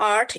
8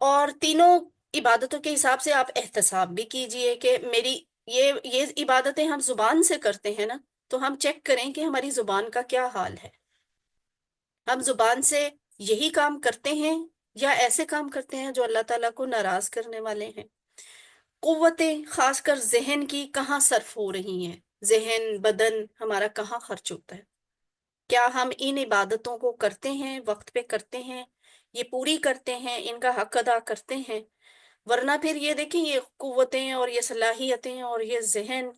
اور تینوں عبادتوں کے حساب سے آپ احتساب بھی کیجئے کہ میری یہ عبادتیں ہم زبان سے کرتے ہیں نا، تو ہم چیک کریں کہ ہماری زبان کا کیا حال ہے. ہم زبان سے یہی کام کرتے ہیں یا ایسے کام کرتے ہیں جو اللہ تعالیٰ کو ناراض کرنے والے ہیں. قوتیں خاص کر ذہن کی کہاں صرف ہو رہی ہیں، ذہن بدن ہمارا کہاں خرچ ہوتا ہے. کیا ہم ان عبادتوں کو کرتے ہیں، وقت پہ کرتے ہیں، یہ پوری کرتے ہیں، ان کا حق ادا کرتے ہیں؟ ورنہ پھر یہ دیکھیں، یہ قوتیں اور یہ صلاحیتیں اور یہ ذہن،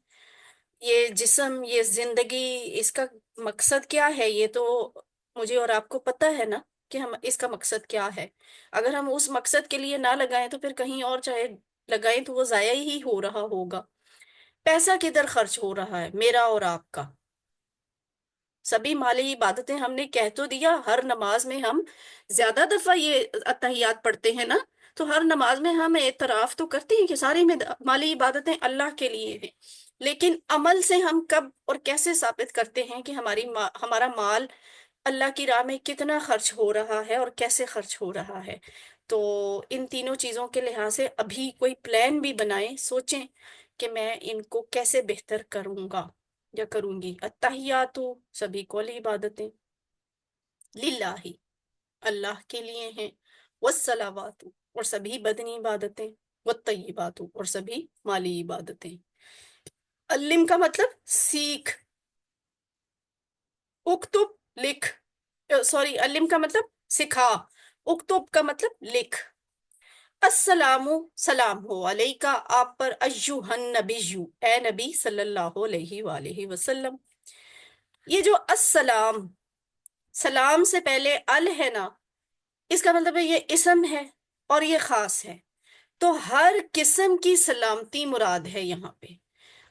یہ جسم، یہ زندگی، اس کا مقصد کیا ہے؟ یہ تو مجھے اور آپ کو پتہ ہے نا کہ ہم اس کا مقصد کیا ہے. اگر ہم اس مقصد کے لیے نہ لگائیں تو پھر کہیں اور چاہے لگائیں تو وہ ضائع ہی ہو رہا ہوگا. پیسہ کدھر خرچ ہو رہا ہے میرا اور آپ کا؟ سبھی مالی عبادتیں ہم نے کہہ تو دیا، ہر نماز میں ہم زیادہ دفعہ یہ اتحیات پڑھتے ہیں نا، تو ہر نماز میں ہم اعتراف تو کرتے ہیں کہ ساری مالی عبادتیں اللہ کے لیے ہیں. لیکن عمل سے ہم کب اور کیسے ثابت کرتے ہیں کہ ہمارا مال اللہ کی راہ میں کتنا خرچ ہو رہا ہے اور کیسے خرچ ہو رہا ہے؟ تو ان تینوں چیزوں کے لحاظ سے ابھی کوئی پلان بھی بنائیں، سوچیں کہ میں ان کو کیسے بہتر کروں گا یا کروں گی. التحیات سبھی قولی عبادتیں للہ، اللہ کے لیے ہیں. والصلوات اور سبھی بدنی عبادتیں، والطیبات اور سبھی مالی عبادتیں. علم کا مطلب سیکھ، اکتب لکھ، سوری، علم کا مطلب سکھا، اکتب کا مطلب لکھ. السلام، سلام ہو علیکہ آپ پر، ایہا النبی، اے نبی صلی اللہ علیہ وآلہ وسلم. یہ جو السلام، سلام سے پہلے ال ہے نا، اس کا مطلب ہے یہ اسم ہے اور یہ خاص ہے. تو ہر قسم کی سلامتی مراد ہے یہاں پہ.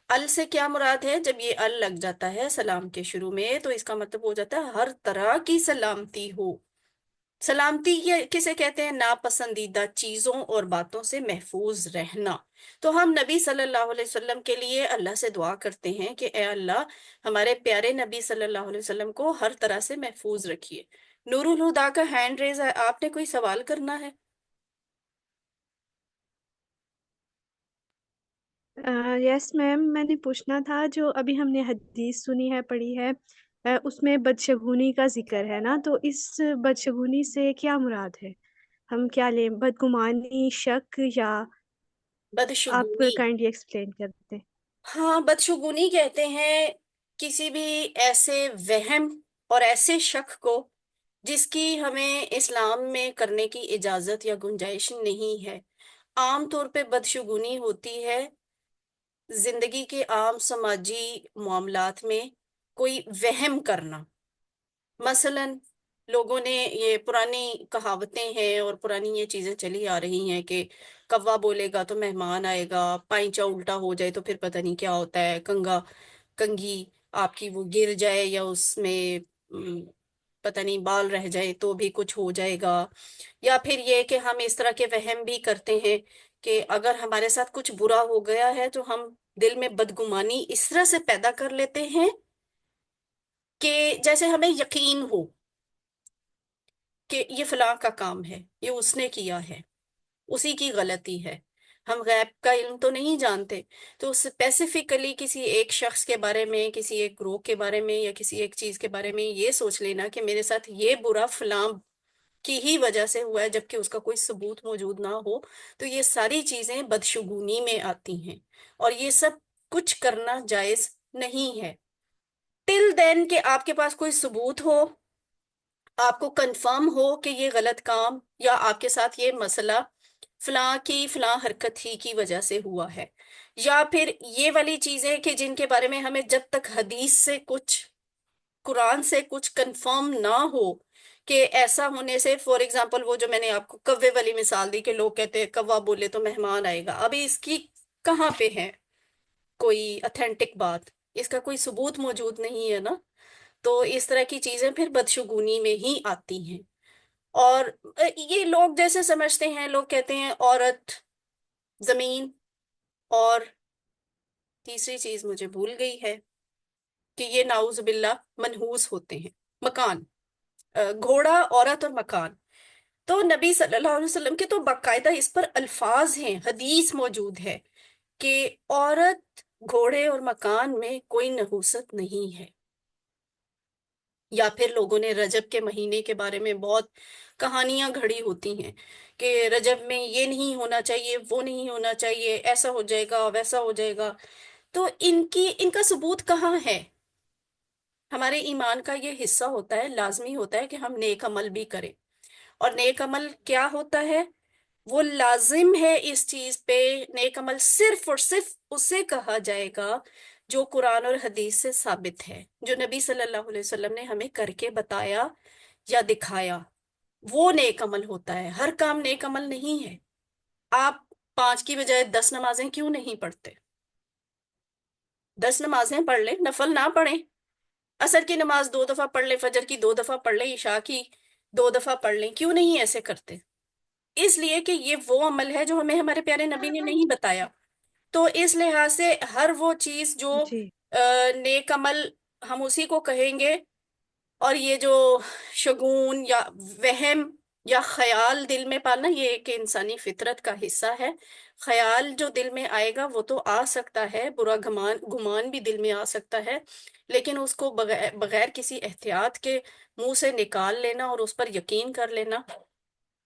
ال سے کیا مراد ہے؟ جب یہ ال لگ جاتا ہے سلام کے شروع میں تو اس کا مطلب ہو جاتا ہے ہر طرح کی سلامتی ہو. سلامتی یہ کسے کہتے ہیں؟ ناپسندیدہ چیزوں اور باتوں سے محفوظ رہنا. تو ہم نبی صلی اللہ علیہ وسلم کے لیے اللہ سے دعا کرتے ہیں کہ اے اللہ ہمارے پیارے نبی صلی اللہ علیہ وسلم کو ہر طرح سے محفوظ رکھیے. نور الہدا کا ہینڈ ریز ہے، آپ نے کوئی سوال کرنا ہے؟ یس میم، میں نے پوچھنا تھا جو ابھی ہم نے حدیث سنی ہے، پڑھی ہے، اس میں بدشگونی کا ذکر ہے نا، تو اس بدشگونی سے کیا مراد ہے؟ ہم کیا لیں، بدگمانی، شک، یا آپ بدشگونی، کائنڈلی ایکسپلین کرتے ہیں؟ ہاں بدشگونی کہتے ہیں کسی بھی ایسے وہم اور ایسے شک کو جس کی ہمیں اسلام میں کرنے کی اجازت یا گنجائش نہیں ہے. عام طور پہ بدشگونی ہوتی ہے زندگی کے عام سماجی معاملات میں کوئی وہم کرنا. مثلا لوگوں نے، یہ پرانی کہاوتیں ہیں اور پرانی یہ چیزیں چلی آ رہی ہیں کہ کوا بولے گا تو مہمان آئے گا، پائنچا الٹا ہو جائے تو پھر پتہ نہیں کیا ہوتا ہے، کنگا کنگھی آپ کی وہ گر جائے یا اس میں پتہ نہیں بال رہ جائے تو بھی کچھ ہو جائے گا. یا پھر یہ کہ ہم اس طرح کے وہم بھی کرتے ہیں کہ اگر ہمارے ساتھ کچھ برا ہو گیا ہے تو ہم دل میں بدگمانی اس طرح سے پیدا کر لیتے ہیں کہ جیسے ہمیں یقین ہو کہ یہ فلاں کا کام ہے، یہ اس نے کیا ہے، اسی کی غلطی ہے. ہم غیب کا علم تو نہیں جانتے، تو اسپیسیفکلی کسی ایک شخص کے بارے میں، کسی ایک گروہ کے بارے میں یا کسی ایک چیز کے بارے میں یہ سوچ لینا کہ میرے ساتھ یہ برا فلاں کی ہی وجہ سے ہوا ہے جبکہ اس کا کوئی ثبوت موجود نہ ہو. تو یہ ساری چیزیں بدشگونی میں آتی ہیں اور یہ سب کچھ کرنا جائز نہیں ہے ٹل دین کہ آپ کے پاس کوئی ثبوت ہو، آپ کو کنفرم ہو کہ یہ غلط کام یا آپ کے ساتھ یہ مسئلہ فلاں کی فلاں حرکت ہی کی وجہ سے ہوا ہے. یا پھر یہ والی چیزیں کہ جن کے بارے میں ہمیں جب تک حدیث سے کچھ، قرآن سے کچھ کنفرم نہ ہو کہ ایسا ہونے سے، فور ایگزامپل وہ جو میں نے آپ کو کوے والی مثال دی کہ لوگ کہتے ہیں کوا بولے تو مہمان آئے گا، ابھی اس کی کہاں پہ ہے کوئی اتھینٹک بات؟ اس کا کوئی ثبوت موجود نہیں ہے نا. تو اس طرح کی چیزیں پھر بدشگونی میں ہی آتی ہیں. اور یہ لوگ جیسے سمجھتے ہیں، لوگ کہتے ہیں عورت، زمین، اور تیسری چیز مجھے بھول گئی ہے کہ یہ نعوذ باللہ منحوس ہوتے ہیں. مکان، گھوڑا، عورت اور مکان. تو نبی صلی اللہ علیہ وسلم کے تو باقاعدہ اس پر الفاظ ہیں، حدیث موجود ہے کہ عورت گھوڑے اور مکان میں کوئی نحوست نہیں ہے. یا پھر لوگوں نے رجب کے مہینے کے بارے میں بہت کہانیاں گھڑی ہوتی ہیں کہ رجب میں یہ نہیں ہونا چاہیے، وہ نہیں ہونا چاہیے، ایسا ہو جائے گا، ویسا ہو جائے گا. تو ان کا ثبوت کہاں ہے؟ ہمارے ایمان کا یہ حصہ ہوتا ہے، لازمی ہوتا ہے کہ ہم نیک عمل بھی کریں. اور نیک عمل کیا ہوتا ہے؟ وہ لازم ہے اس چیز پہ. نیک عمل صرف اور صرف اسے کہا جائے گا جو قرآن اور حدیث سے ثابت ہے، جو نبی صلی اللہ علیہ وسلم نے ہمیں کر کے بتایا یا دکھایا. وہ نیک عمل ہوتا ہے، ہر کام نیک عمل نہیں ہے. آپ 5 کی بجائے 10 نمازیں کیوں نہیں پڑھتے؟ 10 نمازیں پڑھ لیں، نفل نہ پڑھیں. عصر کی نماز 2 دفعہ پڑھ لیں، فجر کی 2 دفعہ پڑھ لیں، عشاء کی 2 دفعہ پڑھ لیں. کیوں نہیں ایسے کرتے؟ اس لیے کہ یہ وہ عمل ہے جو ہمیں ہمارے پیارے نبی نے نہیں بتایا. تو اس لحاظ سے ہر وہ چیز جو جی نیک عمل، ہم اسی کو کہیں گے. اور یہ جو شگون یا وہم یا خیال دل میں پالنا، یہ ایک انسانی فطرت کا حصہ ہے. خیال جو دل میں آئے گا وہ تو آ سکتا ہے، برا گمان بھی دل میں آ سکتا ہے، لیکن اس کو بغیر کسی احتیاط کے منہ سے نکال لینا اور اس پر یقین کر لینا،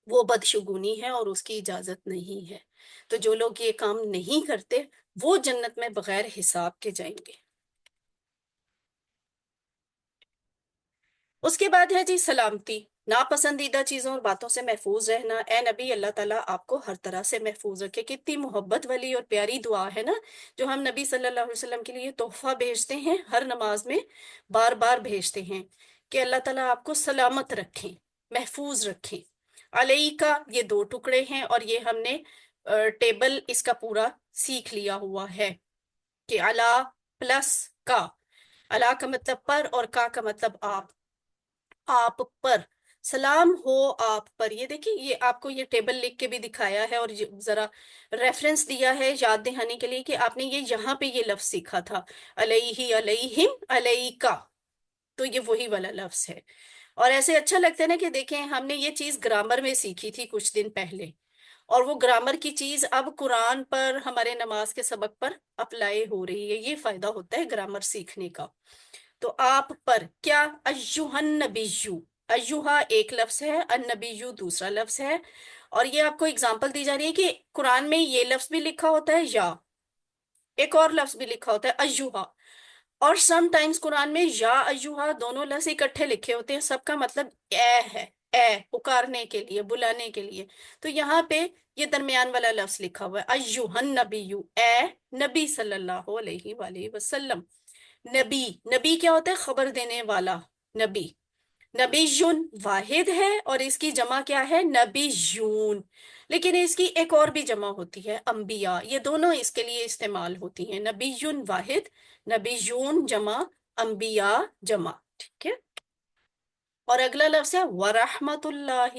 وہ بدشگونی ہے اور اس کی اجازت نہیں ہے. تو جو لوگ یہ کام نہیں کرتے وہ جنت میں بغیر حساب کے جائیں گے. اس کے بعد ہے جی سلامتی، ناپسندیدہ چیزوں اور باتوں سے محفوظ رہنا. اے نبی، اللہ تعالیٰ آپ کو ہر طرح سے محفوظ رکھے. کتنی محبت والی اور پیاری دعا ہے نا، جو ہم نبی صلی اللہ علیہ وسلم کے لیے تحفہ بھیجتے ہیں، ہر نماز میں بار بار بھیجتے ہیں کہ اللہ تعالیٰ آپ کو سلامت رکھیں، محفوظ رکھیں. علیہ کا یہ 2 ٹکڑے ہیں، اور یہ ہم نے ٹیبل اس کا پورا سیکھ لیا ہوا ہے کہ علا پلس کا. علا کا مطلب پر اور کا مطلب آپ. آپ پر سلام ہو، آپ پر. یہ دیکھیں، یہ آپ کو یہ ٹیبل لکھ کے بھی دکھایا ہے اور ذرا ریفرنس دیا ہے یاد دہانی کے لیے کہ آپ نے یہ یہاں پہ یہ لفظ سیکھا تھا، علیہ، علیہم، علیکا. تو یہ وہی والا لفظ ہے. اور ایسے اچھا لگتا ہے نا کہ دیکھیں ہم نے یہ چیز گرامر میں سیکھی تھی کچھ دن پہلے، اور وہ گرامر کی چیز اب قرآن پر، ہمارے نماز کے سبق پر اپلائی ہو رہی ہے. یہ فائدہ ہوتا ہے گرامر سیکھنے کا. تو آپ پر کیا؟ ایہا النبیو، ایہا ایک لفظ ہے، النبیو دوسرا لفظ ہے. اور یہ آپ کو اگزامپل دی جا رہی ہے کہ قرآن میں یہ لفظ بھی لکھا ہوتا ہے، یا ایک اور لفظ بھی لکھا ہوتا ہے ایہا. اور سم ٹائمز قرآن میں یا ایہا دونوں لفظ اکٹھے لکھے ہوتے ہیں، سب کا مطلب اے ہے، اے پکارنے کے لیے، بلانے کے لیے. تو یہاں پہ یہ درمیان والا لفظ لکھا ہوا ہے، ایہا النبیو، اے نبی صلی اللہ علیہ وآلہ وسلم. نبی، نبی کیا ہوتا ہے؟ خبر دینے والا. نبی، نبیون واحد ہے اور اس کی جمع کیا ہے؟ نبیون. لیکن اس کی ایک اور بھی جمع ہوتی ہے، انبیاء. یہ دونوں اس کے لیے استعمال ہوتی ہیں، نبیون واحد، نبیون جمع، انبیاء جمع. ٹھیک ہے. اور اگلا لفظ ہے ورحمت اللہ،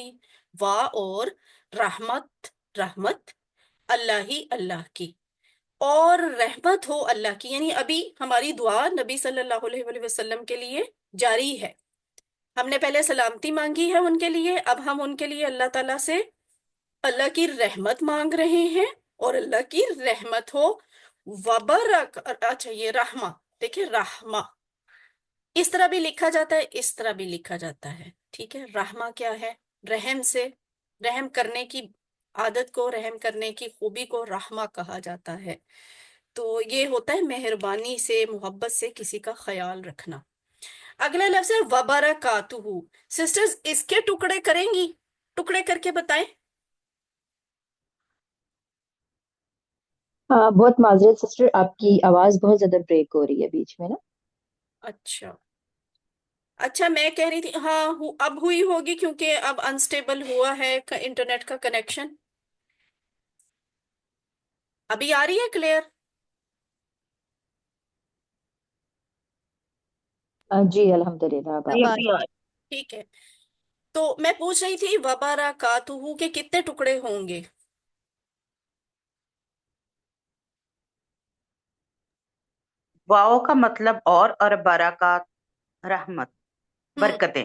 وا اور رحمت، رحمت اللہ ہی، اللہ کی. اور رحمت ہو اللہ کی، یعنی ابھی ہماری دعا نبی صلی اللہ علیہ وآلہ وسلم کے لیے جاری ہے. ہم نے پہلے سلامتی مانگی ہے ان کے لیے، اب ہم ان کے لیے اللہ تعالیٰ سے اللہ کی رحمت مانگ رہے ہیں. اور اللہ کی رحمت ہو وبرک. اچھا یہ رحمہ، دیکھیں رحمہ اس طرح بھی لکھا جاتا ہے، اس طرح بھی لکھا جاتا ہے. ٹھیک ہے. رحمہ کیا ہے؟ رحم سے، رحم کرنے کی عادت کو، رحم کرنے کی خوبی کو رحمہ کہا جاتا ہے. تو یہ ہوتا ہے مہربانی سے، محبت سے کسی کا خیال رکھنا. اگلا لفظ ہے وبرکاتہ. سسٹرز اس کے ٹکڑے کریں گی؟ ٹکڑے کر کے بتائیں. بہت معذرت سسٹر، آپ کی آواز بہت زیادہ بریک ہو رہی ہے بیچ میں نا. اچھا اچھا، میں کہہ رہی تھی ہاں اب ہوئی ہوگی کیونکہ اب انسٹیبل ہوا ہے انٹرنیٹ کا کنیکشن. ابھی آ رہی ہے کلیئر؟ جی الحمدللہ اب آ رہی ہے. ٹھیک ہے. تو میں پوچھ رہی تھی وبرکاتہ کے کتنے ٹکڑے ہوں گے؟ واؤ کا مطلب اور برکات رحمت، ہم برکتیں.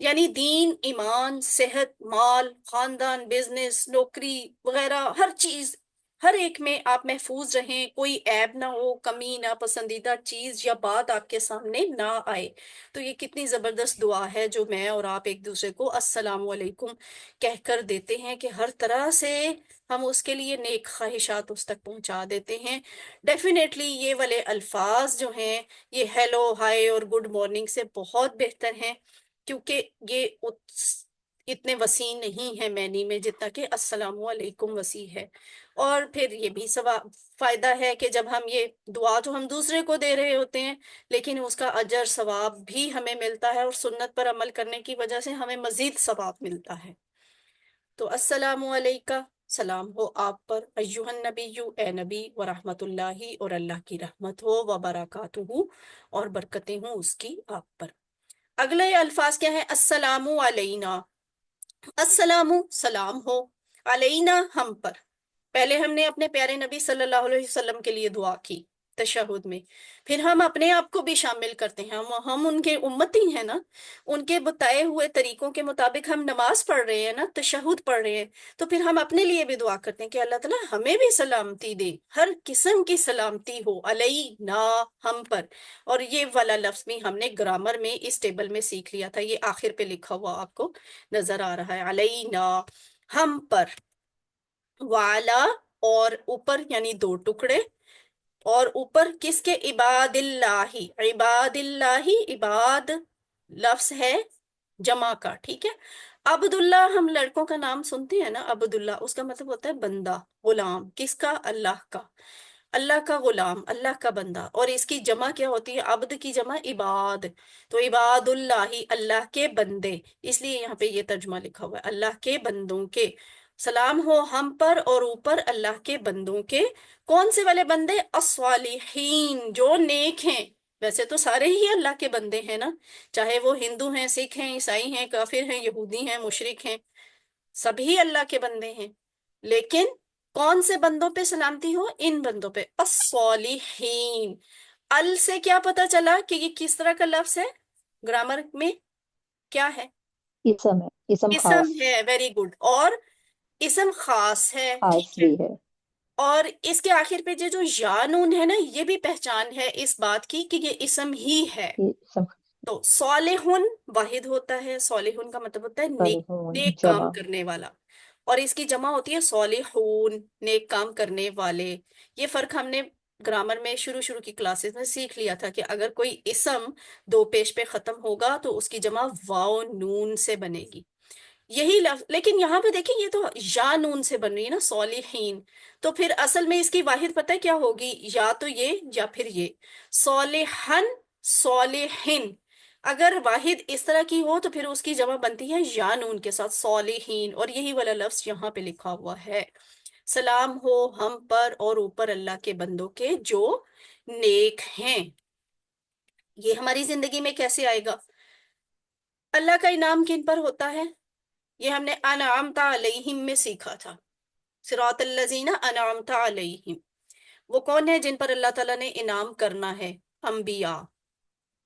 یعنی دین، ایمان، صحت، مال، خاندان، بزنس، نوکری وغیرہ ہر چیز، ہر ایک میں آپ محفوظ رہیں، کوئی عیب نہ ہو، کمی، ناپسندیدہ چیز یا بات آپ کے سامنے نہ آئے۔ تو یہ کتنی زبردست دعا ہے جو میں اور آپ ایک دوسرے کو السلام علیکم کہہ کر دیتے ہیں، کہ ہر طرح سے ہم اس کے لیے نیک خواہشات اس تک پہنچا دیتے ہیں۔ ڈیفینیٹلی یہ والے الفاظ جو ہیں یہ ہیلو، ہائی اور گڈ مارننگ سے بہت بہتر ہیں، کیونکہ یہ اتنے وسیع نہیں ہے معنی میں جتنا کہ السلام علیکم وسیع ہے۔ اور پھر یہ بھی فائدہ ہے کہ جب ہم یہ دعا تو ہم دوسرے کو دے رہے ہوتے ہیں، لیکن اس کا اجر ثواب بھی ہمیں ملتا ہے، اور سنت پر عمل کرنے کی وجہ سے ہمیں مزید ثواب ملتا ہے۔ تو السلام علیکہ، سلام ہو آپ پر ایہا النبی، اے نبی، ورحمت اللہ، اور اللہ کی رحمت ہو، وبرکاتہ، اور برکتیں ہوں اس کی آپ پر۔ اگلے الفاظ کیا ہے؟ السلام علینا۔ السلام، سلام ہو، علینا، ہم پر۔ پہلے ہم نے اپنے پیارے نبی صلی اللہ علیہ وسلم کے لیے دعا کی تشہد میں، پھر ہم اپنے آپ کو بھی شامل کرتے ہیں، ہم ان کے امتی ہیں نا، ان کے بتائے ہوئے طریقوں کے مطابق ہم نماز پڑھ رہے ہیں نا، تشہد پڑھ رہے ہیں، تو پھر ہم اپنے لیے بھی دعا کرتے ہیں کہ اللہ تعالیٰ ہمیں بھی سلامتی دے، ہر قسم کی سلامتی ہو علینا، ہم پر۔ اور یہ والا لفظ بھی ہم نے گرامر میں اس ٹیبل میں سیکھ لیا تھا، یہ آخر پہ لکھا ہوا آپ کو نظر آ رہا ہے، علینا، ہم پر، وعلا، اور اوپر یعنی دو ٹکڑے، اور اوپر کس کے؟ عباد اللہ، عباد اللہ، عباد لفظ ہے جمع کا، ٹھیک ہے۔ عبداللہ، ہم لڑکوں کا نام سنتے ہیں نا عبداللہ، اس کا مطلب ہوتا ہے بندہ، غلام، کس کا؟ اللہ کا، اللہ کا غلام، اللہ کا بندہ۔ اور اس کی جمع کیا ہوتی ہے؟ عبد کی جمع عباد، تو عباد اللہ، اللہ کے بندے، اس لیے یہاں پہ یہ ترجمہ لکھا ہوا ہے، اللہ کے بندوں کے سلام ہو ہم پر، اور اوپر اللہ کے بندوں کے۔ کون سے والے بندے؟ الصالحین، جو نیک ہیں۔ ویسے تو سارے ہی اللہ کے بندے ہیں نا، چاہے وہ ہندو ہیں، سکھ ہیں، عیسائی ہیں، کافر ہیں، یہودی ہیں، مشرک ہیں، سبھی اللہ کے بندے ہیں، لیکن کون سے بندوں پہ سلامتی ہو؟ ان بندوں پہ، الصالحین۔ ال سے کیا پتا چلا کہ یہ کس طرح کا لفظ ہے؟ گرامر میں کیا ہے؟ اسم ہے، اسم اسم خاص، ہے، ویری گڈ، اور اسم خاص ہے، خاص ٹھیک ہے۔ بھی ہے۔ اور اس کے آخر پہ جو یا نون ہے نا، یہ بھی پہچان ہے اس بات کی کہ یہ اسم ہی ہے۔ یہ اسم تو صالحن واحد ہوتا ہے، صالحن کا مطلب ہوتا ہے نیک، صالحون نیک کام جمع، کرنے والا، اور اس کی جمع ہوتی ہے صالحون، نیک کام کرنے والے۔ یہ فرق ہم نے گرامر میں شروع کی کلاسز میں سیکھ لیا تھا کہ اگر کوئی اسم دو پیش پہ ختم ہوگا تو اس کی جمع واو نون سے بنے گی، یہی لفظ۔ لیکن یہاں پہ دیکھیں یہ تو یا نون سے بن رہی ہے نا، صالحین، تو پھر اصل میں اس کی واحد پتہ ہے کیا ہوگی؟ یا تو یہ یا پھر یہ، صالحن، صالحن۔ اگر واحد اس طرح کی ہو تو پھر اس کی جمع بنتی ہے یا نون کے ساتھ، صالحین، اور یہی والا لفظ یہاں پہ لکھا ہوا ہے۔ سلام ہو ہم پر، اور اوپر اللہ کے بندوں کے جو نیک ہیں۔ یہ ہماری زندگی میں کیسے آئے گا؟ اللہ کا انعام کن پر ہوتا ہے؟ یہ ہم نے انعامت علیہم میں سیکھا تھا، صراط الذین انعامت علیہم، وہ کون ہے جن پر اللہ تعالیٰ نے انعام کرنا ہے؟ انبیاء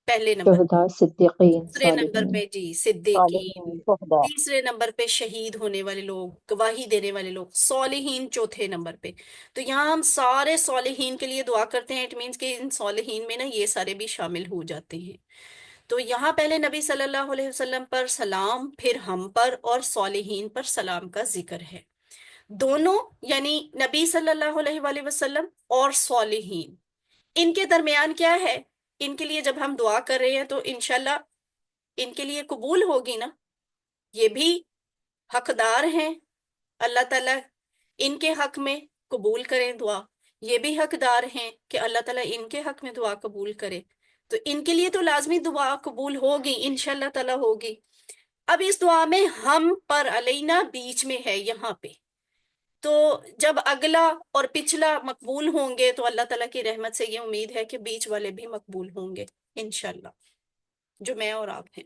پہلے نمبر، شہداء، صدیقین، دوسرے نمبر صالحین، پہ جی صدیقین، صالحین، شہداء۔ تیسرے نمبر پہ شہید ہونے والے لوگ، گواہی دینے والے لوگ، صالحین چوتھے نمبر پہ۔ تو یہاں ہم سارے صالحین کے لیے دعا کرتے ہیں، اٹ مینس کہ ان صالحین میں نا یہ سارے بھی شامل ہو جاتے ہیں۔ تو یہاں پہلے نبی صلی اللہ علیہ وسلم پر سلام، پھر ہم پر اور صالحین پر سلام کا ذکر ہے، دونوں، یعنی نبی صلی اللہ علیہ وآلہ وسلم اور صالحین، ان کے درمیان کیا ہے؟ ان کے لیے جب ہم دعا کر رہے ہیں تو انشاءاللہ ان کے لیے قبول ہوگی نا، یہ بھی حقدار ہیں، اللہ تعالیٰ ان کے حق میں قبول کریں دعا، یہ بھی حقدار ہیں کہ اللہ تعالیٰ ان کے حق میں دعا قبول کرے، تو ان کے لیے تو لازمی دعا قبول ہوگی، انشاءاللہ تعالیٰ ہوگی۔ اب اس دعا میں ہم پر، علینا بیچ میں ہے یہاں پہ، تو جب اگلا اور پچھلا مقبول ہوں گے تو اللہ تعالیٰ کی رحمت سے یہ امید ہے کہ بیچ والے بھی مقبول ہوں گے انشاءاللہ، جو میں اور آپ ہیں۔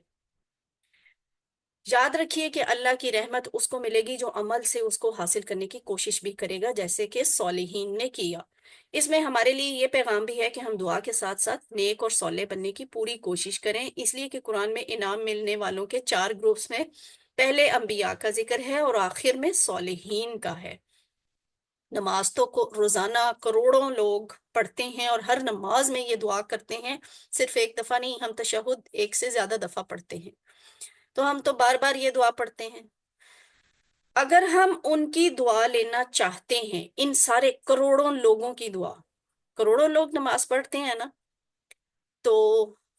یاد رکھیے کہ اللہ کی رحمت اس کو ملے گی جو عمل سے اس کو حاصل کرنے کی کوشش بھی کرے گا، جیسے کہ صالحین نے کیا۔ اس میں ہمارے لیے یہ پیغام بھی ہے کہ ہم دعا کے ساتھ ساتھ نیک اور صالح بننے کی پوری کوشش کریں، اس لیے کہ قرآن میں انعام ملنے والوں کے 4 گروپس میں پہلے انبیاء کا ذکر ہے اور آخر میں صالحین کا ہے۔ نماز تو روزانہ کروڑوں لوگ پڑھتے ہیں اور ہر نماز میں یہ دعا کرتے ہیں، صرف ایک دفعہ نہیں، ہم تشہد 1 سے زیادہ دفعہ پڑھتے ہیں، تو ہم تو بار بار یہ دعا پڑھتے ہیں۔ اگر ہم ان کی دعا لینا چاہتے ہیں، ان سارے کروڑوں لوگوں کی دعا، کروڑوں لوگ نماز پڑھتے ہیں نا، تو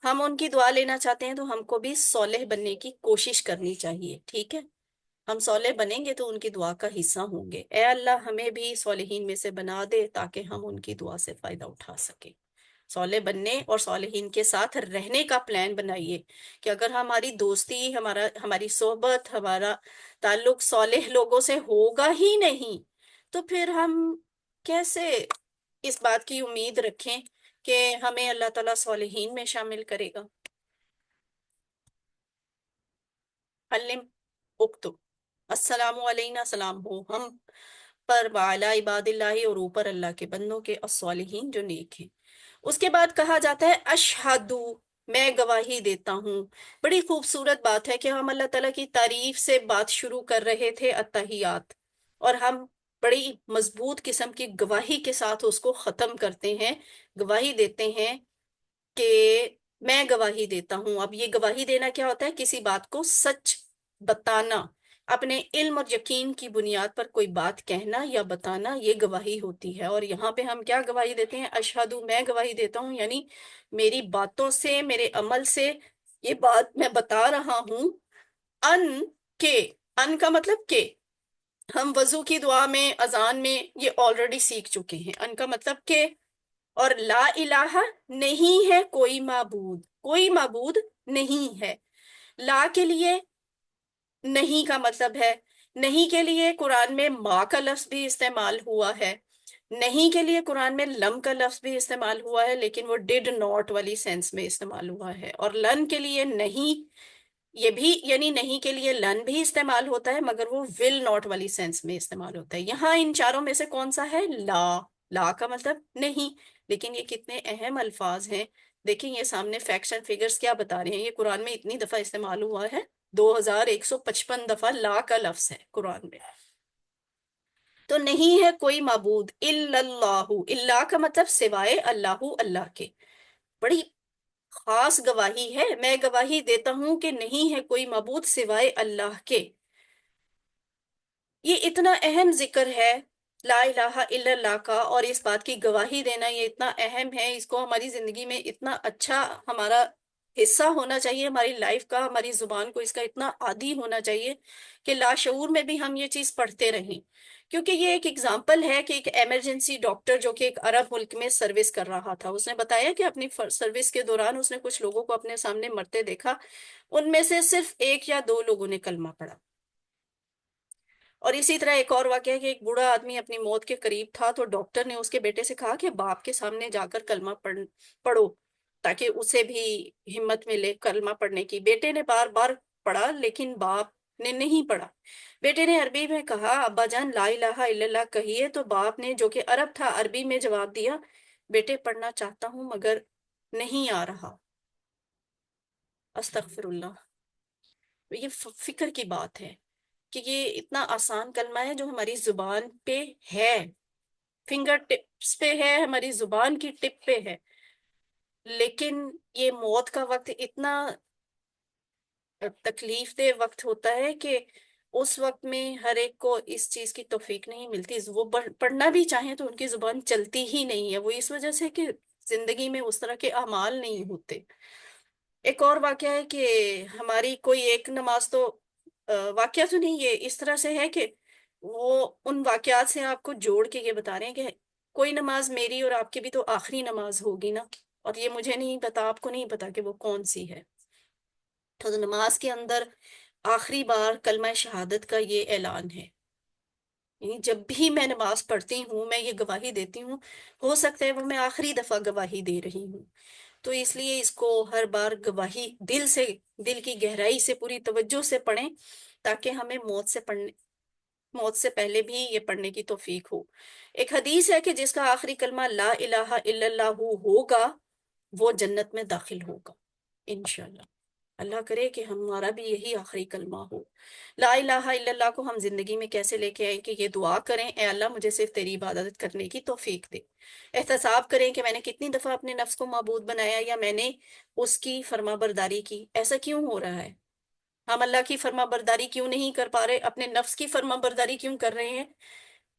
ہم ان کی دعا لینا چاہتے ہیں تو ہم کو بھی صالح بننے کی کوشش کرنی چاہیے، ٹھیک ہے؟ ہم صالح بنیں گے تو ان کی دعا کا حصہ ہوں گے۔ اے اللہ ہمیں بھی صالحین میں سے بنا دے تاکہ ہم ان کی دعا سے فائدہ اٹھا سکیں۔ صالح بننے اور صالحین کے ساتھ رہنے کا پلان بنائیے کہ اگر ہماری دوستی، ہماری صحبت، ہمارا تعلق صالح لوگوں سے ہوگا ہی نہیں تو پھر ہم کیسے اس بات کی امید رکھیں کہ ہمیں اللہ تعالیٰ صالحین میں شامل کرے گا؟ علم اکتب السلام علینا، سلام ہو ہم پر وعلی عباد اللہ، اور اوپر اللہ کے بندوں کے، الصالحین جو نیک ہیں۔ اس کے بعد کہا جاتا ہے اشہدو، میں گواہی دیتا ہوں۔ بڑی خوبصورت بات ہے کہ ہم اللہ تعالیٰ کی تعریف سے بات شروع کر رہے تھے التحیات، اور ہم بڑی مضبوط قسم کی گواہی کے ساتھ اس کو ختم کرتے ہیں، گواہی دیتے ہیں کہ میں گواہی دیتا ہوں۔ اب یہ گواہی دینا کیا ہوتا ہے؟ کسی بات کو سچ بتانا، اپنے علم اور یقین کی بنیاد پر کوئی بات کہنا یا بتانا، یہ گواہی ہوتی ہے۔ اور یہاں پہ ہم کیا گواہی دیتے ہیں؟ اشہدو، میں گواہی دیتا ہوں، یعنی میری باتوں سے، میرے عمل سے یہ بات میں بتا رہا ہوں ان کے، ان کا مطلب کہ ہم وضو کی دعا میں، اذان میں یہ آلریڈی سیکھ چکے ہیں۔ ان کا مطلب کہ، اور لا الہ، نہیں ہے کوئی معبود، کوئی معبود نہیں ہے۔ لا کے لیے نہیں کا مطلب ہے، نہیں کے لیے قرآن میں ما کا لفظ بھی استعمال ہوا ہے، نہیں کے لیے قرآن میں لم کا لفظ بھی استعمال ہوا ہے، لیکن وہ ڈڈ ناٹ والی سینس میں استعمال ہوا ہے۔ اور لن کے لیے نہیں، یہ بھی یعنی نہیں کے لیے لن بھی استعمال ہوتا ہے، مگر وہ ول ناٹ والی سینس میں استعمال ہوتا ہے۔ یہاں ان چاروں میں سے کون سا ہے؟ لا۔ لا کا مطلب نہیں، لیکن یہ کتنے اہم الفاظ ہیں۔ دیکھیں یہ سامنے فیکٹس اینڈ فگرز کیا بتا رہے ہیں، یہ قرآن میں اتنی دفعہ استعمال ہوا ہے، 2155 دفعہ لا کا لفظ ہے قرآن میں۔ تو نہیں ہے کوئی معبود الا اللہ، اللہ کا مطلب سوائے اللہ، اللہ کے۔ بڑی خاص گواہی ہے، میں گواہی دیتا ہوں کہ نہیں ہے کوئی معبود سوائے اللہ کے۔ یہ اتنا اہم ذکر ہے لا الہ الا اللہ کا، اور اس بات کی گواہی دینا یہ اتنا اہم ہے، اس کو ہماری زندگی میں اتنا اچھا ہمارا حصہ ہونا چاہیے، ہماری لائف کا، ہماری زبان کو اس کا اتنا عادی ہونا چاہیے کہ لاشعور میں بھی ہم یہ چیز پڑھتے رہیں۔ کیونکہ یہ ایک اگزامپل ہے کہ ایک ایمرجنسی ڈاکٹر جو کہ ایک عرب ملک میں سروس کر رہا تھا، اس نے بتایا کہ اپنی سروس کے دوران اس نے کچھ لوگوں کو اپنے سامنے مرتے دیکھا، ان میں سے صرف 1 یا 2 لوگوں نے کلمہ پڑھا۔ اور اسی طرح ایک اور واقعہ ہے کہ ایک بوڑھا آدمی اپنی موت کے قریب تھا، تو ڈاکٹر نے اس کے بیٹے سے کہا کہ باپ کے سامنے جا کر کلمہ پڑھو تاکہ اسے بھی ہمت ملے کلمہ پڑھنے کی۔ بیٹے نے بار بار پڑھا لیکن باپ نے نہیں پڑھا۔ بیٹے نے عربی میں کہا ابا جان لا الہ الا اللہ کہیے، تو باپ نے جو کہ عرب تھا عربی میں جواب دیا بیٹے پڑھنا چاہتا ہوں مگر نہیں آ رہا۔ استغفر اللہ۔ یہ فکر کی بات ہے کہ یہ اتنا آسان کلمہ ہے جو ہماری زبان پہ ہے، فنگر ٹپس پہ ہے، ہماری زبان کی ٹپ پہ ہے، لیکن یہ موت کا وقت اتنا تکلیف دہ وقت ہوتا ہے کہ اس وقت میں ہر ایک کو اس چیز کی توفیق نہیں ملتی، وہ پڑھنا بھی چاہیں تو ان کی زبان چلتی ہی نہیں ہے، وہ اس وجہ سے کہ زندگی میں اس طرح کے اعمال نہیں ہوتے۔ ایک اور واقعہ ہے کہ ہماری کوئی ایک نماز تو واقعہ تو نہیں، یہ اس طرح سے ہے کہ وہ ان واقعات سے آپ کو جوڑ کے یہ بتا رہے ہیں کہ کوئی نماز میری اور آپ کی بھی تو آخری نماز ہوگی نا، اور یہ مجھے نہیں پتا، آپ کو نہیں پتا کہ وہ کون سی ہے۔ تو نماز کے اندر آخری بار کلمہ شہادت کا یہ اعلان ہے، یعنی جب بھی میں نماز پڑھتی ہوں میں یہ گواہی دیتی ہوں، ہو سکتا ہے وہ میں آخری دفعہ گواہی دے رہی ہوں، تو اس لیے اس کو ہر بار گواہی دل سے، دل کی گہرائی سے، پوری توجہ سے پڑھیں تاکہ ہمیں موت سے موت سے پہلے بھی یہ پڑھنے کی توفیق ہو۔ ایک حدیث ہے کہ جس کا آخری کلمہ لا الہ الا اللہ ہوگا وہ جنت میں داخل ہوگا انشاءاللہ۔ اللہ کرے کہ ہمارا بھی یہی آخری کلمہ ہو۔ لا الہ الا اللہ کو ہم زندگی میں کیسے لے کے آئیں کہ یہ دعا کریں، اے اللہ مجھے صرف تیری عبادت کرنے کی توفیق دے۔ احتساب کریں کہ میں نے کتنی دفعہ اپنے نفس کو معبود بنایا یا میں نے اس کی فرما برداری کی۔ ایسا کیوں ہو رہا ہے؟ ہم اللہ کی فرما برداری کیوں نہیں کر پا رہے؟ اپنے نفس کی فرما برداری کیوں کر رہے ہیں؟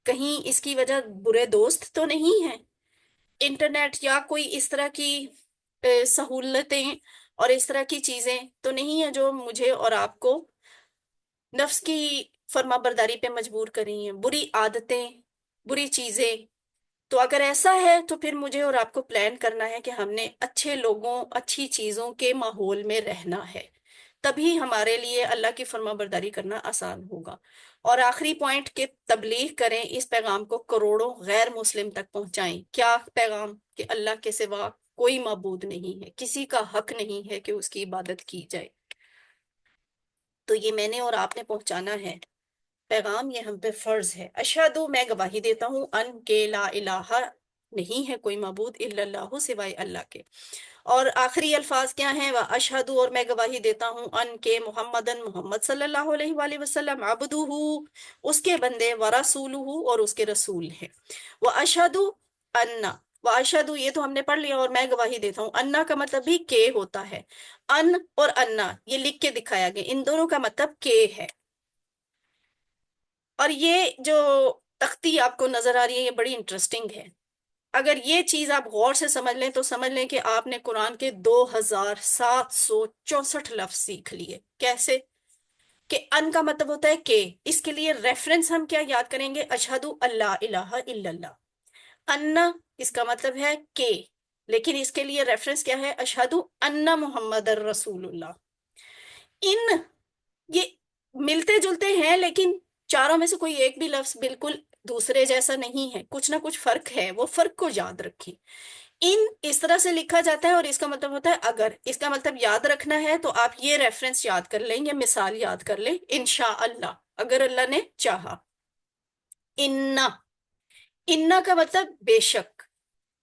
کہیں اس کی وجہ برے دوست تو نہیں ہے، انٹرنیٹ یا کوئی اس طرح کی سہولتیں اور اس طرح کی چیزیں تو نہیں ہیں جو مجھے اور آپ کو نفس کی فرما برداری پہ مجبور کر رہی ہیں؟ بری عادتیں، بری چیزیں۔ تو اگر ایسا ہے تو پھر مجھے اور آپ کو پلان کرنا ہے کہ ہم نے اچھے لوگوں، اچھی چیزوں کے ماحول میں رہنا ہے، تبھی ہمارے لیے اللہ کی فرما برداری کرنا آسان ہوگا۔ اور آخری پوائنٹ کہ تبلیغ کریں، اس پیغام کو کروڑوں غیر مسلم تک پہنچائیں۔ کیا پیغام؟ کہ اللہ کے سوا کوئی معبود نہیں ہے، کسی کا حق نہیں ہے کہ اس کی عبادت کی جائے۔ تو یہ میں نے اور آپ نے پہنچانا ہے پیغام، یہ ہم پہ فرض ہے۔ اشہدو، میں گواہی دیتا ہوں، ان کے لا الہ، نہیں ہے کوئی معبود، الا اللہ، سوائے اللہ کے۔ اور آخری الفاظ کیا ہیں؟ وَأَشْهَدُ، اور میں گواہی دیتا ہوں، ان کے محمدن، محمد صلی اللہ علیہ وآلہ وسلم، عبدہ، اس کے بندے، ورسولہ، اور اس کے رسول ہیں۔ وَأَشْهَدُ أَنَّ، وَأَشْهَدُ یہ تو ہم نے پڑھ لیا، اور میں گواہی دیتا ہوں۔ انا کا مطلب بھی کہ ہوتا ہے، ان اور انا یہ لکھ کے دکھایا گیا، ان دونوں کا مطلب کہ ہے۔ اور یہ جو تختی آپ کو نظر آ رہی ہے یہ بڑی انٹرسٹنگ ہے۔ اگر یہ چیز آپ غور سے سمجھ لیں تو سمجھ لیں کہ آپ نے قرآن کے 2764 لفظ سیکھ لیے۔ کیسے؟ کہ ان کا مطلب ہوتا ہے کہ، اس کے لیے ریفرنس ہم کیا یاد کریں گے؟ اشہدو اللہ الہ الا اللہ۔ ان اس کا مطلب ہے کہ، لیکن اس کے لیے ریفرنس کیا ہے؟ اشہدو ان محمد الرسول اللہ۔ ان یہ ملتے جلتے ہیں لیکن چاروں میں سے کوئی ایک بھی لفظ بالکل دوسرے جیسا نہیں ہے، کچھ نہ کچھ فرق ہے، وہ فرق کو یاد رکھیں۔ ان اس طرح سے لکھا جاتا ہے اور اس کا مطلب ہوتا ہے اگر، اس کا مطلب یاد رکھنا ہے تو آپ یہ ریفرنس یاد کر لیں، یہ مثال یاد کر لیں، انشاءاللہ، اگر اللہ نے چاہا۔ انا، انا کا مطلب بے شک،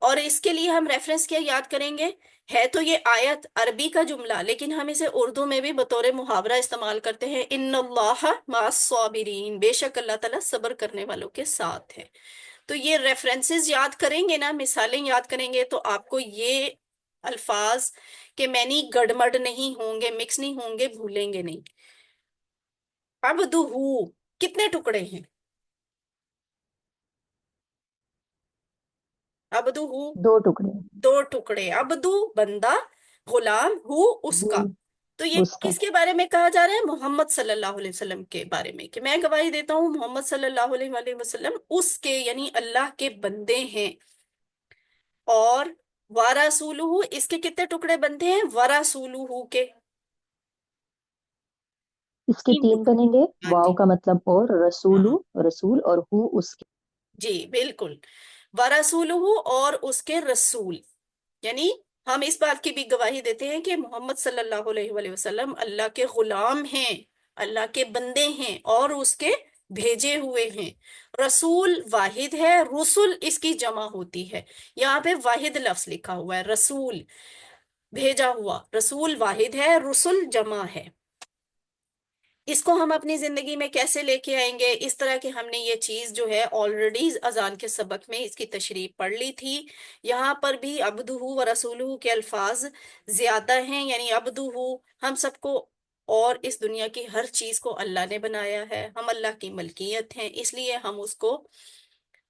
اور اس کے لیے ہم ریفرنس کیا یاد کریں گے؟ ہے تو یہ آیت عربی کا جملہ، لیکن ہم اسے اردو میں بھی بطور محاورہ استعمال کرتے ہیں، ان اللہ مع الصابرین، بے شک اللہ تعالیٰ صبر کرنے والوں کے ساتھ ہے۔ تو یہ ریفرنسز یاد کریں گے نا، مثالیں یاد کریں گے تو آپ کو یہ الفاظ کہ معنی گڑمڑ نہیں ہوں گے، مکس نہیں ہوں گے، بھولیں گے نہیں۔ عبدہ، کتنے ٹکڑے ہیں؟ عبدہ، 2 ٹکڑے، 2 ٹکڑے، عبدو بندہ، غلام ہو اس کا۔ ہوں، تو یہ اس کا کس کے بارے میں کہا جا رہا ہے؟ محمد صلی اللہ علیہ وسلم کے بارے میں، کہ میں گواہی دیتا ہوں محمد صلی اللہ علیہ وآلہ وسلم اس کے، یعنی اللہ کے بندے ہیں۔ اور ورسولہ، اس کے کتنے ٹکڑے بنتے ہیں؟ ورسولہ کے اس کے 3 3 ٹکڑے۔ بنیں گے، ہاں واو جی، کا مطلب اور، ہاں رسول اور ہو اس کے۔ جی بالکل، ورسولہ، اور اس کے رسول، یعنی ہم اس بات کی بھی گواہی دیتے ہیں کہ محمد صلی اللہ علیہ وآلہ وسلم اللہ کے غلام ہیں، اللہ کے بندے ہیں اور اس کے بھیجے ہوئے ہیں۔ رسول واحد ہے، رسول اس کی جمع ہوتی ہے، یہاں پہ واحد لفظ لکھا ہوا ہے، رسول بھیجا ہوا، رسول واحد ہے، رسول جمع ہے۔ اس کو ہم اپنی زندگی میں کیسے لے کے آئیں گے؟ اس طرح کہ ہم نے یہ چیز جو ہے آلریڈی اذان کے سبق میں اس کی تشریح پڑھ لی تھی۔ یہاں پر بھی عبدہ و رسولہ کے الفاظ زیادہ ہیں، یعنی عبدہ، ہم سب کو اور اس دنیا کی ہر چیز کو اللہ نے بنایا ہے، ہم اللہ کی ملکیت ہیں، اس لیے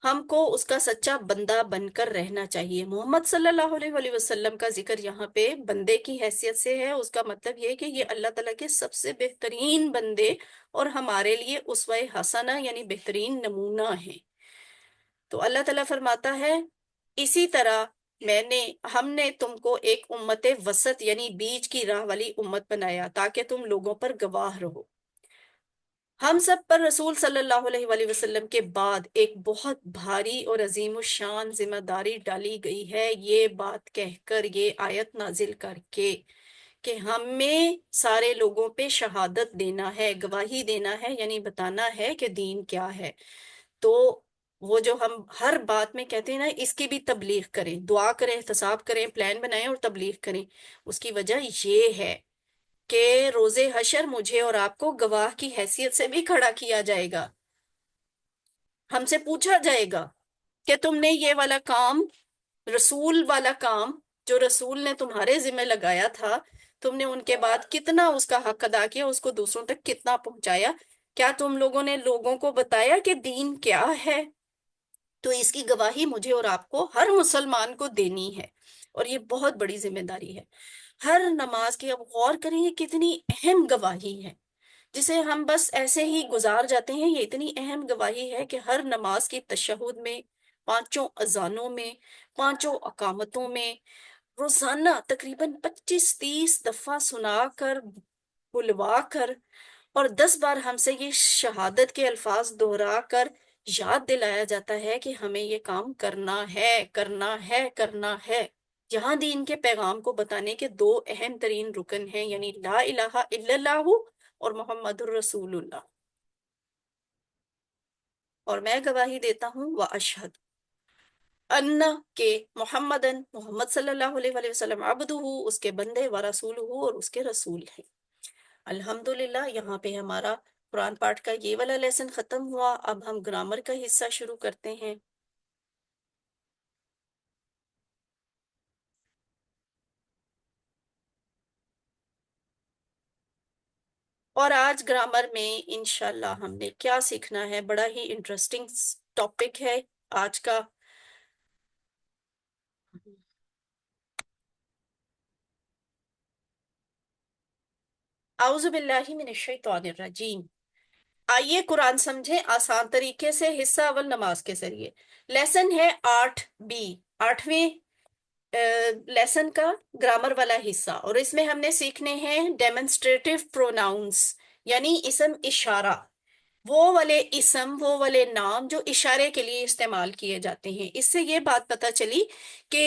ہم کو اس کا سچا بندہ بن کر رہنا چاہیے۔ محمد صلی اللہ علیہ وآلہ وسلم کا ذکر یہاں پہ بندے کی حیثیت سے ہے، اس کا مطلب یہ ہے کہ یہ اللہ تعالیٰ کے سب سے بہترین بندے اور ہمارے لیے اسوہ حسنہ یعنی بہترین نمونہ ہیں۔ تو اللہ تعالیٰ فرماتا ہے اسی طرح ہم نے تم کو ایک امت وسط یعنی بیچ کی راہ والی امت بنایا تاکہ تم لوگوں پر گواہ رہو۔ ہم سب پر رسول صلی اللہ علیہ وآلہ وسلم کے بعد ایک بہت بھاری اور عظیم الشان ذمہ داری ڈالی گئی ہے، یہ بات کہہ کر، یہ آیت نازل کر کے کہ ہمیں سارے لوگوں پہ شہادت دینا ہے، گواہی دینا ہے، یعنی بتانا ہے کہ دین کیا ہے۔ تو وہ جو ہم ہر بات میں کہتے ہیں نا، اس کی بھی تبلیغ کریں، دعا کریں، احتساب کریں، پلان بنائیں اور تبلیغ کریں۔ اس کی وجہ یہ ہے کہ روز حشر مجھے اور آپ کو گواہ کی حیثیت سے بھی کھڑا کیا جائے گا۔ ہم سے پوچھا جائے گا کہ تم نے یہ والا کام، رسول والا کام جو رسول نے تمہارے ذمہ لگایا تھا، تم نے ان کے بعد کتنا اس کا حق ادا کیا، اس کو دوسروں تک کتنا پہنچایا؟ کیا تم لوگوں نے لوگوں کو بتایا کہ دین کیا ہے؟ تو اس کی گواہی مجھے اور آپ کو، ہر مسلمان کو دینی ہے، اور یہ بہت بڑی ذمہ داری ہے۔ ہر نماز کی، اب غور کریں یہ کتنی اہم گواہی ہے، جسے ہم بس ایسے ہی گزار جاتے ہیں۔ یہ اتنی اہم گواہی ہے کہ ہر نماز کی تشہد میں، پانچوں اذانوں میں، پانچوں اقامتوں میں، روزانہ تقریباً 25-30 دفعہ سنا کر، بلوا کر، اور 10 بار ہم سے یہ شہادت کے الفاظ دہرا کر یاد دلایا جاتا ہے کہ ہمیں یہ کام کرنا ہے، کرنا ہے، کرنا ہے۔ جہاں دین کے پیغام کو بتانے کے 2 اہم ترین رکن ہیں، یعنی لا الہ الا اللہ اور محمد الرسول اللہ۔ اور میں گواہی دیتا ہوں واشہد ان کہ محمد صلی اللہ علیہ وآلہ وسلم عبدہ، اس کے بندے، و رسولہ، اور اس کے رسول ہیں۔ الحمدللہ، یہاں پہ ہمارا قرآن پاٹ کا یہ والا لیسن ختم ہوا۔ اب ہم گرامر کا حصہ شروع کرتے ہیں۔ اور آج گرامر میں انشاءاللہ ہم نے کیا سیکھنا ہے؟ بڑا ہی انٹرسٹنگ ٹاپک ہے آج کا۔ اعوذ باللہ من الشیطان الرجیم۔ آئیے قرآن سمجھیں آسان طریقے سے، حصہ اول نماز کے ذریعے۔ لیسن ہے 8B، 8ویں لیسن کا گرامر والا حصہ، اور اس میں ہم نے سیکھنے ہیں ڈیمنسٹریٹو پروناؤنس، یعنی اسم اشارہ، وہ والے اسم، وہ والے نام جو اشارے کے لیے استعمال کیے جاتے ہیں۔ اس سے یہ بات پتہ چلی کہ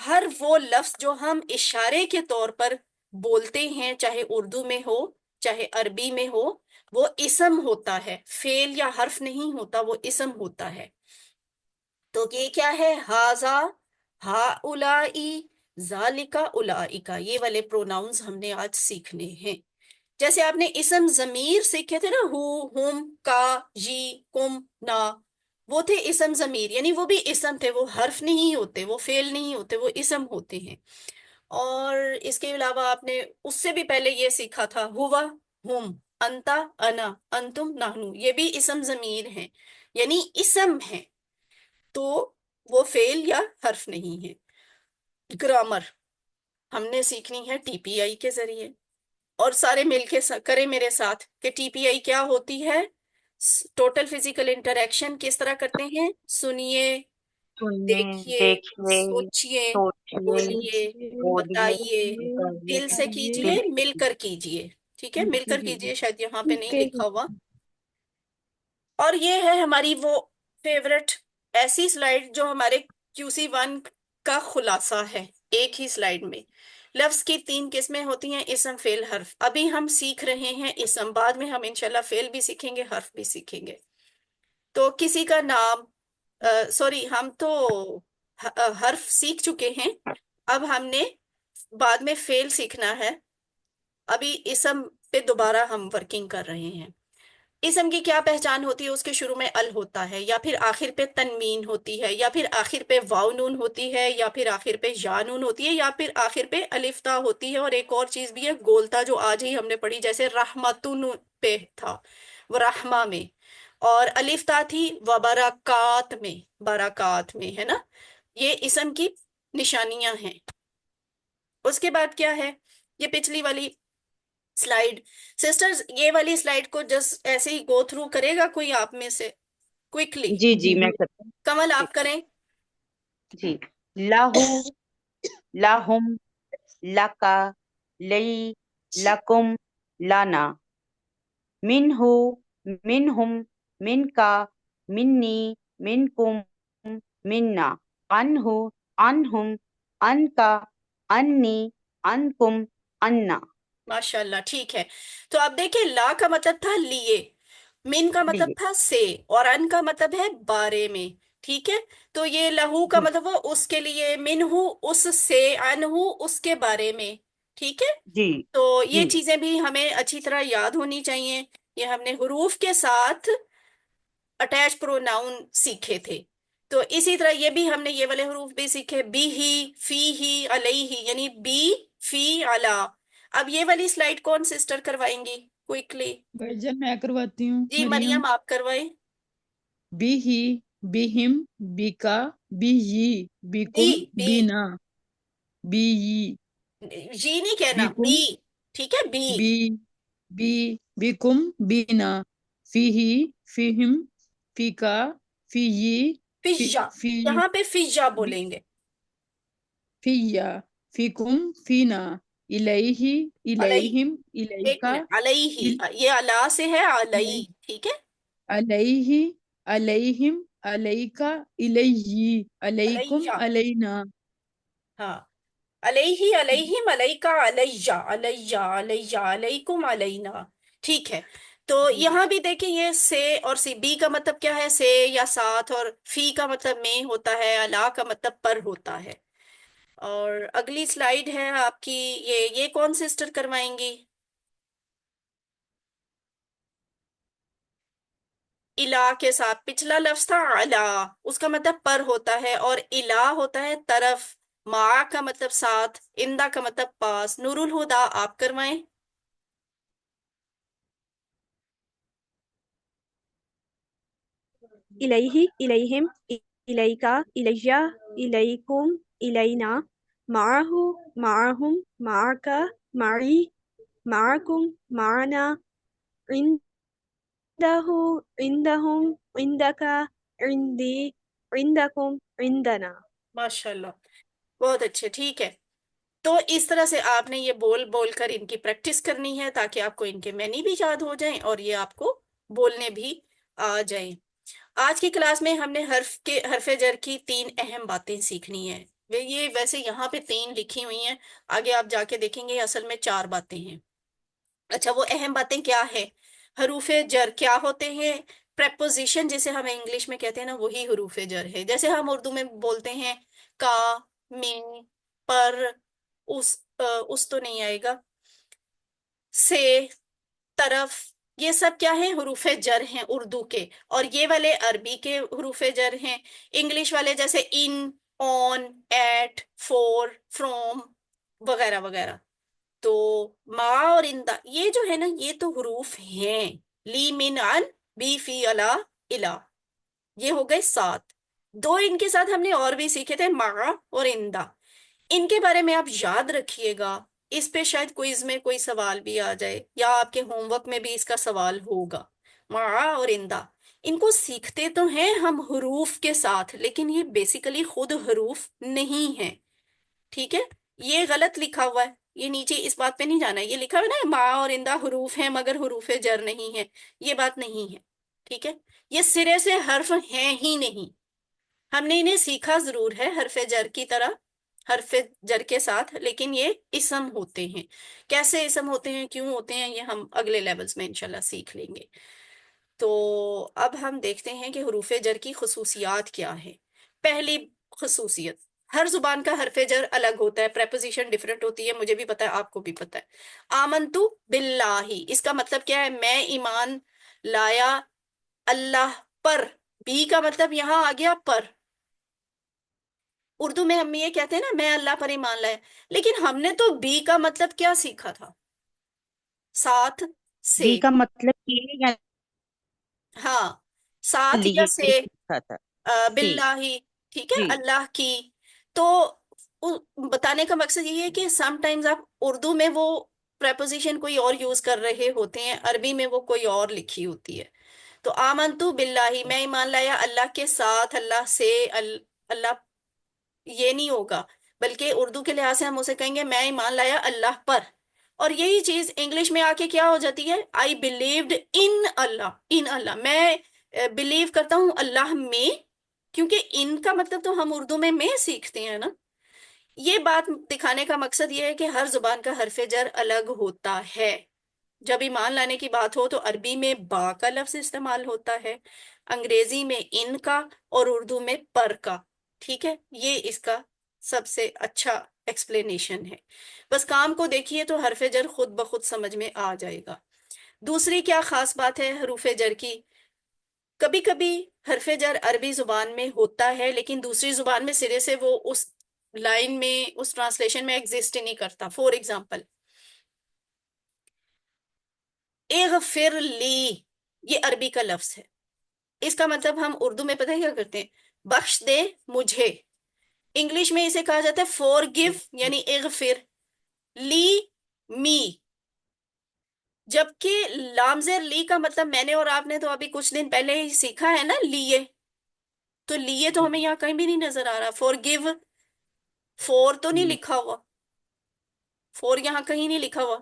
ہر وہ لفظ جو ہم اشارے کے طور پر بولتے ہیں، چاہے اردو میں ہو چاہے عربی میں ہو، وہ اسم ہوتا ہے، فعل یا حرف نہیں ہوتا، وہ اسم ہوتا ہے۔ تو یہ کیا ہے؟ ہاذا، ہا اولائی، ذالکا اولائکا، یہ والے پروناؤنز ہم نے آج سیکھنے ہیں۔ جیسے آپ نے اسم ضمیر سیکھے تھے نا، ہو، ہم، کا، جی، کم، نا، وہ تھے اسم ضمیر، یعنی وہ بھی اسم تھے، وہ حرف نہیں ہوتے، وہ فعل نہیں ہوتے، وہ اسم ہوتے ہیں۔ اور اس کے علاوہ آپ نے اس سے بھی پہلے یہ سیکھا تھا، ہوا، ہم، انتا، انا، انتم، نحنو، یہ بھی اسم ضمیر ہیں، یعنی اسم ہیں، تو وہ فعل یا حرف نہیں ہے۔ گرامر ہم نے سیکھنی ہے TPI کے ذریعے، اور سارے مل کے کریں میرے ساتھ کہ TPI کیا ہوتی ہے؟ ٹوٹل فزیکل انٹریکشن کس طرح کرتے ہیں؟ سنیے، سنیے، دیکھیے، دیکھیے، سوچیے، سوچیے، بولیے، بولیے، بتائیے، بتائیے، دل سے کیجیے، دل مل کر کیجیے، ٹھیک ہے؟ مل کر کیجیے، شاید یہاں پہ نہیں لکھا ہوا۔ اور یہ ہے ہماری وہ فیورٹ ایسی سلائیڈ جو ہمارے QC1 کا خلاصہ ہے، ایک ہی سلائیڈ میں۔ لفظ کی 3 قسمیں ہوتی ہیں، اسم، فعل، حرف۔ ابھی ہم سیکھ رہے ہیں اسم، بعد میں ہم انشاءاللہ فعل بھی سیکھیں گے، حرف بھی سیکھیں گے۔ تو کسی کا نام، سوری، ہم تو حرف سیکھ چکے ہیں، اب ہم نے بعد میں فعل سیکھنا ہے۔ ابھی اسم پہ دوبارہ ہم ورکنگ کر رہے ہیں۔ اسم کی کیا پہچان ہوتی ہے؟ اس کے شروع میں ال ہوتا ہے، یا پھر آخر پہ تنوین ہوتی ہے، یا پھر آخر پہ واو نون ہوتی ہے، یا پھر آخر پہ یا نون ہوتی ہے، یا پھر آخر پہ الف تا ہوتی ہے، اور ایک اور چیز بھی ہے گولتا، جو آج ہی ہم نے پڑھی، جیسے رحمتن پہ تھا وہ رحمہ میں، اور الف تا تھی وبرکات میں، برکات میں، ہے نا؟ یہ اسم کی نشانیاں ہیں۔ اس کے بعد کیا ہے؟ یہ پچھلی والی سلائیڈ، سسٹرز، یہ والی سلائیڈ کو جسٹ ایسے ہی گو تھرو کرے گا کوئی آپ میں سے کوئکلی؟ جی جی میں کرتا ہوں۔ کمل جی آپ کریں۔ جی، لاہو، لاہم، لکا، لئی، لکم، لانا، منہو، منہم، منکا، منی، منکم، منا، عنہو، عنہم، انکا، انی، عنکم انا ماشاءاللہ، ٹھیک ہے۔ تو اب دیکھیں، لا کا مطلب تھا لیے، من کا مطلب لیے تھا سے، اور ان کا مطلب ہے بارے میں، ٹھیک ہے۔ تو یہ لہو کا جی مطلب ہے اس کے لیے، من ہو اس سے، ان ہو اس کے بارے میں، ٹھیک ہے۔ جی تو یہ جی چیزیں بھی ہمیں اچھی طرح یاد ہونی چاہیے۔ یہ ہم نے حروف کے ساتھ اٹیچ پروناؤن سیکھے تھے۔ تو اسی طرح یہ بھی ہم نے یہ والے حروف بھی سیکھے، بی ہی، فی ہی، علیہ، یعنی بی، فی، علا۔ اب یہ والی سلائیڈ کون سسٹر کروائیں گی کوئکلی؟ بھائی جان میں کرواتی ہوں، جی مریم۔ مریم آپ کروائیں۔ بی ہی، بہم، بیکا، بی یی، بی، بیکم، بی، بینا، بی یی، جی نہیں کہنا، بیکم، بی، ٹھیک ہے، بی، بی، بی، بیکم، بینا، فی ہی، فیہم، فیکا، فی یی، فجا، فی، یہاں پہ فجا بی، بولیں گے۔ فیا، فیکم، فینا، الیہ، علیہ، الیہم، ایک الیکا، منٹ، علیہ، یہ اللہ سے ہے، علیہ، ٹھیک ہے، علیہ، علیہم، علیکا، الیہ، علیکم، علیہ، علینا، ہاں، علیہ، علیہم، علیکا، علیہ، علیہ، علیہ، علیکم، علینا، ٹھیک ہے۔ تو جی یہاں بھی دیکھیں، یہ سے اور سی، بی کا مطلب کیا ہے؟ سے یا ساتھ، اور فی کا مطلب میں ہوتا ہے، علا کا مطلب پر ہوتا ہے۔ اور اگلی سلائیڈ ہے آپ کی، یہ کون سسٹر کروائیں گی؟ الا کے ساتھ پچھلا لفظ تھا علا، اس کا مطلب پر ہوتا ہے، اور الا ہوتا ہے طرف، ما کا مطلب ساتھ، اندا کا مطلب پاس۔ نور الہدا آپ کروائیں۔ الیہ، الیہم، الیکا، الیہ، الیکم، الینا، معہ، معہم، معکا، معی، معکم، معنا، عندہ، عندہم، عندکا، عندی، عندکم، عندنا۔ ماشاءاللہ، بہت اچھے، ٹھیک ہے۔ تو اس طرح سے آپ نے یہ بول بول کر ان کی پریکٹس کرنی ہے، تاکہ آپ کو ان کے معنی بھی یاد ہو جائیں اور یہ آپ کو بولنے بھی آ جائیں۔ آج کی کلاس میں ہم نے حرف جر کی 3 اہم باتیں سیکھنی ہیں۔ یہ ویسے یہاں پہ 3 لکھی ہوئی ہیں، آگے آپ جا کے دیکھیں گے اصل میں 4 باتیں ہیں۔ اچھا، وہ اہم باتیں کیا ہیں؟ حروف جر کیا ہوتے ہیں؟ پریپوزیشن جسے ہم انگلش میں کہتے ہیں نا، وہی حروف جر ہے۔ جیسے ہم اردو میں بولتے ہیں کا، میں، پر، اس تو نہیں آئے گا، سے، طرف، یہ سب کیا ہیں؟ حروف جر ہیں اردو کے، اور یہ والے عربی کے حروف جر ہیں۔ انگلش والے جیسے ان، آن، ایٹ، فور، فروم، وغیرہ وغیرہ۔ تو ما اور اندا، یہ جو ہے نا، یہ تو حروف ہیں، لی، من، ان، بی، فی، علا، الا، یہ ہو گئے 7۔ 2 ان کے ساتھ ہم نے اور بھی سیکھے تھے، ما اور اندا۔ ان کے بارے میں آپ یاد رکھیے گا، اس پہ شاید کوئز میں کوئی سوال بھی آ جائے، یا آپ کے ہوم ورک میں بھی اس کا سوال ہوگا۔ ما اور اندا، ان کو سیکھتے تو ہیں ہم حروف کے ساتھ، لیکن یہ بیسیکلی خود حروف نہیں ہیں، ٹھیک ہے۔ یہ غلط لکھا ہوا ہے، یہ نیچے اس بات پہ نہیں جانا ہے، یہ لکھا ہوا ہے نا، ما اور اندا حروف ہیں مگر حروف جر نہیں ہے، یہ بات نہیں ہے، ٹھیک ہے۔ یہ سرے سے حرف ہیں ہی نہیں، ہم نے انہیں سیکھا ضرور ہے حرف جر کی طرح، حرف جر کے ساتھ، لیکن یہ اسم ہوتے ہیں۔ کیسے اسم ہوتے ہیں، کیوں ہوتے ہیں، یہ ہم اگلے لیولز میں انشاءاللہ سیکھ لیں گے۔ تو اب ہم دیکھتے ہیں کہ حروف جر کی خصوصیات کیا ہے۔ پہلی خصوصیت، ہر زبان کا حرف جر الگ ہوتا ہے، پریپوزیشن ڈیفرنٹ ہوتی ہے، مجھے بھی پتا ہے، آپ کو بھی پتا ہے۔ آمنتو باللہ، اس کا مطلب کیا ہے؟ میں ایمان لایا اللہ پر، بھی کا مطلب یہاں آ گیا پر۔ اردو میں ہم یہ کہتے ہیں نا، میں اللہ پر ایمان لایا، لیکن ہم نے تو بی کا مطلب کیا سیکھا تھا؟ ساتھ، سے، بی کا مطلب یہ یا ہاں، ساتھ یا لیے سے، لکھا تھا سی باللہ، ٹھیک ہے، جی اللہ کی۔ تو بتانے کا مقصد یہ ہے کہ سم ٹائمز آپ اردو میں وہ پریپوزیشن کوئی اور یوز کر رہے ہوتے ہیں، عربی میں وہ کوئی اور لکھی ہوتی ہے۔ تو آمنتو باللہ، میں ایمان لایا اللہ کے ساتھ، اللہ سے، اللہ، یہ نہیں ہوگا، بلکہ اردو کے لحاظ سے ہم اسے کہیں گے میں ایمان لایا اللہ پر۔ اور یہی چیز انگلش میں آ کے کیا ہو جاتی ہے؟ آئی بلیوڈ ان اللہ، ان اللہ، میں بلیو کرتا ہوں اللہ میں، کیونکہ ان کا مطلب تو ہم اردو میں سیکھتے ہیں نا۔ یہ بات دکھانے کا مقصد یہ ہے کہ ہر زبان کا حرف جر الگ ہوتا ہے. جب ایمان لانے کی بات ہو تو عربی میں با کا لفظ استعمال ہوتا ہے، انگریزی میں ان کا، اور اردو میں پر کا. ٹھیک ہے، یہ اس کا سب سے اچھا ایکسپلینیشن ہے. بس کام کو دیکھیے تو حرف جر خود بخود سمجھ میں آ جائے گا. دوسری کیا خاص بات ہے حروف جر کی؟ کبھی کبھی حرف جر عربی زبان میں ہوتا ہے لیکن دوسری زبان میں سرے سے وہ اس لائن میں، اس ٹرانسلیشن میں ایگزسٹ ہی نہیں کرتا. فور ایگزامپل، اغفر لی، یہ عربی کا لفظ ہے. اس کا مطلب ہم اردو میں پتہ ہے کیا کرتے ہیں؟ بخش دے مجھے. انگلش میں اسے کہا جاتا ہے فور گیو، یعنی اغفر لی می. جبکہ لام زیر لی کا مطلب میں نے اور آپ نے تو ابھی کچھ دن پہلے ہی سیکھا ہے نا، لیے. تو لیے تو ہمیں یہاں کہیں بھی نہیں نظر آ رہا. فور گیو، فور تو نہیں لکھا ہوا، فور یہاں کہیں نہیں لکھا ہوا.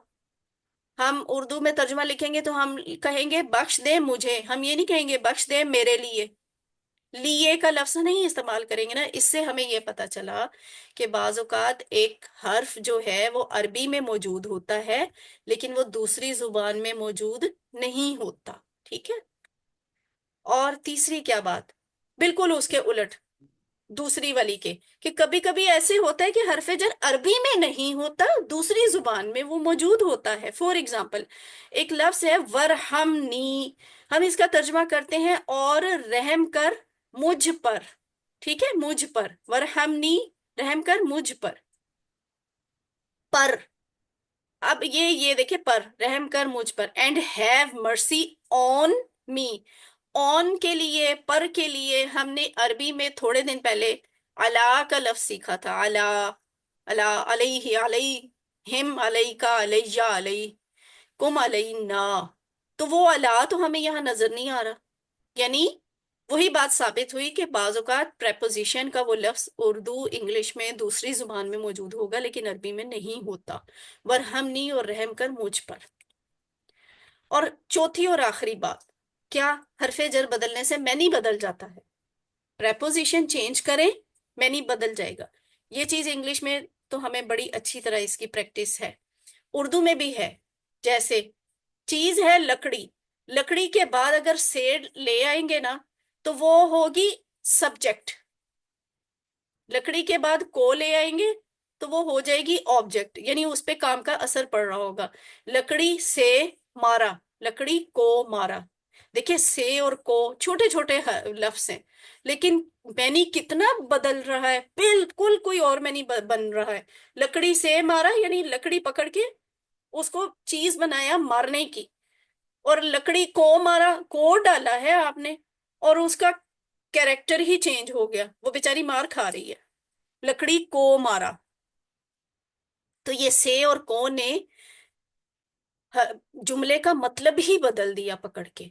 ہم اردو میں ترجمہ لکھیں گے تو ہم کہیں گے بخش دے مجھے، ہم یہ نہیں کہیں گے بخش دے میرے لیے. لیے کا لفظ نہیں استعمال کریں گے نا. اس سے ہمیں یہ پتا چلا کہ بعض اوقات ایک حرف جو ہے وہ عربی میں موجود ہوتا ہے لیکن وہ دوسری زبان میں موجود نہیں ہوتا. ٹھیک ہے. اور تیسری کیا بات، بالکل اس کے الٹ دوسری والی کے، کہ کبھی کبھی ایسے ہوتا ہے کہ حرف جر عربی میں نہیں ہوتا، دوسری زبان میں وہ موجود ہوتا ہے. فور ایگزامپل، ایک لفظ ہے ورحمنی، ہم اس کا ترجمہ کرتے ہیں اور رحم کر مجھ پر. ٹھیک ہے، مجھ پر، ورحمنی رحم کر مجھ پر. پر، اب یہ دیکھیں، پر رحم کر مجھ پر. اینڈ ہیو مرسی آن می. آن کے لیے، پر کے لیے ہم نے عربی میں تھوڑے دن پہلے علا کا لفظ سیکھا تھا. علا، علا، علیہ، علیہم، علیکا، علیہ، علیہ کم، علینا. تو وہ علا تو ہمیں یہاں نظر نہیں آ رہا. یعنی وہی بات ثابت ہوئی کہ بعض اوقات پریپوزیشن کا وہ لفظ اردو انگلش میں دوسری زبان میں موجود ہوگا لیکن عربی میں نہیں ہوتا. ورحمنی اور رحم کر مجھ پر. اور چوتھی اور آخری بات، کیا حرف جر بدلنے سے معنی بدل جاتا ہے؟ پریپوزیشن چینج کریں معنی بدل جائے گا. یہ چیز انگلش میں تو ہمیں بڑی اچھی طرح اس کی پریکٹس ہے، اردو میں بھی ہے. جیسے چیز ہے لکڑی، لکڑی کے بعد اگر سے لے آئیں گے نا تو وہ ہوگی سبجیکٹ. لکڑی کے بعد کو لے آئیں گے تو وہ ہو جائے گی آبجیکٹ، یعنی اس پہ کام کا اثر پڑ رہا ہوگا. لکڑی سے مارا، لکڑی کو مارا. دیکھیں سے اور کو چھوٹے چھوٹے لفظ ہیں لیکن معنی کتنا بدل رہا ہے، بالکل کوئی اور معنی بن رہا ہے. لکڑی سے مارا یعنی لکڑی پکڑ کے اس کو چیز بنایا مارنے کی، اور لکڑی کو مارا، کو ڈالا ہے آپ نے اور اس کا کیریکٹر ہی چینج ہو گیا، وہ بیچاری مار کھا رہی ہے. لکڑی کو مارا. تو یہ سے اور کو نے جملے کا مطلب ہی بدل دیا پکڑ کے.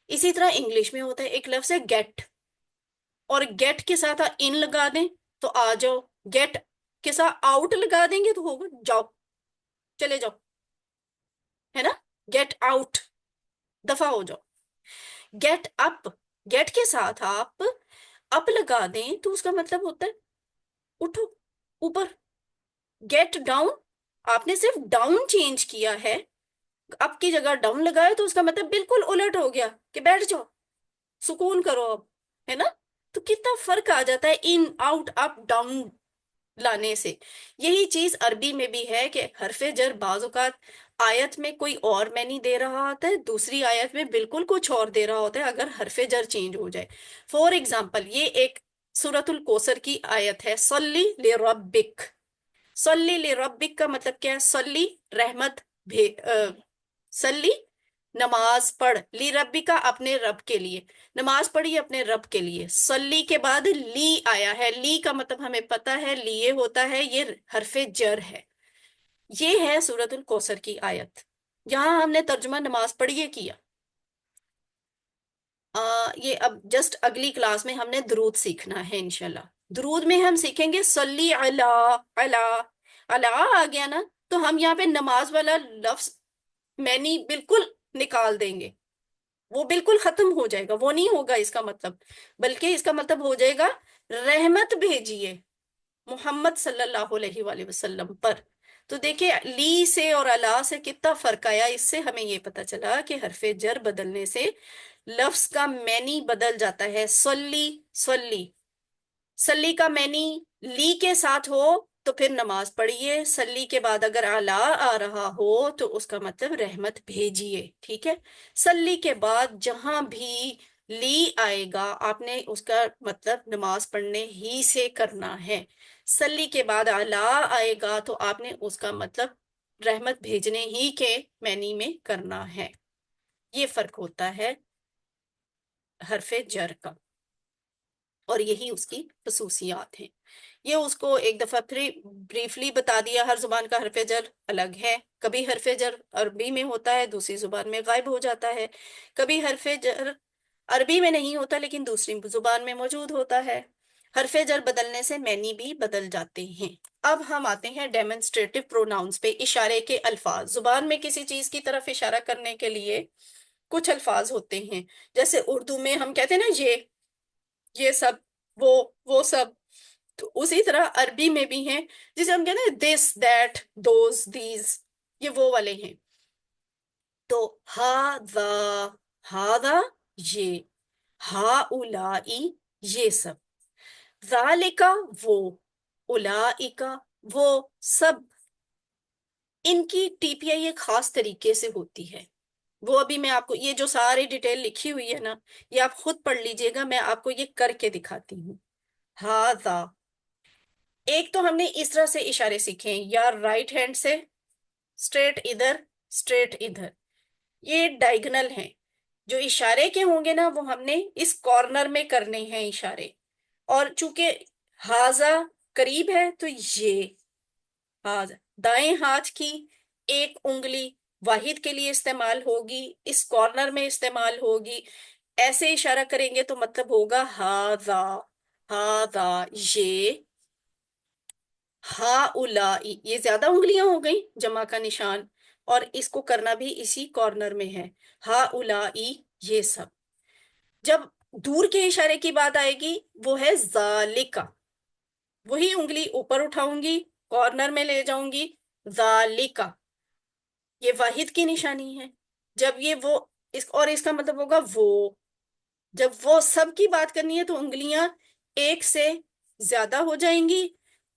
اسی طرح انگلش میں ہوتا ہے، ایک لفظ ہے گیٹ، اور گیٹ کے ساتھ ان لگا دیں تو آ جاؤ، گیٹ کے ساتھ آؤٹ لگا دیں گے تو ہوگا جاؤ، چلے جاؤ، ہے نا. گیٹ آؤٹ، دفع ہو جاؤ. گیٹ اپ، گیٹ کے ساتھ آپ اپ لگا دیں تو اس کا مطلب ہوتا ہے اٹھو، اوپر. گیٹ ڈاؤن، آپ نے صرف ڈاؤن چینج کیا ہے، اپ کی جگہ ڈاؤن لگایا تو اس کا مطلب بالکل الٹ ہو گیا کہ بیٹھ جاؤ، سکون کرو اب، ہے نا. تو کتنا فرق آ جاتا ہے ان، آؤٹ، اپ، ڈاؤن لانے سے. یہی چیز عربی میں بھی ہے کہ حرف جر بعض اوقات آیت میں کوئی اور معنی دے رہا ہوتا ہے، دوسری آیت میں بالکل کچھ اور دے رہا ہوتا ہے اگر حرف جر چینج ہو جائے. فور ایگزامپل، یہ ایک سورۃ الکوثر کی آیت ہے، صلی لربک. صلی لربک کا مطلب کیا ہے؟ صلی رحمت، صلی نماز پڑھ، لی ربی کا اپنے رب کے لیے، نماز پڑھی اپنے رب کے لیے. صلی کے بعد لی آیا ہے، لی کا مطلب ہمیں پتا ہے لیے ہوتا ہے، یہ حرف جر ہے. یہ ہے سورۃ الکوثر کی آیت. یہاں ہم نے ترجمہ نماز پڑھیے کیا. یہ اب جسٹ اگلی کلاس میں ہم نے درود سیکھنا ہے انشاءاللہ. درود میں ہم سیکھیں گے صلی علی، علی، علی آ گیا نا تو ہم یہاں پہ نماز والا لفظ معنی بالکل نکال دیں گے، وہ بالکل ختم ہو جائے گا، وہ نہیں ہوگا اس کا مطلب، بلکہ اس کا مطلب ہو جائے گا رحمت بھیجیے، محمد صلی اللہ علیہ وآلہ وسلم پر. تو دیکھیں لی سے اور الا سے کتنا فرق آیا. اس سے ہمیں یہ پتا چلا کہ حرف جر بدلنے سے لفظ کا معنی بدل جاتا ہے. صلی، صلی، صلی کا معنی لی کے ساتھ ہو تو پھر نماز پڑھیے. صلی کے بعد اگر اعلی آ رہا ہو تو اس کا مطلب رحمت بھیجیے. ٹھیک ہے. صلی کے بعد جہاں بھی لی آئے گا آپ نے اس کا مطلب نماز پڑھنے ہی سے کرنا ہے. صلی کے بعد اعلی آئے گا تو آپ نے اس کا مطلب رحمت بھیجنے ہی کے معنی میں کرنا ہے. یہ فرق ہوتا ہے حرف جر کا، اور یہی اس کی خصوصیات ہیں. یہ اس کو ایک دفعہ پھر بریفلی بتا دیا. ہر زبان کا حرف جر الگ ہے. کبھی حرف جر عربی میں ہوتا ہے دوسری زبان میں غائب ہو جاتا ہے. کبھی حرف جر عربی میں نہیں ہوتا لیکن دوسری زبان میں موجود ہوتا ہے. حرف جر بدلنے سے معنی بھی بدل جاتے ہیں. اب ہم آتے ہیں ڈیمونسٹریٹو پروناؤنس پہ. اشارے کے الفاظ. زبان میں کسی چیز کی طرف اشارہ کرنے کے لیے کچھ الفاظ ہوتے ہیں. جیسے اردو میں ہم کہتے ہیں نا یہ سب، وہ سب. تو اسی طرح عربی میں بھی ہیں جسے ہم کہتے ہیں دس، دیٹ، دوز، دیز. یہ وہ والے ہیں. تو ہاذا یہ، ہاؤلائی یہ سب، ذالکا وہ، اولائکا وہ سب. ان کی ٹی پی آئی ایک خاص طریقے سے ہوتی ہے. وہ ابھی میں آپ کو یہ جو ساری ڈیٹیل لکھی ہوئی ہے نا یہ آپ خود پڑھ لیجئے گا. میں آپ کو یہ کر کے دکھاتی ہوں. ہاذا، ایک تو ہم نے اس طرح سے اشارے سیکھے ہیں، یا رائٹ ہینڈ سے اسٹریٹ ادھر، اسٹریٹ ادھر. یہ ڈائگنل ہیں. جو اشارے کے ہوں گے نا وہ ہم نے اس کارنر میں کرنے ہیں اشارے. اور چونکہ ہاذا قریب ہے تو یہ ہاذا دائیں ہاتھ کی ایک انگلی واحد کے لیے استعمال ہوگی، اس کارنر میں استعمال ہوگی. ایسے اشارہ کریں گے تو مطلب ہوگا ہاذا، ہاذا یہ، ہاؤلائی یہ زیادہ انگلیاں ہو گئیں جمع کا نشان، اور اس کو کرنا بھی اسی کارنر میں ہے. ہاؤلائی یہ سب. جب دور کے اشارے کی بات آئے گی وہ ہے ذالکا. وہی انگلی اوپر اٹھاؤں گی، کارنر میں لے جاؤں گی، ذالکا یہ واحد کی نشانی ہے. جب یہ وہ اور اس کا مطلب ہوگا وہ. جب وہ سب کی بات کرنی ہے تو انگلیاں ایک سے زیادہ ہو جائیں گی.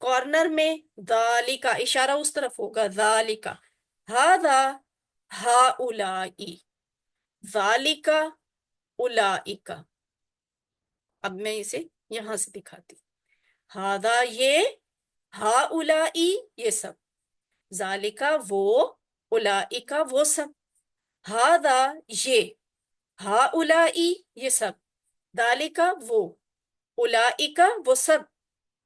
کارنر میں ذالکا اشارہ اس طرف ہوگا، ذالکا ہاذا ہاؤلائی، ذالکا اولائکا. اب میں اسے یہاں سے دکھاتی ہوں. ہاذا یہ، ہاؤلائی یہ سب، ذالکا وہ، اولائکا وہ سب. ہاذا یہ، ہاؤلائی یہ سب، ذالکا وہ، اولائکا وہ سب.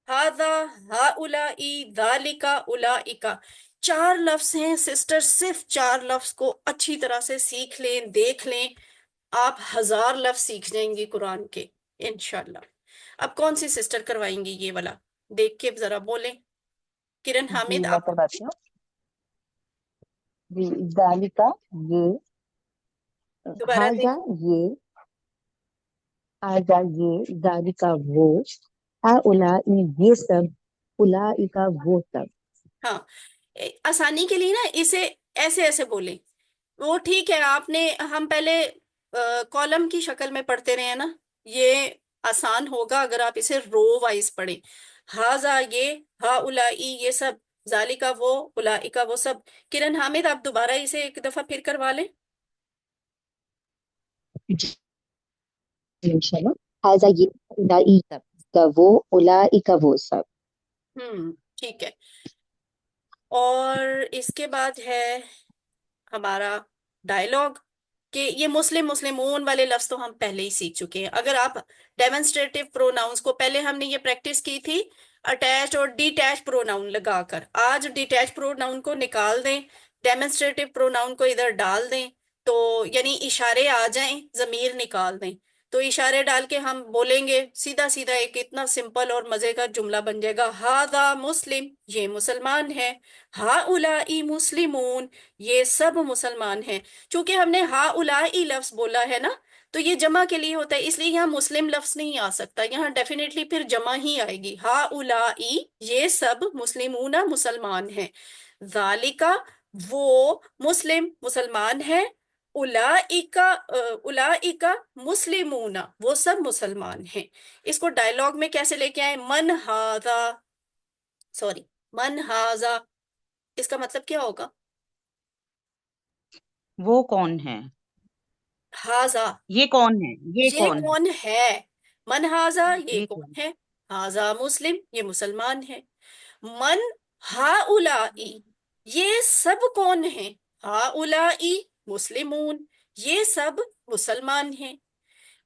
ہاذا ہاؤلائی ذالکا اولائکا. 4 لفظ ہیں سسٹر. صرف 4 لفظ کو اچھی طرح سے سیکھ لیں، دیکھ لیں، آپ 1000 لفظ سیکھ جائیں گے قرآن کے انشاءاللہ. اب کون سی سسٹر کروائیں گی یہ والا؟ دیکھ کے ذرا بولیں. کرن جی حامد میں آپ. کرواتی ہوں. جی ذالکا یہ، دوبارہ ہاذا دیکھ. یہ، ہاذا یہ، ذالکا وہ، ہؤلائی یہ سب، اولئک وہ سب. ہاں آسانی کے لیے نا اسے ایسے ایسے بولیں. وہ ٹھیک ہے آپ نے، ہم پہلے کالم کی شکل میں پڑھتے رہے ہیں نا، یہ آسان ہوگا اگر آپ اسے رو وائز پڑھیں. ہاذا یہ، ہاؤلائی یہ سب، ذالکا وہ، اولئک وہ سب. کرن حامد آپ دوبارہ اسے ایک دفعہ پھر کروا لیں. جی انشاءاللہ. ہاذا یہ، اولئک وہ، اولئک وہ سب. ٹھیک ہے. اور اس کے بعد ہے ہمارا ڈائلاگ کہ یہ مسلمون والے لفظ تو ہم پہلے ہی سیکھ چکے ہیں. اگر آپ ڈیمونسٹریٹو پروناؤنس کو پہلے ہم نے یہ پریکٹس کی تھی اٹیچ اور ڈیٹیچ پروناؤن لگا کر. آج ڈیٹیچ پروناؤن کو نکال دیں، ڈیمونسٹریٹو پروناؤن کو ادھر ڈال دیں تو یعنی اشارے آ جائیں، ضمیر نکال دیں تو اشارے ڈال کے ہم بولیں گے سیدھا سیدھا ایک اتنا سمپل اور مزے کا جملہ بن جائے گا. ہاذا مسلم یہ مسلمان ہے، ہاؤلائی مسلمون یہ سب مسلمان ہیں. چونکہ ہم نے ہاؤلائی لفظ بولا ہے نا تو یہ جمع کے لیے ہوتا ہے، اس لیے یہاں مسلم لفظ نہیں آ سکتا، یہاں ڈیفینیٹلی پھر جمع ہی آئے گی. ہا اولائی یہ سب مسلمون مسلمان ہیں، ذالکا وہ مسلم مسلمان ہیں، اولائکا اولائکا مسلمون وہ سب مسلمان ہیں. اس کو ڈائلاگ میں کیسے لے کے آئے؟ من ہاذا اس کا مطلب کیا ہوگا؟ وہ کون ہے؟ ہاذا یہ کون ہے؟ یہ یہ کون ہے؟ کون ہے؟ من ہاذا یہ یہ کون کون ہے؟ ہاذا مسلم یہ مسلمان ہے. من ہا اولائی یہ سب کون ہیں؟ ہا اولائی مسلمون یہ سب مسلمان ہیں.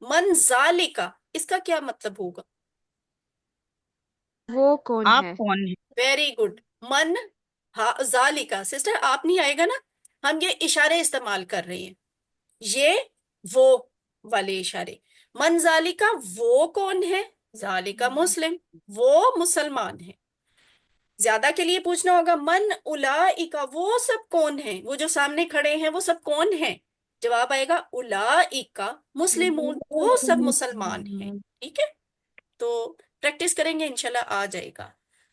من ذالکا اس کا کیا مطلب ہوگا؟ وہ کون آپ ہے؟ کون ہیں؟ Very good. من ذالکا سسٹر آپ نہیں آئے گا نا، ہم یہ اشارے استعمال کر رہے ہیں، یہ وہ والے اشارے. من ذالکا وہ کون ہے؟ ذالکا مسلم وہ مسلمان ہے. زیادہ کے لیے پوچھنا ہوگا من اولائکا وہ سب کون ہیں، وہ جو سامنے کھڑے ہیں وہ سب کون ہیں؟ جواب آئے گا اولائکا مسلمون وہ سب مسلمان ہیں. ٹھیک ہے، تو پریکٹس کریں گے انشاءاللہ آ جائے گا.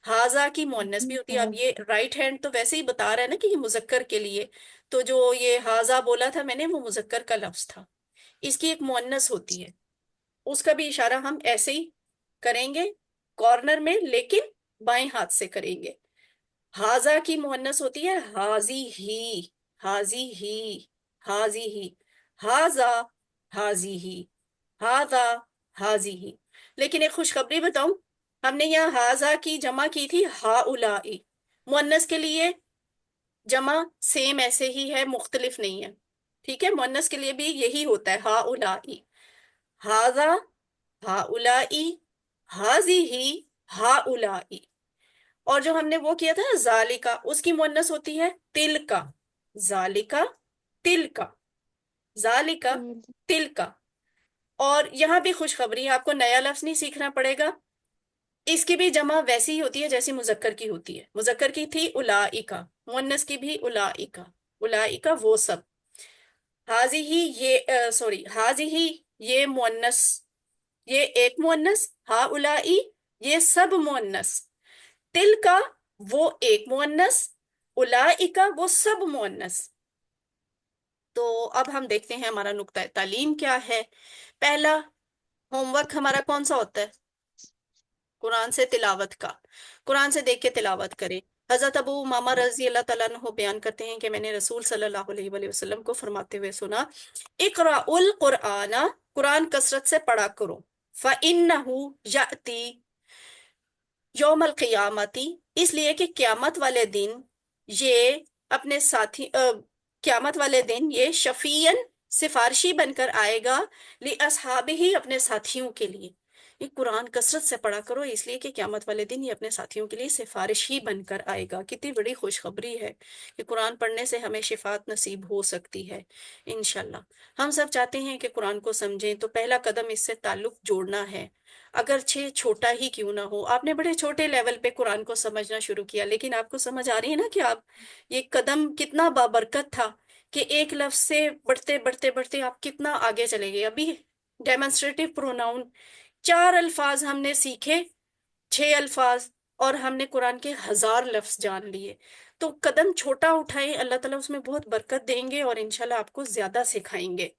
ہاضا کی مؤنث بھی ہوتی ہے. اب یہ رائٹ ہینڈ تو ویسے ہی بتا رہا ہے نا کہ یہ مذکر کے لیے، تو جو یہ ہاضا بولا تھا میں نے وہ مذکر کا لفظ تھا، اس کی ایک مؤنث ہوتی ہے، اس کا بھی اشارہ ہم ایسے ہی کریں گے کارنر میں، لیکن بائیں ہاتھ سے کریں گے. ہاضا کی مؤنث ہوتی ہے حاضی ہی، حاضی ہی، حاضی ہی، ہاضا حاضی ہی، ہاضا حاضی ہی. لیکن ایک خوشخبری بتاؤں، ہم نے یہاں ہاضا کی جمع کی تھی ہا اولائی، مؤنث کے لیے جمع سیم ایسے ہی ہے، مختلف نہیں ہے. ٹھیک ہے، مؤنث کے لیے بھی یہی ہوتا ہے ہا اولائی، ہاضا ہا اولائی، حاضی ہی، ہا اولائی. اور جو ہم نے وہ کیا تھا نا ذالکا، اس کی مؤنث ہوتی ہے تلکا، ذالکا تلکا، ذالکا تلکا. اور یہاں بھی خوشخبری ہے، آپ کو نیا لفظ نہیں سیکھنا پڑے گا، اس کی بھی جمع ویسی ہی ہوتی ہے جیسی مذکر کی ہوتی ہے. مذکر کی تھی اولائکا، مؤنث کی بھی اولائکا، اولائکا وہ سب. حاضی ہی یہ سوری حاضی ہی یہ مؤنث، یہ ایک مؤنث، ہا اولائی یہ سب مؤنث، تل کا وہ ایک مؤنث، اولائکا وہ سب مؤنث. تو اب ہم دیکھتے ہیں ہمارا نقطہ تعلیم کیا ہے. پہلا ہوم ورک ہمارا کون سا ہوتا ہے؟ قرآن سے تلاوت کا. قرآن سے دیکھ کے تلاوت کریں. حضرت ابو امامہ رضی اللہ تعالیٰ عنہ بیان کرتے ہیں کہ میں نے رسول صلی اللہ علیہ وآلہ وسلم کو فرماتے ہوئے سنا، اقرأ القرآن قرآن کثرت سے پڑھا کرو، فَإِنَّهُ يَأْتِي یوم القیامتی اس لیے کہ قیامت والے دن یہ اپنے ساتھی قیامت والے دن یہ شفیعن سفارشی بن کر آئے گا، لِأَصْحَابِهِ اپنے ساتھیوں کے لیے. یہ قرآن کثرت سے پڑھا کرو اس لیے کہ قیامت والے دن یہ اپنے ساتھیوں کے لیے سفارش ہی بن کر آئے گا. کتنی بڑی خوشخبری ہے کہ قرآن پڑھنے سے ہمیں شفاعت نصیب ہو سکتی ہے انشاءاللہ. ہم سب چاہتے ہیں کہ قرآن کو سمجھیں، تو پہلا قدم اس سے تعلق جوڑنا ہے، اگرچہ چھوٹا ہی کیوں نہ ہو. آپ نے بڑے چھوٹے لیول پہ قرآن کو سمجھنا شروع کیا، لیکن آپ کو سمجھ آ رہی ہے نا کہ آپ یہ قدم کتنا بابرکت تھا کہ ایک لفظ سے بڑھتے بڑھتے بڑھتے آپ کتنا آگے چلے گئے. ابھی ڈیمونسٹریٹو پروناؤن 4 الفاظ ہم نے سیکھے، 6 الفاظ، اور ہم نے قرآن کے 1000 لفظ جان لیے. تو قدم چھوٹا اٹھائیں، اللہ تعالیٰ اس میں بہت برکت دیں گے اور انشاءاللہ آپ کو زیادہ سکھائیں گے.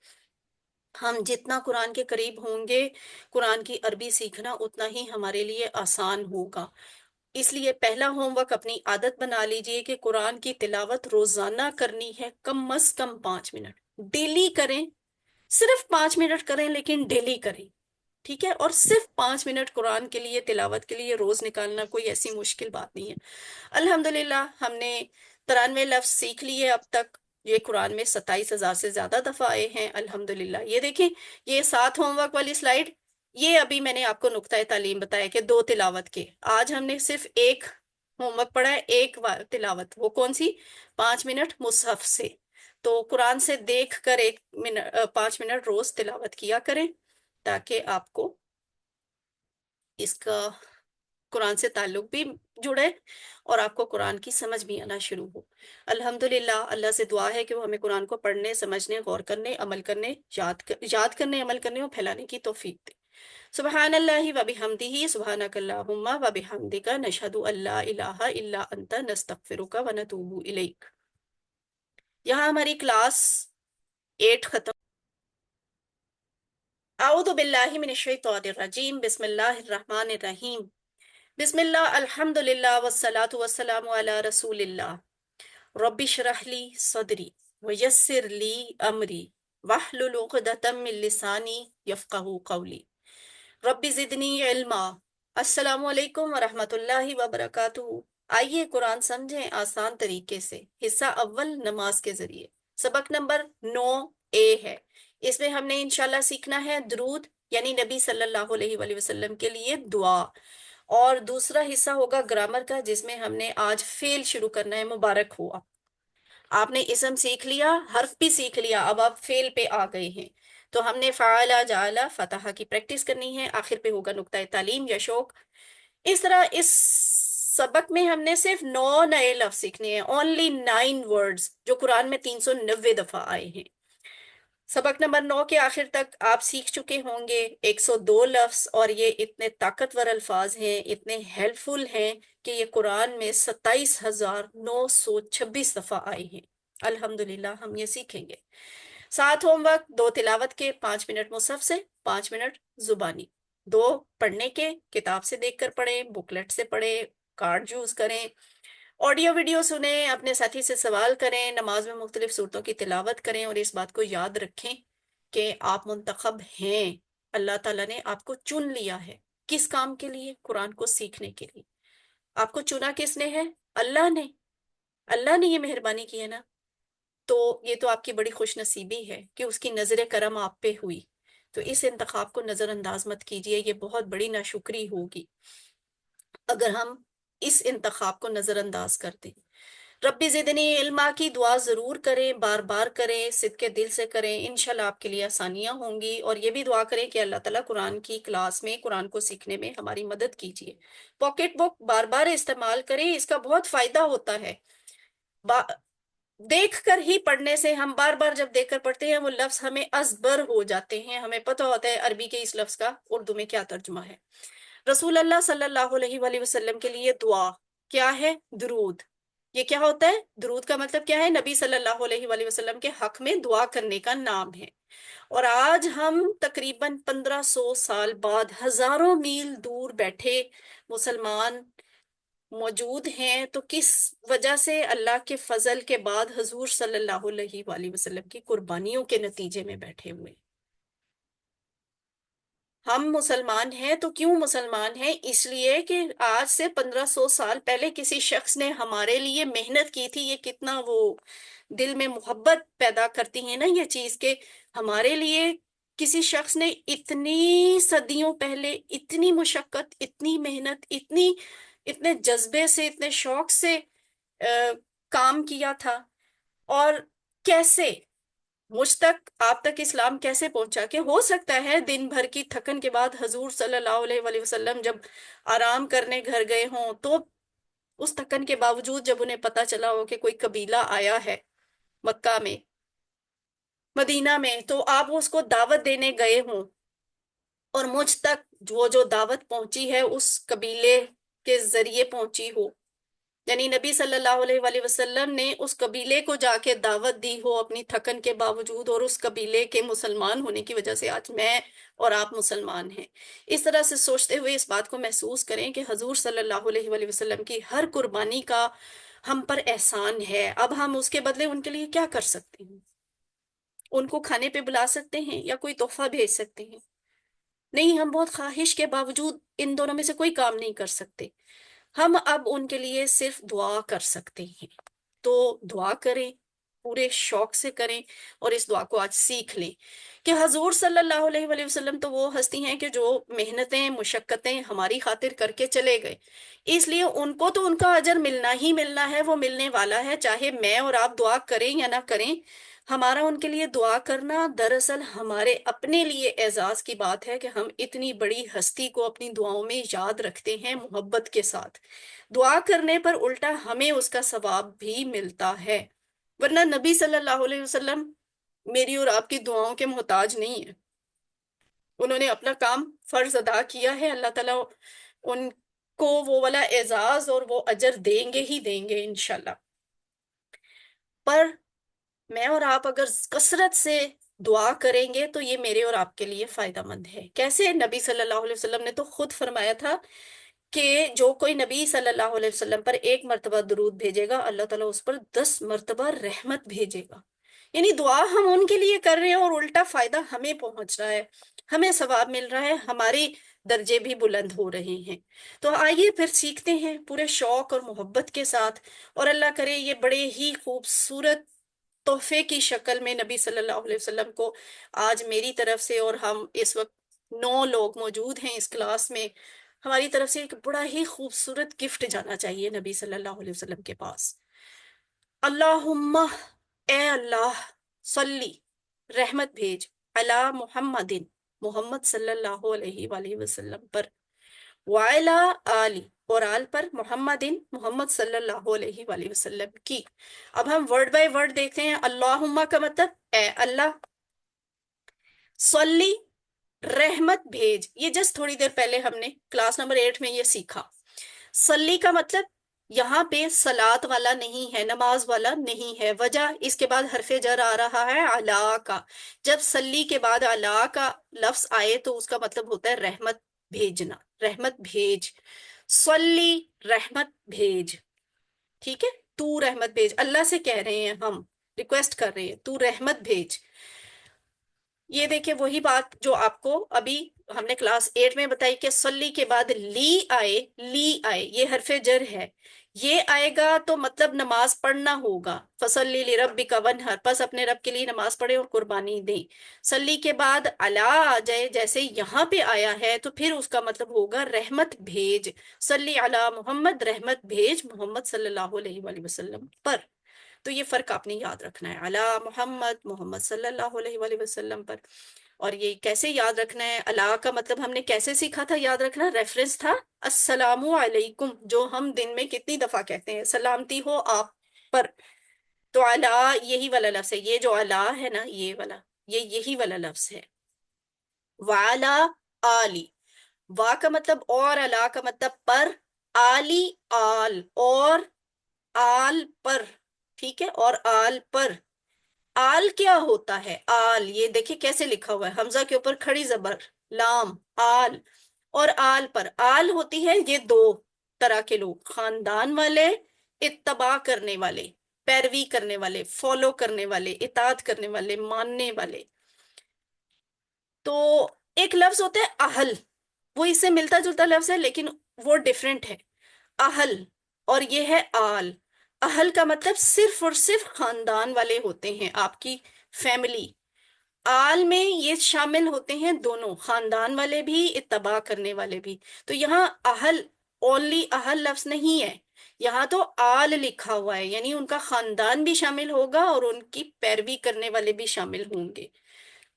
ہم جتنا قرآن کے قریب ہوں گے، قرآن کی عربی سیکھنا اتنا ہی ہمارے لیے آسان ہوگا. اس لیے پہلا ہوم ورک اپنی عادت بنا لیجئے کہ قرآن کی تلاوت روزانہ کرنی ہے، کم از کم 5 منٹ ڈیلی کریں. صرف 5 منٹ کریں لیکن ڈیلی کریں. ٹھیک ہے، اور صرف 5 منٹ قرآن کے لیے تلاوت کے لیے روز نکالنا کوئی ایسی مشکل بات نہیں ہے. الحمدللہ ہم نے 93 لفظ سیکھ لیے اب تک. یہ قرآن میں 27,000 سے زیادہ دفعہ آئے ہیں الحمدللہ. یہ دیکھیں، یہ 7 ہوم ورک والی سلائیڈ، یہ ابھی میں نے آپ کو نقطۂ تعلیم بتایا کہ 2 تلاوت کے. آج ہم نے صرف ایک ہوم ورک پڑھا ہے، ایک تلاوت. وہ کون سی؟ 5 منٹ مصحف سے. تو قرآن سے دیکھ کر 5 منٹ روز تلاوت کیا کریں تاکہ آپ کو اس کا قرآن سے تعلق بھی جڑے اور آپ کو قرآن کی سمجھ بھی آنا شروع ہو۔ الحمدللہ اللہ سے دعا ہے کہ وہ ہمیں قرآن کو پڑھنے، سمجھنے، غور کرنے، عمل کرنے، یاد کرنے، عمل کرنے اور پھیلانے کی توفیق دے۔ سبحان اللہ و بحمدہ، سبحانک اللہم و بحمدک، نشہد ان لا الہ الا انت، نستغفرک و نتوب الیک۔ یہاں ہماری کلاس 8 ختم۔ اعوذ باللہ من الشیطان الرجیم، بسم اللہ الرحمن الرحیم، بسم اللہ الحمدللہ والصلاة والسلام علی رسول اللہ، رب اشرح لی صدری ویسر لی امری واحلل عقدۃ من لسانی یفقہوا قولی، رب زدنی علما۔ السلام علیکم ورحمۃ اللہ وبرکاتہ۔ آئیے قرآن سمجھیں آسان طریقے سے۔ حصہ اول نماز کے ذریعے، سبق نمبر 9A ہے۔ اس میں ہم نے انشاءاللہ سیکھنا ہے درود، یعنی نبی صلی اللہ علیہ وآلہ وسلم کے لیے دعا، اور دوسرا حصہ ہوگا گرامر کا، جس میں ہم نے آج فعل شروع کرنا ہے، مبارک ہو۔ آپ نے اسم سیکھ لیا، حرف بھی سیکھ لیا، اب آپ فعل پہ آ گئے ہیں، تو ہم نے فعل، جعل، فتح کی پریکٹس کرنی ہے۔ آخر پہ ہوگا نقطہ تعلیم یا شوق۔ اس طرح اس سبق میں ہم نے صرف 9 نئے لفظ سیکھنے ہیں، only 9 words، جو قرآن میں 390 دفعہ آئے ہیں۔ سبق نمبر 9 کے آخر تک آپ سیکھ چکے ہوں گے 102 لفظ، اور یہ اتنے طاقتور الفاظ ہیں، اتنے ہیلپ فل ہیں کہ یہ قرآن میں 27,926 دفعہ آئے ہیں۔ الحمدللہ ہم یہ سیکھیں گے۔ 7 ہوم ورک، 2 تلاوت کے، 5 منٹ مصحف سے، 5 منٹ زبانی، 2 پڑھنے کے، کتاب سے دیکھ کر پڑھیں، بکلیٹ سے پڑھیں، کارڈ یوز کریں، آڈیو ویڈیو سنیں، اپنے ساتھی سے سوال کریں، نماز میں مختلف صورتوں کی تلاوت کریں، اور اس بات کو یاد رکھیں کہ آپ منتخب ہیں، اللہ تعالیٰ نے آپ کو چن لیا ہے۔ کس کام کے لیے؟ قرآن کو سیکھنے کے لیے۔ آپ کو چنا کس نے ہے؟ اللہ نے۔ اللہ نے یہ مہربانی کی ہے نا، تو یہ تو آپ کی بڑی خوش نصیبی ہے کہ اس کی نظر کرم آپ پہ ہوئی۔ تو اس انتخاب کو نظر انداز مت کیجئے، یہ بہت بڑی ناشکری ہوگی اگر ہم اس انتخاب کو نظر انداز کر دیں۔ رب زدنی علما کی دعا ضرور کریں، بار بار کریں، صدق دل سے کریں، انشاءاللہ آپ کے لیے آسانیاں ہوں گی، اور یہ بھی دعا کریں کہ اللہ تعالیٰ قرآن کی کلاس میں قرآن کو سیکھنے میں ہماری مدد کیجیے۔ پاکٹ بک بار بار استعمال کریں، اس کا بہت فائدہ ہوتا ہے۔ دیکھ کر ہی پڑھنے سے، ہم بار بار جب دیکھ کر پڑھتے ہیں وہ لفظ ہمیں ازبر ہو جاتے ہیں، ہمیں پتہ ہوتا ہے عربی کے اس لفظ کا اردو میں کیا ترجمہ ہے۔ رسول اللہ صلی اللہ علیہ وآلہ وسلم کے لیے دعا کیا ہے؟ درود۔ یہ کیا ہوتا ہے؟ درود کا مطلب کیا ہے؟ نبی صلی اللہ علیہ وآلہ وسلم کے حق میں دعا کرنے کا نام ہے۔ اور آج ہم تقریباً 1500 سال بعد ہزاروں میل دور بیٹھے مسلمان موجود ہیں، تو کس وجہ سے؟ اللہ کے فضل کے بعد حضور صلی اللہ علیہ وآلہ وسلم کی قربانیوں کے نتیجے میں بیٹھے ہوئے۔ ہم مسلمان ہیں تو کیوں مسلمان ہیں؟ اس لیے کہ آج سے 1500 سال پہلے کسی شخص نے ہمارے لیے محنت کی تھی۔ یہ کتنا وہ دل میں محبت پیدا کرتی ہے نا یہ چیز، کہ ہمارے لیے کسی شخص نے اتنی صدیوں پہلے اتنی مشقت، اتنی محنت، اتنے جذبے سے، اتنے شوق سے کام کیا تھا، اور کیسے مجھ تک، آپ تک اسلام کیسے پہنچا؟ کہ ہو سکتا ہے دن بھر کی تھکن کے بعد حضور صلی اللہ علیہ وآلہ وسلم جب آرام کرنے گھر گئے ہوں، تو اس تھکن کے باوجود جب انہیں پتا چلا ہو کہ کوئی قبیلہ آیا ہے مکہ میں، مدینہ میں، تو آپ اس کو دعوت دینے گئے ہوں، اور مجھ تک وہ جو دعوت پہنچی ہے اس قبیلے کے ذریعے پہنچی ہو، یعنی نبی صلی اللہ علیہ وآلہ وسلم نے اس قبیلے کو جا کے دعوت دی ہو اپنی تھکن کے باوجود، اور اس قبیلے کے مسلمان ہونے کی وجہ سے آج میں اور آپ مسلمان ہیں۔ اس طرح سے سوچتے ہوئے اس بات کو محسوس کریں کہ حضور صلی اللہ علیہ وآلہ وسلم کی ہر قربانی کا ہم پر احسان ہے۔ اب ہم اس کے بدلے ان کے لیے کیا کر سکتے ہیں؟ ان کو کھانے پہ بلا سکتے ہیں یا کوئی تحفہ بھیج سکتے ہیں؟ نہیں، ہم بہت خواہش کے باوجود ان دونوں میں سے کوئی کام نہیں کر سکتے۔ ہم اب ان کے لیے صرف دعا کر سکتے ہیں، تو دعا کریں، پورے شوق سے کریں، اور اس دعا کو آج سیکھ لیں کہ حضور صلی اللہ علیہ وآلہ وسلم تو وہ ہستی ہیں کہ جو محنتیں، مشقتیں ہماری خاطر کر کے چلے گئے، اس لیے ان کو تو ان کا اجر ملنا ہی ملنا ہے، وہ ملنے والا ہے، چاہے میں اور آپ دعا کریں یا نہ کریں۔ ہمارا ان کے لیے دعا کرنا دراصل ہمارے اپنے لیے اعزاز کی بات ہے کہ ہم اتنی بڑی ہستی کو اپنی دعاؤں میں یاد رکھتے ہیں محبت کے ساتھ. دعا کرنے پر الٹا ہمیں اس کا ثواب بھی ملتا ہے، ورنہ نبی صلی اللہ علیہ وسلم میری اور آپ کی دعاؤں کے محتاج نہیں ہے. انہوں نے اپنا کام فرض ادا کیا ہے، اللہ تعالیٰ ان کو وہ والا اعزاز اور وہ اجر دیں گے ہی دیں گے انشاءاللہ. پر میں اور آپ اگر کثرت سے دعا کریں گے تو یہ میرے اور آپ کے لیے فائدہ مند ہے. کیسے؟ نبی صلی اللہ علیہ وسلم نے تو خود فرمایا تھا کہ جو کوئی نبی صلی اللہ علیہ وسلم پر 1 مرتبہ درود بھیجے گا اللہ تعالیٰ اس پر 10 مرتبہ رحمت بھیجے گا. یعنی دعا ہم ان کے لیے کر رہے ہیں اور الٹا فائدہ ہمیں پہنچ رہا ہے، ہمیں ثواب مل رہا ہے، ہماری درجے بھی بلند ہو رہے ہیں. تو آئیے پھر سیکھتے ہیں پورے شوق اور محبت کے ساتھ، اور اللہ کرے یہ بڑے ہی خوبصورت تحفے کی شکل میں نبی صلی اللہ علیہ وسلم کو آج میری طرف سے، اور ہم اس وقت 9 لوگ موجود ہیں اس کلاس میں، ہماری طرف سے ایک بڑا ہی خوبصورت گفٹ جانا چاہیے نبی صلی اللہ علیہ وسلم کے پاس. اللہم، اے اللہ، صلی، رحمت بھیج، علی محمد، محمد صلی اللہ علیہ وآلہ وسلم پر، وعلی آلی، اور آل پر، محمد، محمد صلی اللہ علیہ وآلہ وسلم کی. اب ہم ورڈ بائی ورڈ دیکھتے ہیں. اللہم کا مطلب اے اللہ، صلی، رحمت بھیج. یہ جسٹ تھوڑی دیر پہلے ہم نے کلاس نمبر 8 میں یہ سیکھا. صلی کا مطلب یہاں پہ صلات والا نہیں ہے، نماز والا نہیں ہے. وجہ اس کے بعد حرف جر آ رہا ہے علا کا. جب صلی کے بعد علا کا لفظ آئے تو اس کا مطلب ہوتا ہے رحمت بھیجنا، رحمت بھیج. صلی، رحمت بھیج. ٹھیک ہے، تو رحمت بھیج. اللہ سے کہہ رہے ہیں، ہم ریکویسٹ کر رہے ہیں تو رحمت بھیج. یہ دیکھیں وہی بات جو آپ کو ابھی ہم نے کلاس 8 میں بتائی کہ صلی کے بعد لی آئے، لی آئے، یہ حرف جر ہے. یہ آئے گا تو مطلب نماز پڑھنا ہوگا. فصلی لربک ونحر، پس اپنے رب کے لیے نماز پڑھیں اور قربانی دیں. صلی کے بعد علا آ جائے جیسے یہاں پہ آیا ہے تو پھر اس کا مطلب ہوگا رحمت بھیج. صلی علی محمد، رحمت بھیج محمد صلی اللہ علیہ وآلہ وسلم پر. تو یہ فرق آپ نے یاد رکھنا ہے، علی محمد، محمد صلی اللہ علیہ وآلہ وسلم پر. اور یہ کیسے یاد رکھنا ہے؟ اللہ کا مطلب ہم نے کیسے سیکھا تھا یاد رکھنا؟ ریفرنس تھا السلام علیکم، جو ہم دن میں کتنی دفعہ کہتے ہیں، سلامتی ہو آپ پر. تو اللہ یہی والا لفظ ہے، یہ جو اللہ ہے نا، یہ والا، یہ یہی والا لفظ ہے. وعلا آلی، وا کا مطلب اور، اللہ کا مطلب پر، آلی آل، اور آل پر. ٹھیک ہے، اور آل پر. آل کیا ہوتا ہے؟ آل یہ دیکھیں کیسے لکھا ہوا ہے، حمزہ کے اوپر کھڑی زبر، لام، آل. اور آل پر، آل ہوتی ہے یہ 2 طرح کے لوگ، خاندان والے، اتباع کرنے والے، پیروی کرنے والے، فالو کرنے والے، اطاعت کرنے والے، ماننے والے. تو ایک لفظ ہوتا ہے اہل، وہ اس سے ملتا جلتا لفظ ہے لیکن وہ ڈیفرنٹ ہے. اہل، اور یہ ہے آل. اہل کا مطلب صرف اور صرف خاندان والے ہوتے ہیں، آپ کی فیملی. آل میں یہ شامل ہوتے ہیں دونوں، خاندان والے بھی، اتباع کرنے والے بھی. تو یہاں اہل، اونلی اہل لفظ نہیں ہے، یہاں تو آل لکھا ہوا ہے، یعنی ان کا خاندان بھی شامل ہوگا اور ان کی پیروی کرنے والے بھی شامل ہوں گے.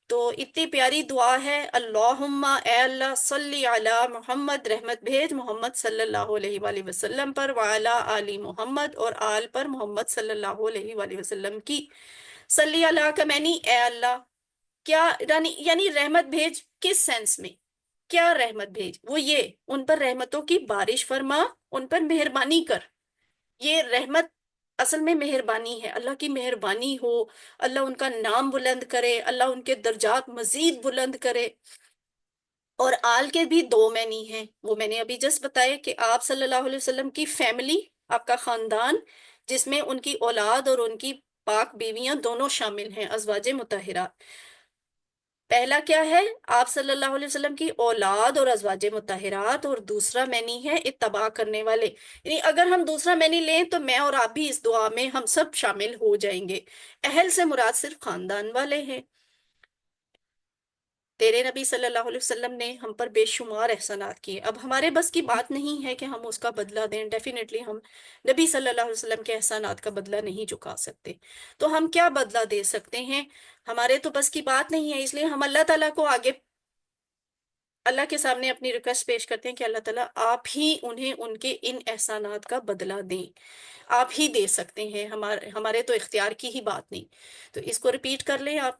تو اتنی پیاری دعا ہے، اللہم، اے اللہ، صلی علی محمد، رحمت بھیج محمد صلی اللہ علیہ وآلہ وسلم پر، وعلی آل محمد، اور آل پر محمد صلی اللہ علیہ وآلہ وسلم کی. صلی اللہ کا معنی اے اللہ، کیا یعنی رحمت بھیج کس سینس میں؟ کیا رحمت بھیج؟ وہ یہ ان پر رحمتوں کی بارش فرما، ان پر مہربانی کر. یہ رحمت اصل میں مہربانی ہے، اللہ کی مہربانی ہو، اللہ ان کا نام بلند کرے، اللہ ان کے درجات مزید بلند کرے. اور آل کے بھی 2 معنی ہیں، وہ میں نے ابھی جسٹ بتایا کہ آپ صلی اللہ علیہ وسلم کی فیملی، آپ کا خاندان، جس میں ان کی اولاد اور ان کی پاک بیویاں دونوں شامل ہیں، ازواج مطہرات. پہلا کیا ہے؟ آپ صلی اللہ علیہ وسلم کی اولاد اور ازواج مطہرات، اور دوسرا معنی ہے اتباع کرنے والے. یعنی اگر ہم دوسرا معنی لیں تو میں اور آپ بھی اس دعا میں ہم سب شامل ہو جائیں گے. اہل سے مراد صرف خاندان والے ہیں. تیرے نبی صلی اللہ علیہ وسلم نے ہم پر بے شمار احسانات کیے. اب ہمارے بس کی بات نہیں ہے کہ ہم اس کا بدلہ دیں. ڈیفینیٹلی ہم نبی صلی اللہ علیہ وسلم کے احسانات کا بدلہ نہیں چکا سکتے. تو ہم کیا بدلہ دے سکتے ہیں؟ ہمارے تو بس کی بات نہیں ہے. اس لیے ہم اللہ تعالیٰ کو آگے اللہ کے سامنے اپنی ریکویسٹ پیش کرتے ہیں کہ اللہ تعالیٰ آپ ہی انہیں ان کے ان احسانات کا بدلہ دیں. آپ ہی دے سکتے ہیں، ہمارے تو اختیار کی ہی بات نہیں. تو اس کو ریپیٹ کر لیں آپ.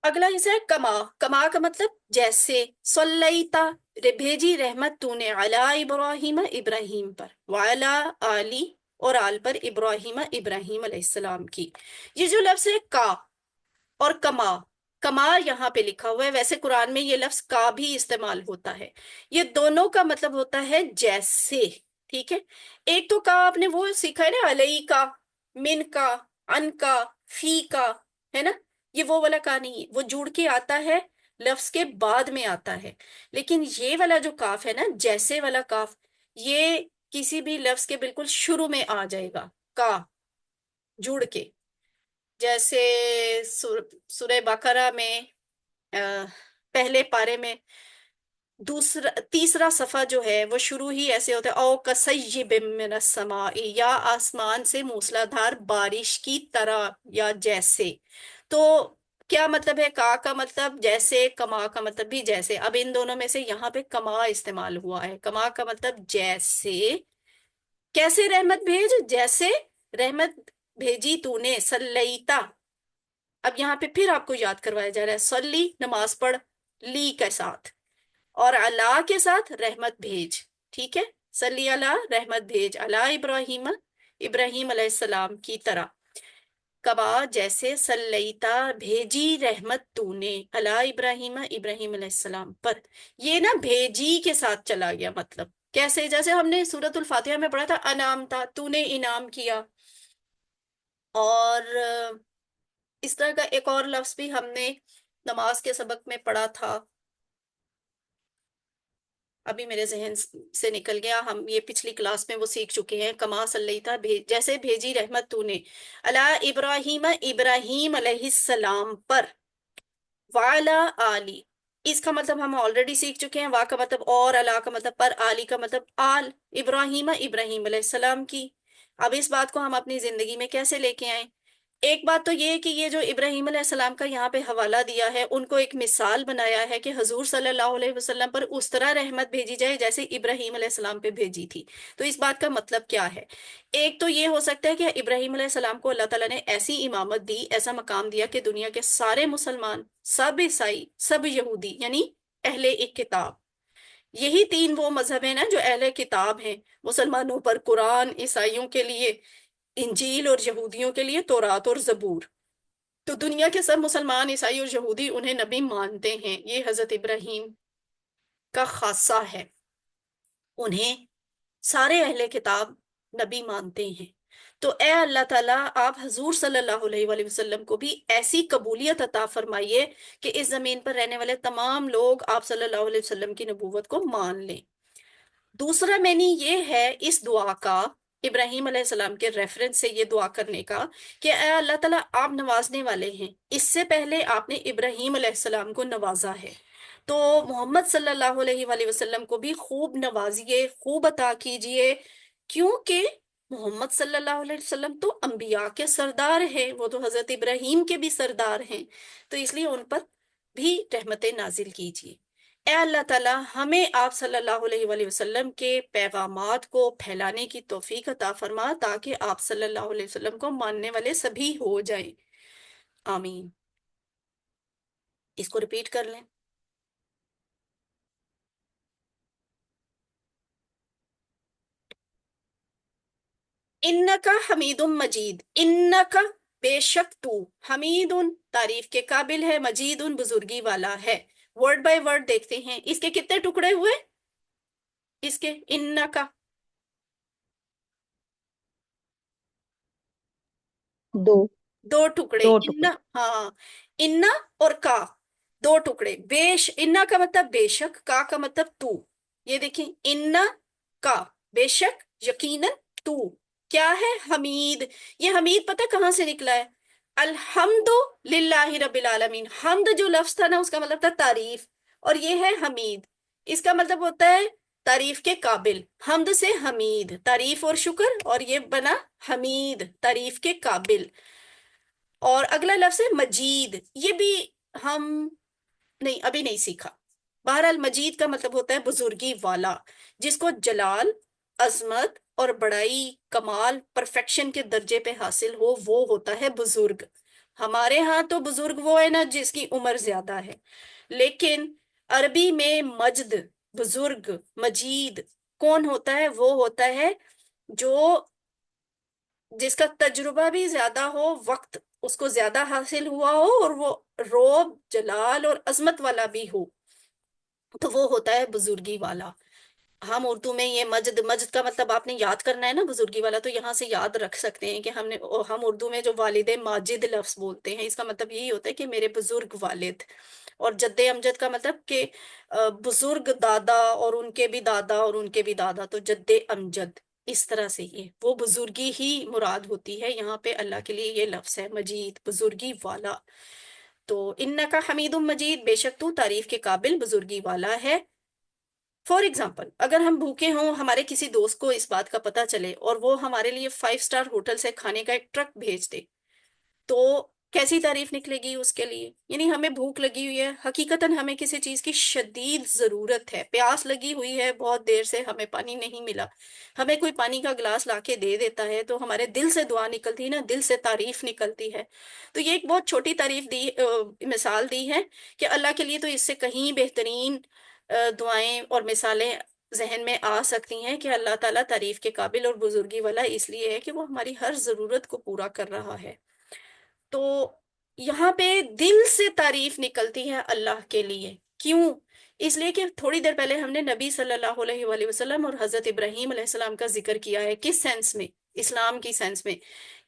اگلا حصہ ہے کما. کما کا مطلب جیسے. صلیتا، بھیجی رحمت تو نے علی ابراہیم، ابراہیم پر، وعلی آلی، اور آل پر، ابراہیم، ابراہیم علیہ السلام کی. یہ جو لفظ ہے کا اور کما، کما یہاں پہ لکھا ہوا ہے، ویسے قرآن میں یہ لفظ کا بھی استعمال ہوتا ہے. یہ دونوں کا مطلب ہوتا ہے جیسے. ٹھیک ہے. ایک تو کا آپ نے وہ سیکھا ہے نا، علیہ کا، من کا، ان کا، فی کا، ہے نا. یہ وہ والا کا نہیں ہے، وہ جڑ کے آتا ہے، لفظ کے بعد میں آتا ہے. لیکن یہ والا جو کاف ہے نا، جیسے والا کاف، یہ کسی بھی لفظ کے بالکل شروع میں آ جائے گا، کا جڑ کے. جیسے سورہ بقرہ میں پہلے پارے میں تیسرا صفحہ جو ہے وہ شروع ہی ایسے ہوتا ہے، او کصیب من السماء، یا آسمان سے موسلادھار بارش کی طرح، یا جیسے. تو کیا مطلب ہے؟ کا مطلب جیسے، کما کا مطلب بھی جیسے. اب ان دونوں میں سے یہاں پہ کما استعمال ہوا ہے. کما کا مطلب جیسے. کیسے رحمت بھیج؟ جیسے رحمت بھیجی تو نے. صلیتا، اب یہاں پہ پھر آپ کو یاد کروایا جا رہا ہے، صلی نماز پڑھ، لی کے ساتھ، اور اللہ کے ساتھ رحمت بھیج. ٹھیک ہے. صلی اللہ، رحمت بھیج، اللہ ابراہیم، ابراہیم علیہ السلام کی طرح. کبا جیسے، صلیتا بھیجی رحمت تو نے، اللہ ابراہیم، ابراہیم علیہ السلام پر. یہ نا بھیجی کے ساتھ چلا گیا. مطلب کیسے؟ جیسے ہم نے سورۃ الفاتحہ میں پڑھا تھا، انعام تھا، تو نے انعام کیا. اور اس طرح کا ایک اور لفظ بھی ہم نے نماز کے سبق میں پڑھا تھا، ابھی میرے ذہن سے نکل گیا. ہم یہ پچھلی کلاس میں وہ سیکھ چکے ہیں. کما صلیتا، جیسے بھیجی رحمت تو نے، علی ابراہیم، ابراہیم علیہ السلام پر، وعلی آلی. اس کا مطلب ہم آلریڈی سیکھ چکے ہیں. وا کا مطلب اور، علی کا مطلب پر، آلی کا مطلب آل، ابراہیم، ابراہیم علیہ السلام کی. اب اس بات کو ہم اپنی زندگی میں کیسے لے کے آئیں؟ ایک بات تو یہ ہے کہ یہ جو ابراہیم علیہ السلام کا یہاں پہ حوالہ دیا ہے، ان کو ایک مثال بنایا ہے کہ حضور صلی اللہ علیہ وسلم پر اس طرح رحمت بھیجی جائے جیسے ابراہیم علیہ السلام پہ بھیجی تھی. تو اس بات کا مطلب کیا ہے؟ ایک تو یہ ہو سکتا ہے کہ ابراہیم علیہ السلام کو اللہ تعالیٰ نے ایسی امامت دی، ایسا مقام دیا کہ دنیا کے سارے مسلمان، سب عیسائی، سب یہودی، یعنی اہل ایک کتاب، یہی تین وہ مذہب ہیں نا جو اہل کتاب ہیں. مسلمانوں پر قرآن، عیسائیوں کے لیے انجیل، اور یہودیوں کے لیے تورات اور زبور. تو دنیا کے سب مسلمان، عیسائی اور یہودی انہیں نبی مانتے ہیں. یہ حضرت ابراہیم کا خاصہ ہے، انہیں سارے اہل کتاب نبی مانتے ہیں. تو اے اللہ تعالیٰ، آپ حضور صلی اللہ علیہ وآلہ وسلم کو بھی ایسی قبولیت عطا فرمائیے کہ اس زمین پر رہنے والے تمام لوگ آپ صلی اللہ علیہ وسلم کی نبوت کو مان لیں. دوسرا معنی یہ ہے اس دعا کا، ابراہیم علیہ السلام کے ریفرنس سے یہ دعا کرنے کا، کہ اے اللہ تعالیٰ، آپ نوازنے والے ہیں. اس سے پہلے آپ نے ابراہیم علیہ السلام کو نوازا ہے، تو محمد صلی اللہ علیہ وآلہ وسلم کو بھی خوب نوازیے، خوب عطا کیجئے، کیونکہ محمد صلی اللہ علیہ وسلم تو انبیاء کے سردار ہیں، وہ تو حضرت ابراہیم کے بھی سردار ہیں. تو اس لیے ان پر بھی رحمتیں نازل کیجئے. اے اللہ تعالیٰ، ہمیں آپ صلی اللہ علیہ وآلہ وسلم کے پیغامات کو پھیلانے کی توفیق عطا فرما، تاکہ آپ صلی اللہ علیہ وسلم کو ماننے والے سبھی ہو جائیں. آمین. اس کو ریپیٹ کر لیں. انکا حمید مجید، انکا بے شک تو، حمید تعریف کے قابل ہے، مجید بزرگی والا ہے. ورڈ بائی ورڈ دیکھتے ہیں. اس کے کتنے ٹکڑے ہوئے؟ اس کے انکا دو دو ٹکڑے. دو ان، ٹکڑے. ہاں، ان اور کا دو ٹکڑے. ان کا مطلب بے شک، کا مطلب تو. یہ دیکھیں، ان کا بے شک، یقیناً، تو کیا ہے حمید. یہ حمید پتہ کہاں سے نکلا ہے؟ الحمد للہ رب العالمین. حمد جو لفظ تھا نا اس کا مطلب تھا تعریف، اور یہ ہے حمید، اس کا مطلب ہوتا ہے تعریف کے قابل. حمد سے حمید، تعریف اور شکر، اور یہ بنا حمید، تعریف کے قابل. اور اگلا لفظ ہے مجید، یہ بھی ہم نہیں ابھی نہیں سیکھا. بہرحال مجید کا مطلب ہوتا ہے بزرگی والا، جس کو جلال، عظمت اور بڑائی، کمال، پرفیکشن کے درجے پہ حاصل ہو، وہ ہوتا ہے بزرگ. ہمارے ہاں تو بزرگ وہ ہے نا جس کی عمر زیادہ ہے، لیکن عربی میں مجد، بزرگ، مجید کون ہوتا ہے؟ وہ ہوتا ہے جو جس کا تجربہ بھی زیادہ ہو، وقت اس کو زیادہ حاصل ہوا ہو، اور وہ روب، جلال اور عظمت والا بھی ہو، تو وہ ہوتا ہے بزرگی والا. ہم اردو میں یہ مجد، مجد کا مطلب آپ نے یاد کرنا ہے نا بزرگی والا، تو یہاں سے یاد رکھ سکتے ہیں کہ ہم اردو میں جو والد ماجد لفظ بولتے ہیں، اس کا مطلب یہی ہوتا ہے کہ میرے بزرگ والد. اور جد امجد کا مطلب کہ بزرگ دادا اور ان کے بھی دادا اور ان کے بھی دادا، تو جد امجد. اس طرح سے یہ وہ بزرگی ہی مراد ہوتی ہے. یہاں پہ اللہ کے لیے یہ لفظ ہے مجید، بزرگی والا. تو انکا حمید مجید، بے شک تو تعریف کے قابل بزرگی والا ہے. فار ایگزامپل، اگر ہم بھوکے ہوں، ہمارے کسی دوست کو اس بات کا پتہ چلے اور وہ ہمارے لیے 5 اسٹار ہوٹل سے کھانے کا ایک ٹرک بھیج دے، تو کیسی تعریف نکلے گی اس کے لیے؟ یعنی ہمیں بھوک لگی ہوئی ہے، حقیقتاً ہمیں کسی چیز کی شدید ضرورت ہے، پیاس لگی ہوئی ہے، بہت دیر سے ہمیں پانی نہیں ملا، ہمیں کوئی پانی کا گلاس لا کے دے دیتا ہے تو ہمارے دل سے دعا نکلتی ہے نا، دل سے تعریف نکلتی ہے. تو یہ ایک بہت چھوٹی تعریف دی، مثال دی ہے کہ اللہ کے لیے تو اس سے کہیں بہترین دعائیں اور مثالیں ذہن میں آ سکتی ہیں کہ اللہ تعالیٰ تعریف کے قابل اور بزرگی والا اس لیے ہے کہ وہ ہماری ہر ضرورت کو پورا کر رہا ہے. تو یہاں پہ دل سے تعریف نکلتی ہے اللہ کے لیے. کیوں؟ اس لیے کہ تھوڑی دیر پہلے ہم نے نبی صلی اللہ علیہ وآلہ وسلم اور حضرت ابراہیم علیہ السلام کا ذکر کیا ہے. کس سینس میں؟ اسلام کی سینس میں،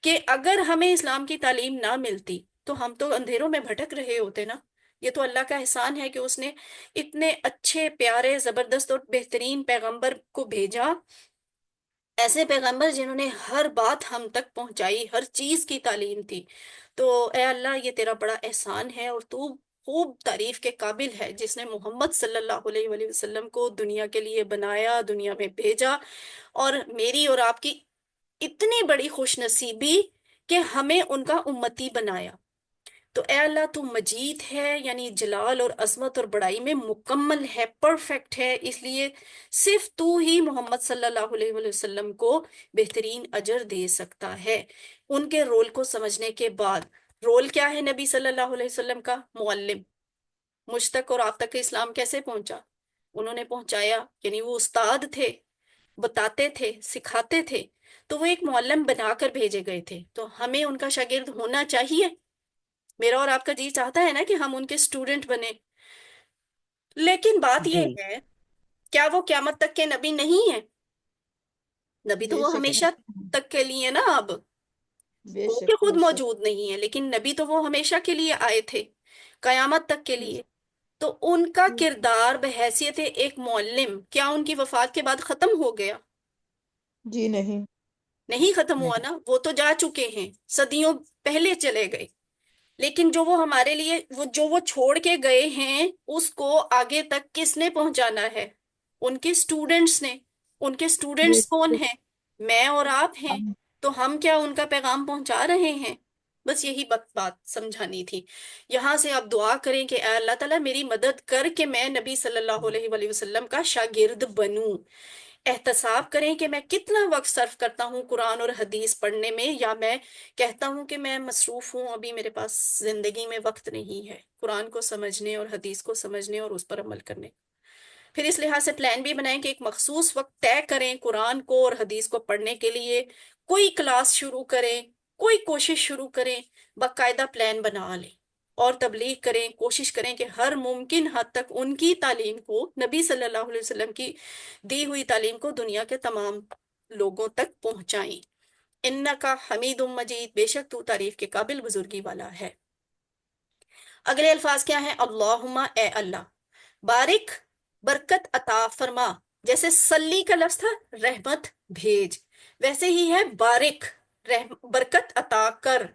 کہ اگر ہمیں اسلام کی تعلیم نہ ملتی تو ہم تو اندھیروں میں بھٹک رہے ہوتے نا. یہ تو اللہ کا احسان ہے کہ اس نے اتنے اچھے، پیارے، زبردست اور بہترین پیغمبر کو بھیجا، ایسے پیغمبر جنہوں نے ہر بات ہم تک پہنچائی، ہر چیز کی تعلیم تھی. تو اے اللہ، یہ تیرا بڑا احسان ہے، اور تو خوب تعریف کے قابل ہے جس نے محمد صلی اللہ علیہ وآلہ وسلم کو دنیا کے لیے بنایا، دنیا میں بھیجا، اور میری اور آپ کی اتنی بڑی خوش نصیبی کہ ہمیں ان کا امتی بنایا. تو اے اللہ، تو مجید ہے، یعنی جلال اور عظمت اور بڑائی میں مکمل ہے، پرفیکٹ ہے. اس لیے صرف تو ہی محمد صلی اللہ علیہ وآلہ وسلم کو بہترین اجر دے سکتا ہے. ان کے رول کو سمجھنے کے بعد، رول کیا ہے نبی صلی اللہ علیہ وسلم کا؟ معلم. مجھ تک اور آپ تک اسلام کیسے پہنچا؟ انہوں نے پہنچایا، یعنی وہ استاد تھے، بتاتے تھے، سکھاتے تھے. تو وہ ایک معلم بنا کر بھیجے گئے تھے. تو ہمیں ان کا شاگرد ہونا چاہیے. میرا اور آپ کا جی چاہتا ہے نا کہ ہم ان کے اسٹوڈنٹ بنے. لیکن بات جی. یہ ہے، کیا وہ قیامت تک کے نبی نہیں ہیں؟ نبی تو بے وہ شک ہمیشہ تک کے لیے نا. اب بے وہ کہ شک خود بے شک موجود نہیں ہے، لیکن نبی تو وہ ہمیشہ کے لیے آئے تھے، قیامت تک کے لیے. تو ان کا کردار بحیثیت ایک معلم، کیا ان کی وفات کے بعد ختم ہو گیا؟ جی نہیں. نہیں ختم ہوا نہیں. نا. وہ تو جا چکے ہیں، صدیوں پہلے چلے گئے. لیکن جو وہ ہمارے لیے جو وہ چھوڑ کے گئے ہیں، اس کو آگے تک کس نے پہنچانا ہے؟ ان کے اسٹوڈنٹس نے. ان کے بے اسٹوڈنٹس کون شک. ہیں؟ میں اور آپ ہیں. ہم- تو ہم کیا ان کا پیغام پہنچا رہے ہیں؟ بس یہی بات سمجھانی تھی. یہاں سے آپ دعا کریں کہ اے اللہ تعالیٰ میری مدد کر کہ میں نبی صلی اللہ علیہ وآلہ وسلم کا شاگرد بنوں. احتساب کریں کہ میں کتنا وقت صرف کرتا ہوں قرآن اور حدیث پڑھنے میں، یا میں کہتا ہوں کہ میں مصروف ہوں، ابھی میرے پاس زندگی میں وقت نہیں ہے قرآن کو سمجھنے اور حدیث کو سمجھنے اور اس پر عمل کرنے. پھر اس لحاظ سے پلان بھی بنائیں کہ ایک مخصوص وقت طے کریں قرآن کو اور حدیث کو پڑھنے کے لیے. کوئی کلاس شروع کریں، کوئی کوشش شروع کریں، باقاعدہ پلان بنا لیں اور تبلیغ کریں. کوشش کریں کہ ہر ممکن حد تک ان کی تعلیم کو، نبی صلی اللہ علیہ وسلم کی دی ہوئی تعلیم کو دنیا کے تمام لوگوں تک پہنچائیں. انکا حمید مجید، بے شک تو تعریف کے قابل بزرگی والا ہے. اگلے الفاظ کیا ہیں؟ اللہم، اے اللہ، بارک، برکت عطا فرما. جیسے سلی کا لفظ تھا، رحمت بھیج. ویسے ہی ہے بارک، برکت عطا کر.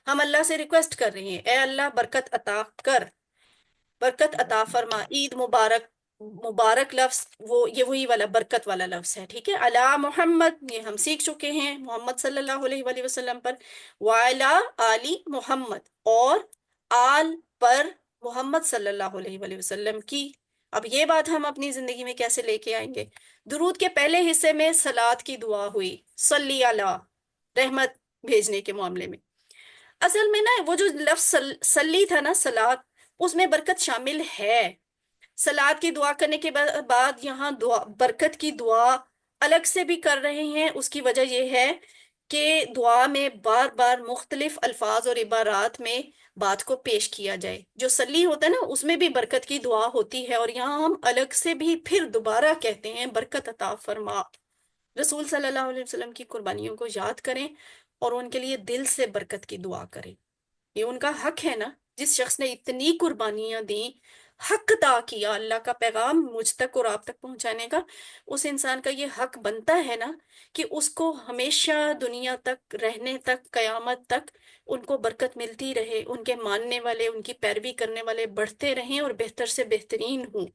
ہم اللہ سے ریکویسٹ کر رہے ہیں، اے اللہ برکت عطا کر، برکت عطا فرما. عید مبارک، مبارک لفظ یہ وہی والا برکت والا لفظ ہے، ٹھیک ہے. علی محمد، یہ ہم سیکھ چکے ہیں، محمد صلی اللہ علیہ وآلہ وسلم پر. وعلی آلی محمد، اور آل پر محمد صلی اللہ علیہ وآلہ وسلم کی. اب یہ بات ہم اپنی زندگی میں کیسے لے کے آئیں گے؟ درود کے پہلے حصے میں صلات کی دعا ہوئی، صلی علی، رحمت بھیجنے کے معاملے میں. اصل میں نا وہ جو لفظ صلی تھا نا، صلات، اس میں برکت شامل ہے. صلات کی دعا کرنے کے بعد یہاں دعا، برکت کی دعا الگ سے بھی کر رہے ہیں. اس کی وجہ یہ ہے کہ دعا میں بار بار مختلف الفاظ اور عبارات میں بات کو پیش کیا جائے. جو صلی ہوتا ہے نا، اس میں بھی برکت کی دعا ہوتی ہے، اور یہاں ہم الگ سے بھی پھر دوبارہ کہتے ہیں برکت عطا فرما. رسول صلی اللہ علیہ وسلم کی قربانیوں کو یاد کریں اور ان کے لیے دل سے برکت کی دعا کریں. یہ ان کا حق ہے نا. جس شخص نے اتنی قربانیاں دیں، حق ادا کیا اللہ کا پیغام مجھ تک اور آپ تک پہنچانے کا، اس انسان کا یہ حق بنتا ہے نا کہ اس کو ہمیشہ دنیا تک رہنے تک، قیامت تک ان کو برکت ملتی رہے، ان کے ماننے والے، ان کی پیروی کرنے والے بڑھتے رہیں اور بہتر سے بہترین ہوں.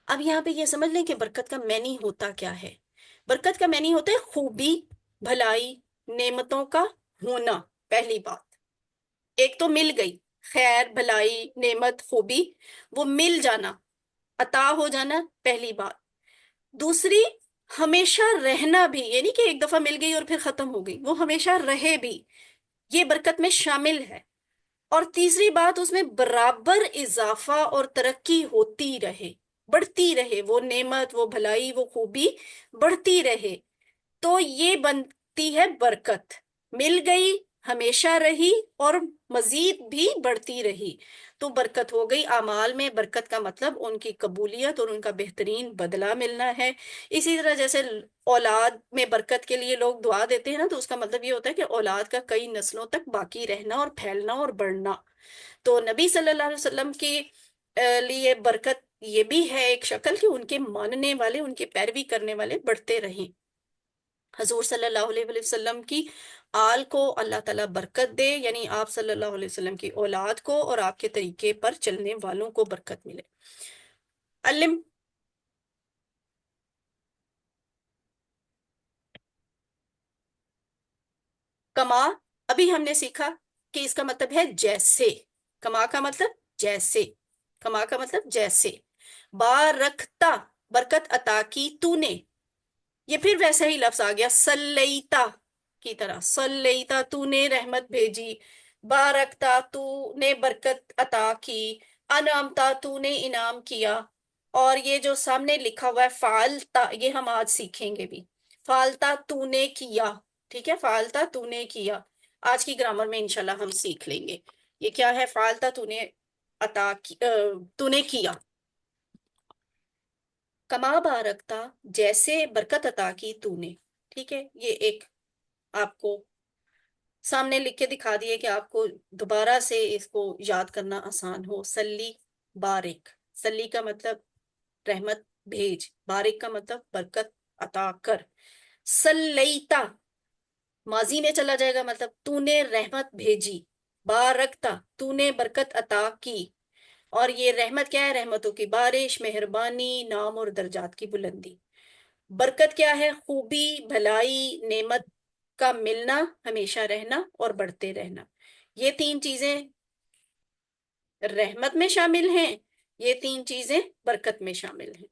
اب یہاں پہ یہ سمجھ لیں کہ برکت کا معنی ہوتا کیا ہے. برکت کا معنی ہوتا ہے خوبی، بھلائی، نعمتوں کا ہونا. پہلی بات، ایک تو مل گئی، خیر، بھلائی، نعمت، خوبی، وہ مل جانا، عطا ہو جانا، پہلی بات. دوسری، ہمیشہ رہنا بھی، یعنی کہ ایک دفعہ مل گئی اور پھر ختم ہو گئی، وہ ہمیشہ رہے بھی، یہ برکت میں شامل ہے. اور تیسری بات، اس میں برابر اضافہ اور ترقی ہوتی رہے، بڑھتی رہے، وہ نعمت، وہ بھلائی، وہ خوبی بڑھتی رہے. تو یہ بنتی ہے برکت. مل گئی، ہمیشہ رہی، اور مزید بھی بڑھتی رہی، تو برکت ہو گئی. اعمال میں برکت کا مطلب ان کی قبولیت اور ان کا بہترین بدلہ ملنا ہے. اسی طرح جیسے اولاد میں برکت کے لیے لوگ دعا دیتے ہیں نا، تو اس کا مطلب یہ ہوتا ہے کہ اولاد کا کئی نسلوں تک باقی رہنا اور پھیلنا اور بڑھنا. تو نبی صلی اللہ علیہ وسلم کی لیے برکت یہ بھی ہے ایک شکل کہ ان کے ماننے والے، ان کی پیروی کرنے والے بڑھتے رہیں. حضور صلی اللہ علیہ وآلہ وسلم کی آل کو اللہ تعالیٰ برکت دے، یعنی آپ صلی اللہ علیہ وسلم کی اولاد کو اور آپ کے طریقے پر چلنے والوں کو برکت ملے. علم، کما، ابھی ہم نے سیکھا کہ اس کا مطلب ہے جیسے. کما کا مطلب جیسے، کما کا مطلب جیسے. بارکتا، برکت عطا کی تو نے، یہ پھر ویسا ہی لفظ آ گیا سلیتا کی طرح. سلیتا، تو نے رحمت بھیجی. بارکتا، تو نے برکت عطا کی. انعامتا، تو نے انعام کیا. اور یہ جو سامنے لکھا ہوا ہے فعلتا، یہ ہم آج سیکھیں گے بھی. فعلتا، تو نے کیا، ٹھیک ہے. فعلتا، تو نے کیا، آج کی گرامر میں انشاءاللہ ہم سیکھ لیں گے یہ کیا ہے. فعلتا، تو نے عطا کی، تو نے کیا. کما بارکتا، جیسے برکت عطا کی تو نے، ٹھیک ہے. یہ ایک آپ کو سامنے لکھ کے دکھا دیے کہ آپ کو دوبارہ سے اس کو یاد کرنا آسان ہو. سلی، بارک. سلی کا مطلب رحمت بھیج، بارک کا مطلب برکت عطا کر. سلیتا ماضی میں چلا جائے گا، مطلب تو نے رحمت بھیجی. بارکتا، تو نے برکت عطا کی. اور یہ رحمت کیا ہے؟ رحمتوں کی بارش، مہربانی، نام اور درجات کی بلندی. برکت کیا ہے؟ خوبی، بھلائی، نعمت کا ملنا، ہمیشہ رہنا اور بڑھتے رہنا. یہ تین چیزیں رحمت میں شامل ہیں، یہ تین چیزیں برکت میں شامل ہیں.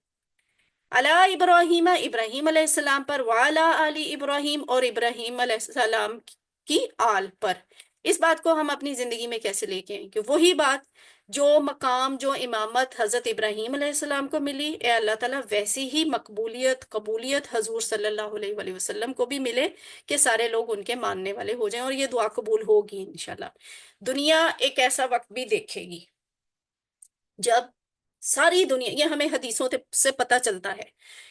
علی ابراہیم، ابراہیم علیہ السلام پر. وعلی آل ابراہیم، اور ابراہیم علیہ السلام کی آل پر. اس بات کو ہم اپنی زندگی میں کیسے لے کے آئیں کہ وہی بات، جو مقام، جو امامت حضرت ابراہیم علیہ السلام کو ملی، اے اللہ تعالیٰ ویسی ہی مقبولیت، قبولیت حضور صلی اللہ علیہ وآلہ وسلم کو بھی ملے کہ سارے لوگ ان کے ماننے والے ہو جائیں. اور یہ دعا قبول ہوگی انشاءاللہ. دنیا ایک ایسا وقت بھی دیکھے گی جب ساری دنیا، یہ ہمیں حدیثوں سے پتہ چلتا ہے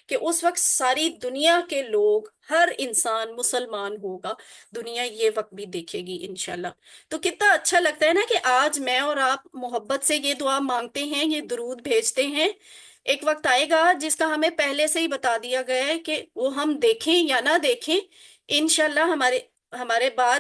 کہ اس وقت ساری دنیا کے لوگ، ہر انسان مسلمان ہوگا. دنیا یہ وقت بھی دیکھے گی انشاءاللہ. تو کتنا اچھا لگتا ہے نا کہ آج میں اور آپ محبت سے یہ دعا مانگتے ہیں، یہ درود بھیجتے ہیں. ایک وقت آئے گا جس کا ہمیں پہلے سے ہی بتا دیا گیا ہے کہ وہ ہم دیکھیں یا نہ دیکھیں، انشاءاللہ ہمارے ہمارے بعد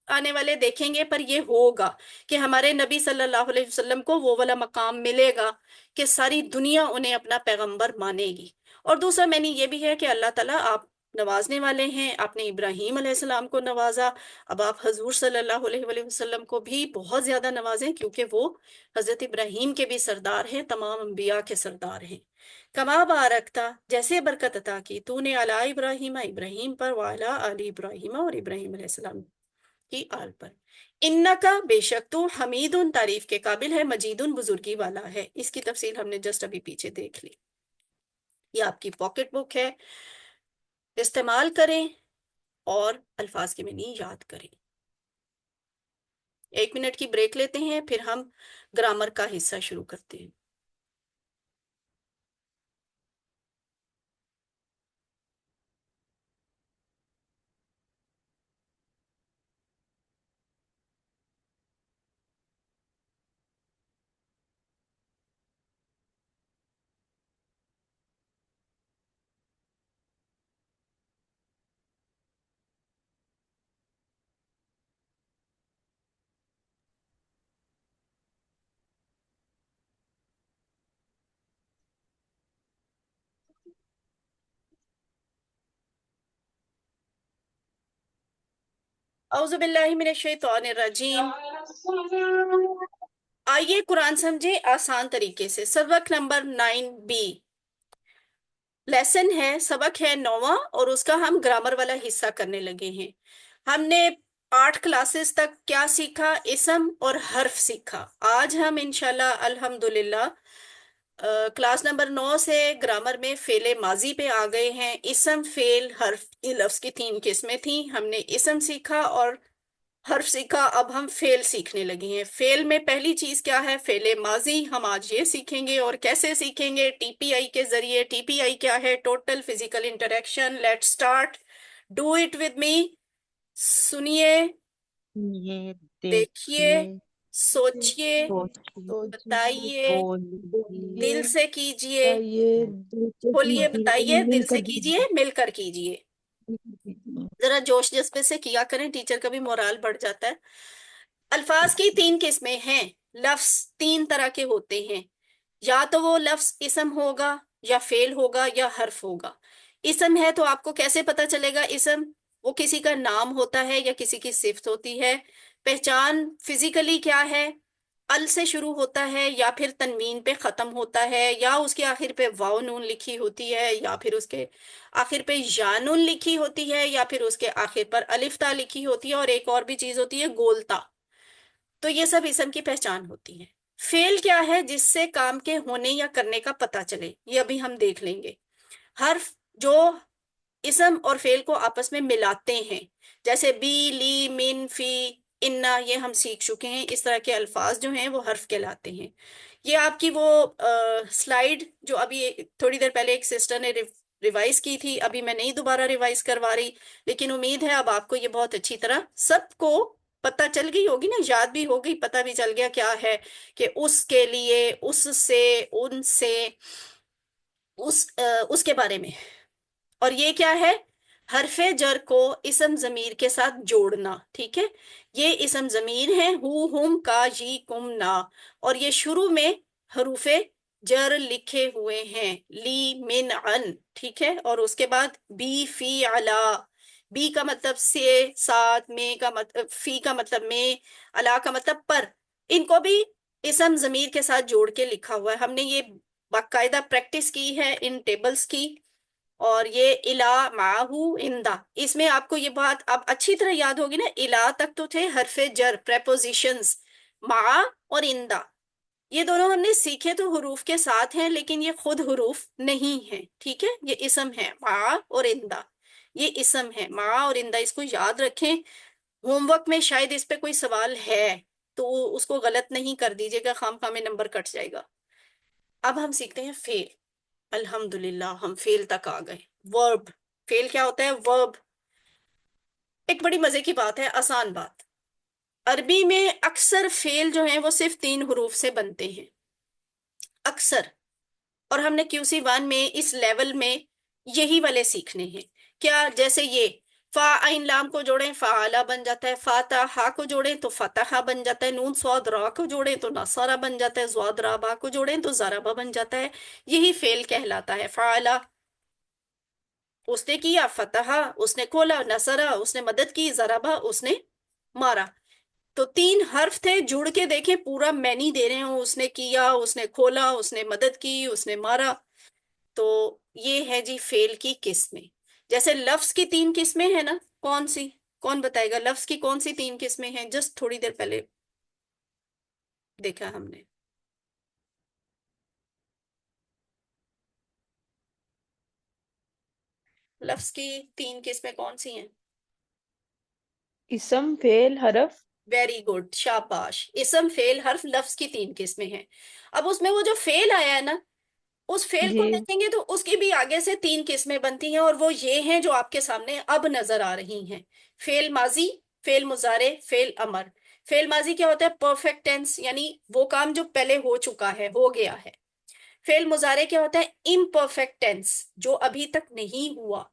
آنے والے دیکھیں گے، پر یہ ہوگا کہ ہمارے نبی صلی اللہ علیہ وسلم کو وہ والا مقام ملے گا کہ ساری دنیا انہیں اپنا پیغمبر مانے گی۔ اور دوسرا میں نے یہ بھی ہے کہ اللہ تعالیٰ آپ نوازنے والے ہیں، آپ نے ابراہیم علیہ السلام کو نوازا، اب آپ حضور صلی اللہ علیہ وآلہ وسلم کو بھی بہت زیادہ نوازیں، کیونکہ وہ حضرت ابراہیم کے بھی سردار ہیں، تمام انبیاء کے سردار ہیں۔ کما بارکتا، جیسے برکت عطا کی تو نے علی ابراہیم، ابراہیم پر، وعلی آل ابراہیم، اور ابراہیم علیہ السلام کی آل پر، انکا، بے شک تو، حمید، تعریف کے قابل ہے، مجید، بزرگی والا ہے۔ اس کی تفصیل ہم نے جسٹ ابھی پیچھے دیکھ لی۔ یہ آپ کی پاکٹ بک ہے، استعمال کریں اور الفاظ کے معنی یاد کریں۔ 1 منٹ کی بریک لیتے ہیں، پھر ہم گرامر کا حصہ شروع کرتے ہیں۔ اعوذ باللہ من الشیطان الرجیم۔ آئیے قرآن سمجھیں آسان طریقے سے۔ سبق نمبر 9B، لیسن ہے، سبق ہے 9واں، اور اس کا ہم گرامر والا حصہ کرنے لگے ہیں۔ ہم نے 8 کلاسز تک کیا سیکھا؟ اسم اور حرف سیکھا۔ آج ہم انشاءاللہ الحمدللہ کلاس نمبر 9 سے گرامر میں فعل ماضی پہ آ گئے ہیں۔ اسم، فعل، حرف، یہ لفظ کی 3 قسمیں تھیں۔ ہم نے اسم سیکھا اور حرف سیکھا، اب ہم فعل سیکھنے لگے ہیں۔ فعل میں پہلی چیز کیا ہے؟ فعل ماضی۔ ہم آج یہ سیکھیں گے، اور کیسے سیکھیں گے؟ ٹی پی آئی کے ذریعے۔ ٹی پی آئی کیا ہے؟ Total physical interaction. Let start, do it with me. سنیے، یہ دیکھیے، دیکھیے، سوچیے، سوچیے، بتائیے، دل بولیے، سے کیجئے، بتائیے، دل سے بولیے، کیجیے، بتائیے، مل دل کر سے کیجئے، مل کر کیجئے۔ کیجیے۔ ذرا جوش جذبے سے کیا کریں، ٹیچر کا بھی مورال بڑھ جاتا ہے۔ الفاظ کی 3 قسمیں ہیں۔ لفظ 3 طرح کے ہوتے ہیں، یا تو وہ لفظ اسم ہوگا، یا فعل ہوگا، یا حرف ہوگا۔ اسم ہے تو آپ کو کیسے پتا چلے گا؟ اسم وہ کسی کا نام ہوتا ہے یا کسی کی صفت ہوتی ہے۔ پہچان فزیکلی کیا ہے؟ ال سے شروع ہوتا ہے، یا پھر تنوین پہ ختم ہوتا ہے، یا اس کے آخر پہ واو نون لکھی ہوتی ہے، یا پھر اس کے آخر پہ یا نون لکھی ہوتی ہے، یا پھر اس کے آخر پر الف تا لکھی ہوتی ہے، اور ایک اور بھی چیز ہوتی ہے گولتا۔ تو یہ سب اسم کی پہچان ہوتی ہے۔ فعل کیا ہے؟ جس سے کام کے ہونے یا کرنے کا پتہ چلے، یہ ابھی ہم دیکھ لیں گے۔ حرف جو اسم اور فعل کو آپس میں ملاتے ہیں، جیسے بی، لی، من، فی، انا، یہ ہم سیکھ چکے ہیں۔ اس طرح کے الفاظ جو ہیں وہ حرف کہلاتے ہیں۔ یہ آپ کی وہ سلائیڈ جو ابھی تھوڑی دیر پہلے ایک سسٹر نے ریوائز کی تھی، ابھی میں نہیں دوبارہ ریوائز کروا رہی، لیکن امید ہے اب آپ کو یہ بہت اچھی طرح سب کو پتہ چل گئی ہوگی نا، یاد بھی ہو گئی، پتہ بھی چل گیا کیا ہے کہ اس کے لیے، اس سے، ان سے، اس کے بارے میں۔ اور یہ کیا ہے؟ حرف جر کو اسم ضمیر کے ساتھ جوڑنا، ٹھیک ہے؟ یہ اسم ضمیر ہیں، ہو، ہم، کا، جی، کم، نا، اور یہ شروع میں حروف جر لکھے ہوئے ہیں، لی، من، عن، ٹھیک ہے؟ اور اس کے بعد بی، فی، علا۔ بی کا مطلب سے، ساتھ، میں کا مطلب، فی کا مطلب میں، علا کا مطلب پر۔ ان کو بھی اسم ضمیر کے ساتھ جوڑ کے لکھا ہوا ہے۔ ہم نے یہ باقاعدہ پریکٹس کی ہے ان ٹیبلز کی۔ اور یہ الا، معہو، اندہ، اس میں آپ کو یہ بات اب اچھی طرح یاد ہوگی نا۔ الا تک تو تھے حرف جر، پریپوزیشنز، مع اور اندہ، یہ دونوں ہم نے سیکھے تو حروف کے ساتھ ہیں، لیکن یہ خود حروف نہیں ہیں، ٹھیک ہے؟ یہ اسم ہے، مع اور اندہ، یہ اسم ہے، مع اور اندہ، اس کو یاد رکھیں۔ ہوم ورک میں شاید اس پہ کوئی سوال ہے تو اس کو غلط نہیں کر دیجیے گا، خام خواہ میں نمبر کٹ جائے گا۔ اب ہم سیکھتے ہیں فعل۔ الحمدللہ ہم فعل تک آ گئے۔ ورب، فعل کیا ہوتا ہے؟ ورب ایک بڑی مزے کی بات ہے، آسان بات۔ عربی میں اکثر فعل جو ہیں وہ صرف 3 حروف سے بنتے ہیں، اکثر۔ اور ہم نے QC1 میں اس لیول میں یہی والے سیکھنے ہیں. کیا؟ جیسے یہ فا عین لام کو جوڑیں فعلا بن جاتا ہے، فاتحہ کو جوڑیں تو فتحہ بن جاتا ہے، نون صاد را کو جوڑیں تو نصارہ بن جاتا ہے، زواد را با کو جوڑیں تو ضربہ بن جاتا ہے. یہی فعل کہلاتا ہے. فعلا اس نے کیا، فتحہ اس نے کھولا، نصرہ اس نے مدد کی، ضربہ اس نے مارا. تو 3 حرف تھے، جڑ کے دیکھیں پورا معنی دے رہے ہوں، اس نے کیا، اس نے کھولا، اس نے مدد کی، اس نے مارا. تو یہ ہے جی فعل کی قسمیں. جیسے لفظ کی 3 قسمیں ہیں نا، کون سی؟ کون بتائے گا لفظ کی کون سی 3 قسمیں ہیں؟ جسٹ تھوڑی دیر پہلے دیکھا ہم نے. لفظ کی 3 قسمیں کون سی ہیں؟ اسم فعل حرف. ویری گڈ، شاباش. اسم فعل حرف لفظ کی 3 قسمیں ہیں. اب اس میں وہ جو فعل آیا ہے نا، اس فعل کو جی دیکھیں گے تو اس کی بھی آگے سے 3 قسمیں بنتی ہیں، اور وہ یہ ہیں جو آپ کے سامنے اب نظر آ رہی ہیں. فعل ماضی، فعل مضارع، فعل امر. فعل ماضی کیا ہوتا ہے؟ پرفیکٹ ٹینس، یعنی وہ کام جو پہلے ہو چکا ہے، ہو گیا ہے. فعل مضارع کیا ہوتا ہے؟ امپرفیکٹ ٹینس، جو ابھی تک نہیں ہوا،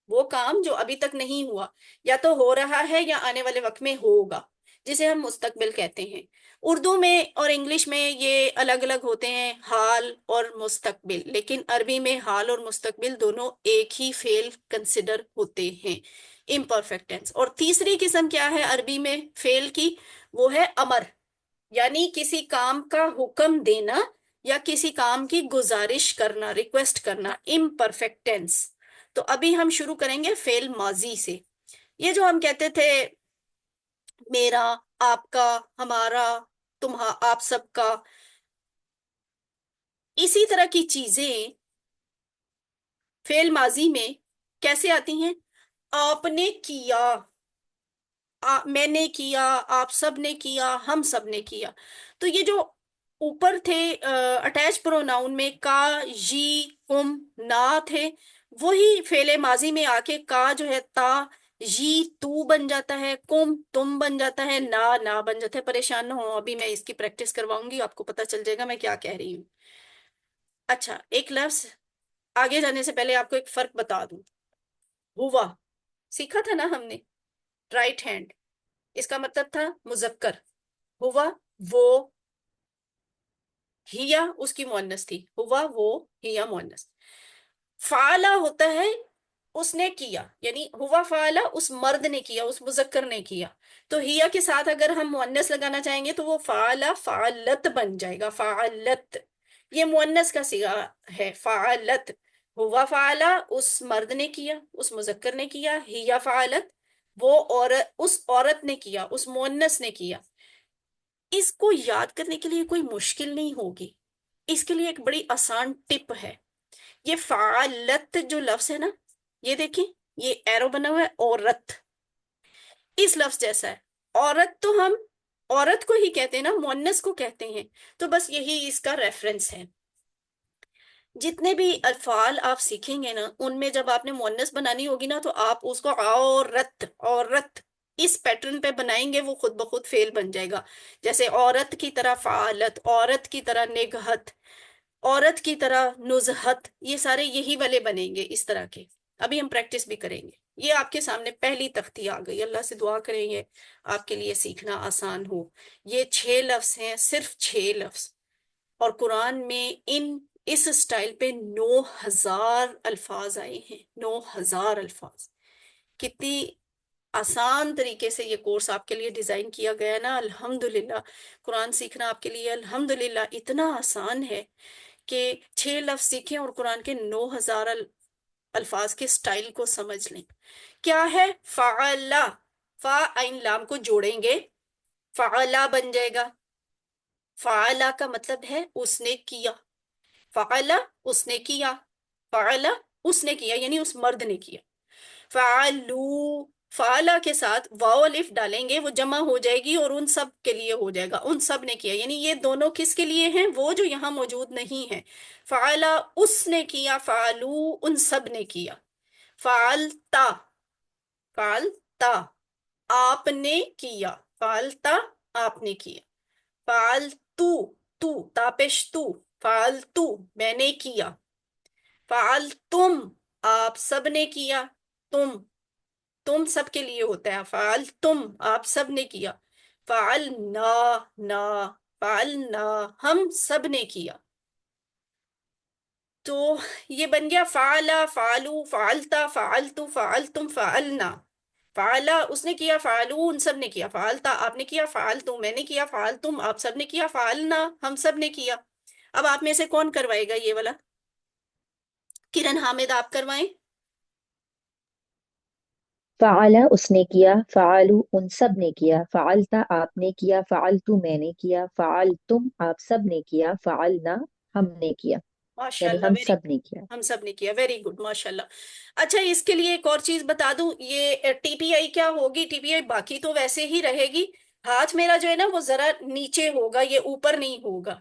وہ کام جو ابھی تک نہیں ہوا، یا تو ہو رہا ہے یا آنے والے وقت میں ہوگا، جسے ہم مستقبل کہتے ہیں. اردو میں اور انگلش میں یہ الگ الگ ہوتے ہیں، حال اور مستقبل، لیکن عربی میں حال اور مستقبل دونوں ایک ہی فعل کنسیڈر ہوتے ہیں، امپرفیکٹ ٹینس. اور تیسری قسم کیا ہے عربی میں فعل کی؟ وہ ہے امر، یعنی کسی کام کا حکم دینا یا کسی کام کی گزارش کرنا، ریکویسٹ کرنا، امپرفیکٹ ٹینس. تو ابھی ہم شروع کریں گے فعل ماضی سے. یہ جو ہم کہتے تھے میرا، آپ کا، ہمارا، آپ سب کا، اسی طرح کی چیزیں فعل ماضی میں کیسے آتی ہیں؟ آپ نے کیا، میں نے کیا، آپ سب نے کیا، ہم سب نے کیا. تو یہ جو اوپر تھے اٹیچ پروناؤن میں کا، جی، کم، نا تھے، وہی فعل ماضی میں آ کے کا جو ہے تا، جی تو بن جاتا ہے، کم تم بن جاتا ہے، نا بن جاتا ہے. پریشان نہ ہو، ابھی میں اس کی پریکٹس کرواؤں گی، آپ کو پتا چل جائے گا میں کیا کہہ رہی ہوں. اچھا، ایک لفظ آگے جانے سے پہلے آپ کو ایک فرق بتا دوں. ہوا سیکھا تھا نا ہم نے، رائٹ ہینڈ، اس کا مطلب تھا مذکر. ہوا وہ، ہیا اس کی مؤنث تھی، ہوا وہ، ہیا مؤنث. فعلا ہوتا ہے اس نے کیا، یعنی ہوا فعلا اس مرد نے کیا، اس مذکر نے کیا. تو ہیا کے ساتھ اگر ہم مؤنث لگانا چاہیں گے تو وہ فعلا فعلت بن جائے گا، فعلت. یہ مؤنث کا صیغہ ہے، فعلت. ہوا فعلا اس مرد نے کیا، اس مذکر نے کیا، ہیا فعلت وہ عورت، اس عورت نے کیا، اس مؤنث نے کیا. اس کو یاد کرنے کے لیے کوئی مشکل نہیں ہوگی، اس کے لیے ایک بڑی آسان ٹپ ہے. یہ فعلت جو لفظ ہے نا، یہ دیکھیں، یہ ایرو بنا ہوا ہے، عورت اس لفظ جیسا ہے. عورت تو ہم عورت کو ہی کہتے ہیں نا، مؤنث کو کہتے ہیں. تو بس یہی اس کا ریفرنس ہے. جتنے بھی الفاظ آپ سیکھیں گے نا، ان میں جب آپ نے مؤنث بنانی ہوگی نا، تو آپ اس کو عورت، عورت اس پیٹرن پہ بنائیں گے، وہ خود بخود فعل بن جائے گا. جیسے عورت کی طرح فعالت، عورت کی طرح نگہت، عورت کی طرح نزہت، یہ سارے یہی والے بنیں گے اس طرح کے. ابھی ہم پریکٹس بھی کریں گے. یہ آپ کے سامنے پہلی تختی آ گئی. اللہ سے دعا کریں گے آپ کے لیے سیکھنا آسان ہو. یہ 6 لفظ ہیں، صرف 6 لفظ. اور قرآن میں اس سٹائل پہ 9000 الفاظ آئے ہیں، 9000 الفاظ. کتنی آسان طریقے سے یہ کورس آپ کے لیے ڈیزائن کیا گیا ہے نا. الحمدللہ قرآن سیکھنا آپ کے لیے الحمدللہ اتنا آسان ہے کہ 6 لفظ سیکھیں اور قرآن کے 9000 الفاظ کے سٹائل کو سمجھ لیں. کیا ہے؟ فعلا، فا عین لام کو جوڑیں گے، فعلا بن جائے گا. فعلا کا مطلب ہے اس نے کیا، فعلا اس نے کیا، فعلا اس نے کیا یعنی اس مرد نے کیا. فعلو، فعلا کے ساتھ واو الف ڈالیں گے، وہ جمع ہو جائے گی اور ان سب کے لیے ہو جائے گا، ان سب نے کیا. یعنی یہ دونوں کس کے لیے ہیں؟ وہ جو یہاں موجود نہیں ہے. فعلا اس نے کیا، فعلو ان سب نے کیا. فعلتا، فعلتا آپ نے کیا، فعلتا آپ نے کیا. فعلتو، تو تاپش تو، فعلتو میں نے کیا، فعلتم آپ سب نے کیا، تم سب کے لیے ہوتا ہے، فعلتم آپ سب نے کیا، فعلنا نا فعلنا ہم سب نے کیا. تو یہ بن گیا فعلا، فعلو، فعلتا، فعلتو، فعلتم، فعلنا. فعلا اس نے کیا، فعلو ان سب نے کیا، فعلتا آپ نے کیا، فعلتو میں نے کیا، فعلتم آپ سب نے کیا، فعلنا ہم سب نے کیا. اب آپ میں سے کون کروائے گا یہ والا؟ کرن حامد آپ کروائیں. فعلا اس نے کیا، فعلو ان سب نے کیا، فعلتا آپ نے کیا، فعلتو میں نے کیا، فعلتم آپ سب نے کیا، فعلنا ہم نے کیا، ماشاء یعنی اللہ ہم ویری، سب نے کیا. ہم سب نے کیا، ویری گڈ ماشاء اللہ. اچھا اس کے لیے ایک اور چیز بتا دوں، یہ ٹی پی آئی کیا ہوگی؟ ٹی پی آئی باقی تو ویسے ہی رہے گی، ہاتھ میرا جو ہے نا وہ ذرا نیچے ہوگا، یہ اوپر نہیں ہوگا.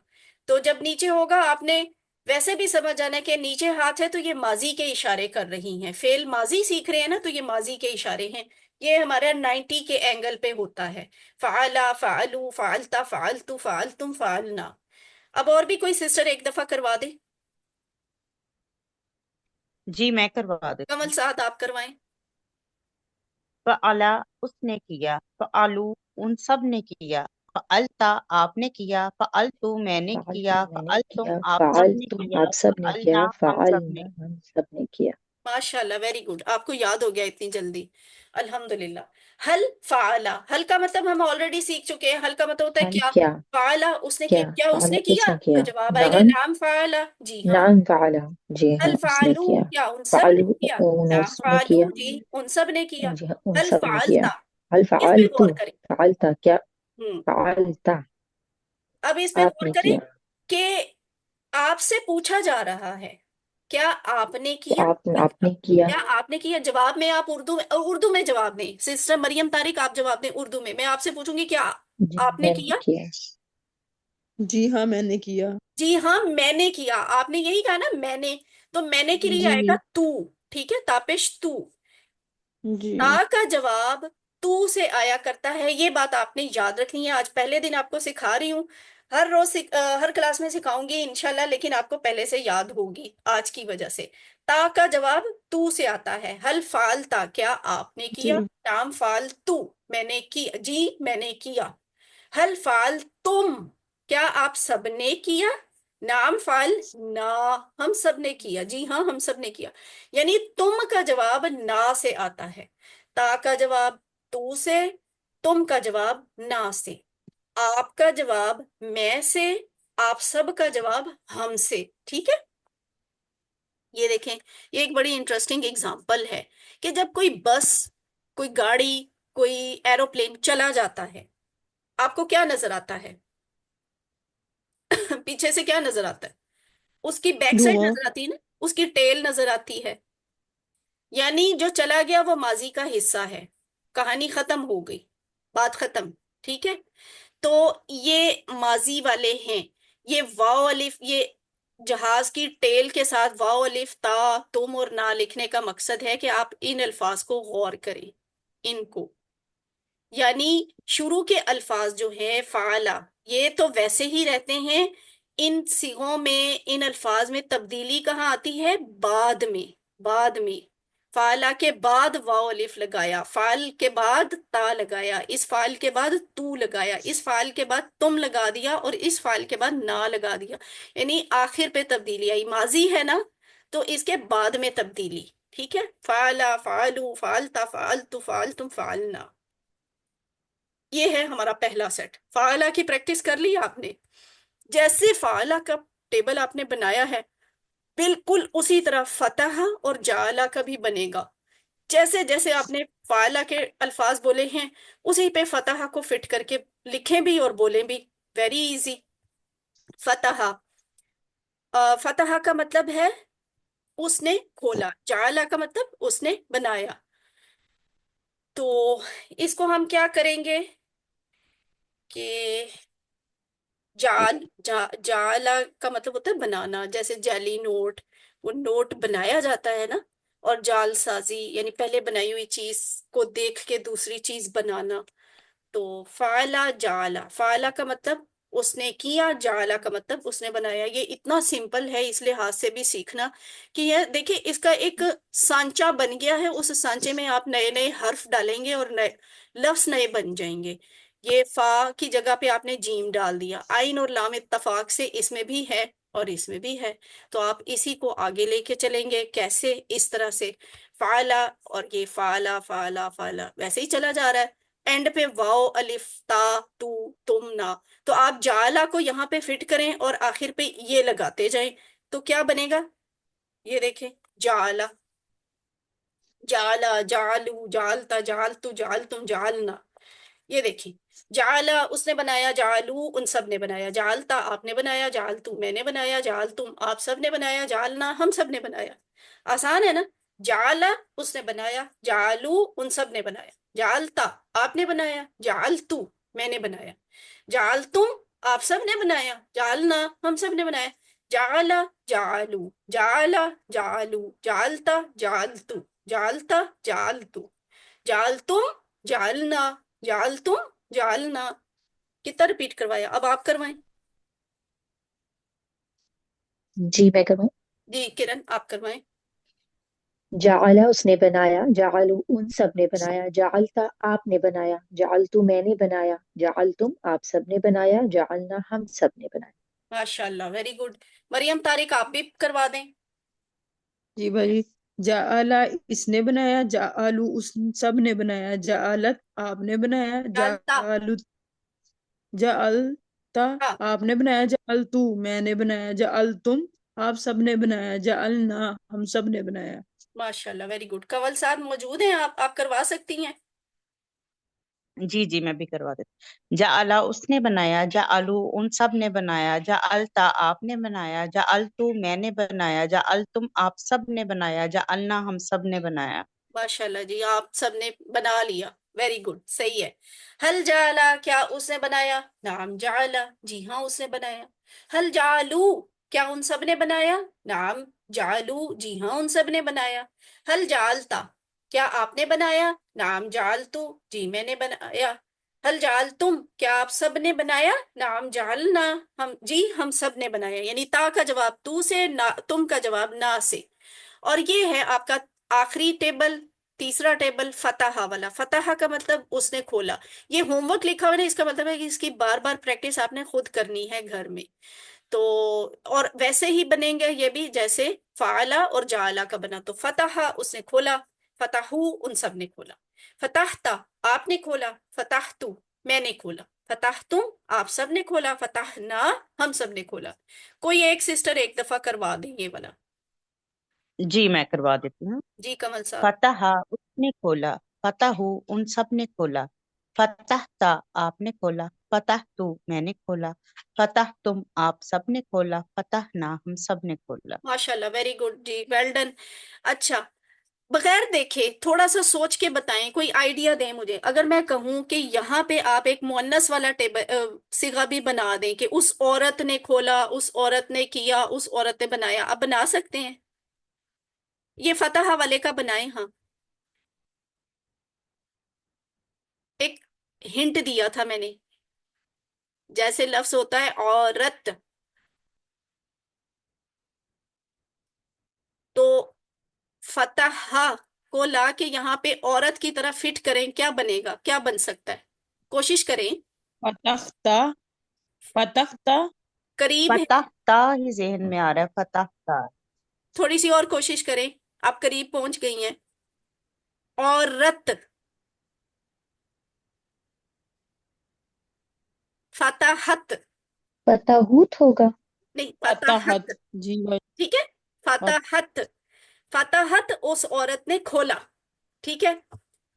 تو جب نیچے ہوگا آپ نے ویسے بھی سمجھ جانا کہ نیچے ہاتھ ہے تو یہ ماضی کے اشارے کر رہی ہیں، فعل ماضی سیکھ رہے ہیں نا تو یہ ماضی کے اشارے ہیں. یہ ہمارا 90 کے اینگل پہ ہوتا ہے، فعلا، فعلو، فعلتا، فعلتو، فعلتم، فعلنا. اب اور بھی کوئی سسٹر ایک دفعہ کروا دے. جی میں کروا دیتی کمل ہوں. سعد آپ کروائیں. فعلا اس نے کیا، فعلو ان سب نے کیا، فعلتا آپ نے کیا، فعلتو میں نے فعلتم کیا، میں نے فعلتم کیا، آپ سب نے فعلتم کیا، آپ سب نے کیا، فعلنا ہم سب نے. فعلنا ہم سب نے کیا. ماشاء اللہ ویری گڈ، آپ کو یاد ہو گیا اتنی جلدی، الحمدللہ. حل فعلا، حل کا مطلب ہم آلریڈی سیکھ چکے ہیں، حل کا مطلب ہوتا ہے حل کیا؟ کیا، فعلا اس نے کیا، کیا کیا اس فعلا نے اس کیا؟ نے تو کیا. جواب آئے گا نعم، نام فعلا، جی ہاں. نعم فعلا، جی ہاں حل اس نے فعلو کیا. کیا ان سب نے فعلو کیا؟ نام انس نے فعلو کیا، جی ان سب نے کیا. جی ہاں ان حل سب نے کیا. فعلتا، حل اس پہ فعلتو، غور کریں. فعلتا کیا، ہوں فعلتا اب اس پہ آپ غور نے کریں کیا. کہ آپ سے پوچھا جا رہا ہے کیا آپ نے تو کیا؟ آپ نے کیا. کیا آپ نے کیا؟ جواب میں آپ اردو میں جواب دیں. سسٹر مریم طارق آپ جواب دیں اردو میں. میں آپ سے پوچھوں گی کیا جی آپ نے میں نے کیا؟ کیا. جی ہاں میں نے کیا. جی ہاں میں نے کیا. آپ نے یہی کہا نا میں نے، تو میں نے کے لیے جی آئے گا تو. ٹھیک ہے، تاپش تو. جی تا کا جواب تو سے آیا کرتا ہے، یہ بات آپ نے یاد رکھنی ہے. آج پہلے دن آپ کو سکھا رہی ہوں، ہر روز ہر کلاس میں سکھاؤں گی انشاءاللہ، لیکن آپ کو پہلے سے یاد ہوگی آج کی وجہ سے. تا کا جواب تو سے آتا ہے. حل فعلتا کیا آپ نے جی کیا؟ نام فعل تو میں نے کیا، جی میں نے کیا. حل فعل تم کیا آپ سب نے کیا؟ نام فعل نا ہم سب نے کیا، جی ہاں ہم سب نے کیا. یعنی تم کا جواب نا سے آتا ہے، تا کا جواب تو سے، تم کا جواب نا سے، آپ کا جواب میں سے، آپ سب کا جواب ہم سے. ٹھیک ہے، یہ دیکھیں یہ ایک بڑی انٹرسٹنگ اگزامپل ہے کہ جب کوئی بس، کوئی گاڑی، کوئی ایروپلین چلا جاتا ہے، آپ کو کیا نظر آتا ہے؟ پیچھے سے کیا نظر آتا ہے؟ اس کی بیک سائڈ دھواں. نظر آتی ہے نا، اس کی ٹیل نظر آتی ہے. یعنی جو چلا گیا وہ ماضی کا حصہ ہے، کہانی ختم ہو گئی، بات ختم. ٹھیک ہے، تو یہ ماضی والے ہیں. یہ واو الف، یہ جہاز کی ٹیل کے ساتھ واو الف تا تم اور نا لکھنے کا مقصد ہے کہ آپ ان الفاظ کو غور کریں، ان کو. یعنی شروع کے الفاظ جو ہیں فعلا، یہ تو ویسے ہی رہتے ہیں. ان صیغوں میں، ان الفاظ میں تبدیلی کہاں آتی ہے؟ بعد میں. بعد میں فعلا کے بعد واو الف لگایا، فعل کے بعد تا لگایا، اس فعل کے بعد تو لگایا، اس فعل کے بعد تم لگا دیا، اور اس فعل کے بعد نا لگا دیا. یعنی آخر پہ تبدیلی آئی. ماضی ہے نا تو اس کے بعد میں تبدیلی. ٹھیک ہے، فعلا، فعلو، فعلتا، فعلتو، فعلتم، فعلنا. یہ ہے ہمارا پہلا سیٹ. فعلا کی پریکٹس کر لی آپ نے. جیسے فعلا کا ٹیبل آپ نے بنایا ہے، بالکل اسی طرح فتح اور جعلا کا بھی بنے گا. جیسے جیسے آپ نے فعلا کے الفاظ بولے ہیں اسی پہ فتح کو فٹ کر کے لکھیں بھی اور بولیں بھی. Very easy. فتح، فتح کا مطلب ہے اس نے کھولا، جعلا کا مطلب اس نے بنایا. تو اس کو ہم کیا کریں گے کہ جعلا کا مطلب ہوتا ہے بنانا. جیسے جعلی نوٹ، وہ نوٹ بنایا جاتا ہے نا. اور جعل سازی یعنی پہلے بنائی ہوئی چیز کو دیکھ کے دوسری چیز بنانا. تو فعلا جعلا، فعلا کا مطلب اس نے کیا، جعلا کا مطلب اس نے بنایا. یہ اتنا سمپل ہے اس لحاظ سے بھی سیکھنا کہ یہ دیکھیں اس کا ایک سانچہ بن گیا ہے. اس سانچے میں آپ نئے نئے حرف ڈالیں گے اور نئے لفظ نئے بن جائیں گے. یہ فا کی جگہ پہ آپ نے جیم ڈال دیا. آئین اور لام اتفاق سے اس میں بھی ہے اور اس میں بھی ہے. تو آپ اسی کو آگے لے کے چلیں گے. کیسے؟ اس طرح سے فعلا، اور یہ فعلا فعلا فعلا ویسے ہی چلا جا رہا ہے. اینڈ پہ واو الف تا تو تم نا. تو آپ جعلا کو یہاں پہ فٹ کریں اور آخر پہ یہ لگاتے جائیں تو کیا بنے گا؟ یہ دیکھیں، جعلا، جعلا، جعلو، جعلتا، جعلتو، جعلتم، جعلنا. یہ دیکھیں، جعلا اس نے بنایا، جعلو ان سب نے بنایا، جعلتا آپ نے بنایا، جعلتو میں نے بنایا، جعلتم آپ سب نے بنایا، جعلنا ہم سب نے بنایا. آسان ہے نا؟ جعلا اس نے بنایا، جعلو ان سب نے بنایا، جعلتا آپ نے بنایا، جعلتو میں نے بنایا، جعلتم آپ سب نے بنایا، جعلنا ہم سب نے بنایا، جعلا، جعلو، جعلا، جعلو، جعلتا، جعلتو، جعلتا، جعلتو، جعلتم، جعلنا، جعلتم، جعلنا. کتنا ریپیٹ کروایا؟ اب آپ کروائیں. جی میں کروں. جی کرن آپ کروائیں. جعلا اس نے بنایا، جعلو ان سب نے بنایا، جعلتا آپ نے بنایا، جعلتو میں نے بنایا، جعلتم آپ سب نے بنایا، جعلنا ہم سب نے بنایا. ماشاء اللہ، ویری گڈ. مریم طارق آپ بھی کروا دیں. جی بھائی. جعلا اس نے بنایا، جعلو اس سب نے بنایا، جعلت آپ نے بنایا، جعلتا، جعلت جعلتا ہاں آپ نے بنایا، جعلتو میں نے بنایا، جعلتم آپ سب نے بنایا، جعلنا ہم سب نے بنایا. ماشاء اللہ، ویری گڈ. کنول صاحب موجود ہیں؟ آپ کروا سکتی ہیں. جی جی میں بھی کروا دیتی. جعلا اس نے بنایا، جعلو ان سب نے بنایا، جعلتا آپ نے بنایا، جعلتو میں نے بنایا، جعلتم آپ سب نے بنایا، جعلنا ہم سب نے بنایا. ماشاء اللہ جی، آپ سب نے بنا لیا. ویری گڈ، صحیح ہے. حل جعلا کیا اس نے بنایا؟ نعم جعلا جی ہاں اس نے بنایا. حل جعلو کیا ان سب نے بنایا؟ نعم جعلو جی ہاں ان سب نے بنایا. حل جعلتا کیا آپ نے بنایا؟ نعم جعلتو جی میں نے بنایا. حل جعلتم کیا آپ سب نے بنایا؟ نعم جعلنا جی ہم سب نے بنایا. یعنی تا کا جواب تو سے، تم کا جواب نا سے. اور یہ ہے آپ کا آخری ٹیبل، تیسرا ٹیبل فتح والا. فتح کا مطلب اس نے کھولا. یہ ہوم ورک لکھا ہوا ہے، اس کا مطلب ہے کہ اس کی بار بار پریکٹس آپ نے خود کرنی ہے گھر میں. تو اور ویسے ہی بنیں گے یہ بھی جیسے فعلا اور جعلا کا بنا. تو فتح اس نے کھولا، فتحو ان سب نے کھولا، فتحتا آپ نے کھولا، فتحتو میں نے کھولا، فتحتم آپ سب نے کھولا، فتحنا ہم سب نے کھولا. کوئی ایک سسٹر ایک دفعہ کروا دیں یہ والا. جی میں کروا دیتی ہوں. جی کمل صاحب. فتح اس نے کھولا، فتح ان سب نے کھولا، فتحتا آپ نے کھولا، فتح تو میں نے کھولا، فتح تم آپ سب نے کھولا، فتح نہ ہم سب نے کھولا. ماشاء اللہ، ویری گڈ جی، ویل ڈن. اچھا، بغیر دیکھے تھوڑا سا سوچ کے بتائیں، کوئی آئیڈیا دیں مجھے. اگر میں کہوں کہ یہاں پہ آپ ایک مؤنث والا صیغہ بھی بنا دیں کہ اس عورت نے کھولا، اس عورت نے کیا، اس عورت نے بنایا، آپ بنا سکتے ہیں؟ یہ فتح والے کا بنائیں. ہاں ایک ہنٹ دیا تھا میں نے. جیسے لفظ ہوتا ہے عورت، تو فتح کو لا کے یہاں پہ عورت کی طرح فٹ کریں، کیا بنے گا؟ کیا بن سکتا ہے؟ کوشش کریں. فتحتا فتحتا قریب ہے. فتح تا ہی ذہن میں آ رہا ہے، فتح تا. تھوڑی سی اور کوشش کریں، آپ قریب پہنچ گئی ہیں. عورت، فتحت، فتحوت ہوگا. نہیں فتحت. فتحت. جی بھائی. ٹھیک ہے، فتحت. فتحت اس عورت نے کھولا. ٹھیک ہے.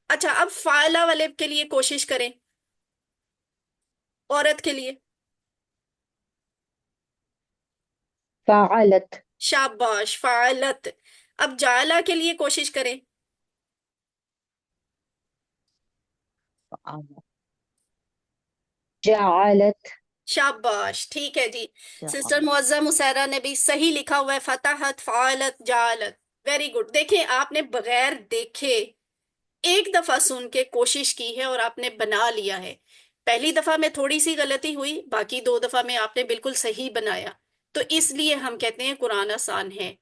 اچھا اب فائلہ والے کے لیے کوشش کریں، عورت کے لیے. فعلت. شاباش، فعلت. اب جعلہ کے لیے کوشش کریں. جعلت. شاباش، ٹھیک ہے جی. جعل. سسٹر معظم مسیرہ نے بھی صحیح لکھا ہوا ہے، فتحت، فعلت، جعلت. Very good. دیکھیں آپ نے بغیر دیکھے ایک دفعہ سن کے کوشش کی ہے اور آپ نے بنا لیا ہے. پہلی دفعہ میں تھوڑی سی غلطی ہوئی، باقی 2 دفعہ میں آپ نے بالکل صحیح بنایا، تو اس لیے ہم کہتے ہیں قرآن آسان ہے۔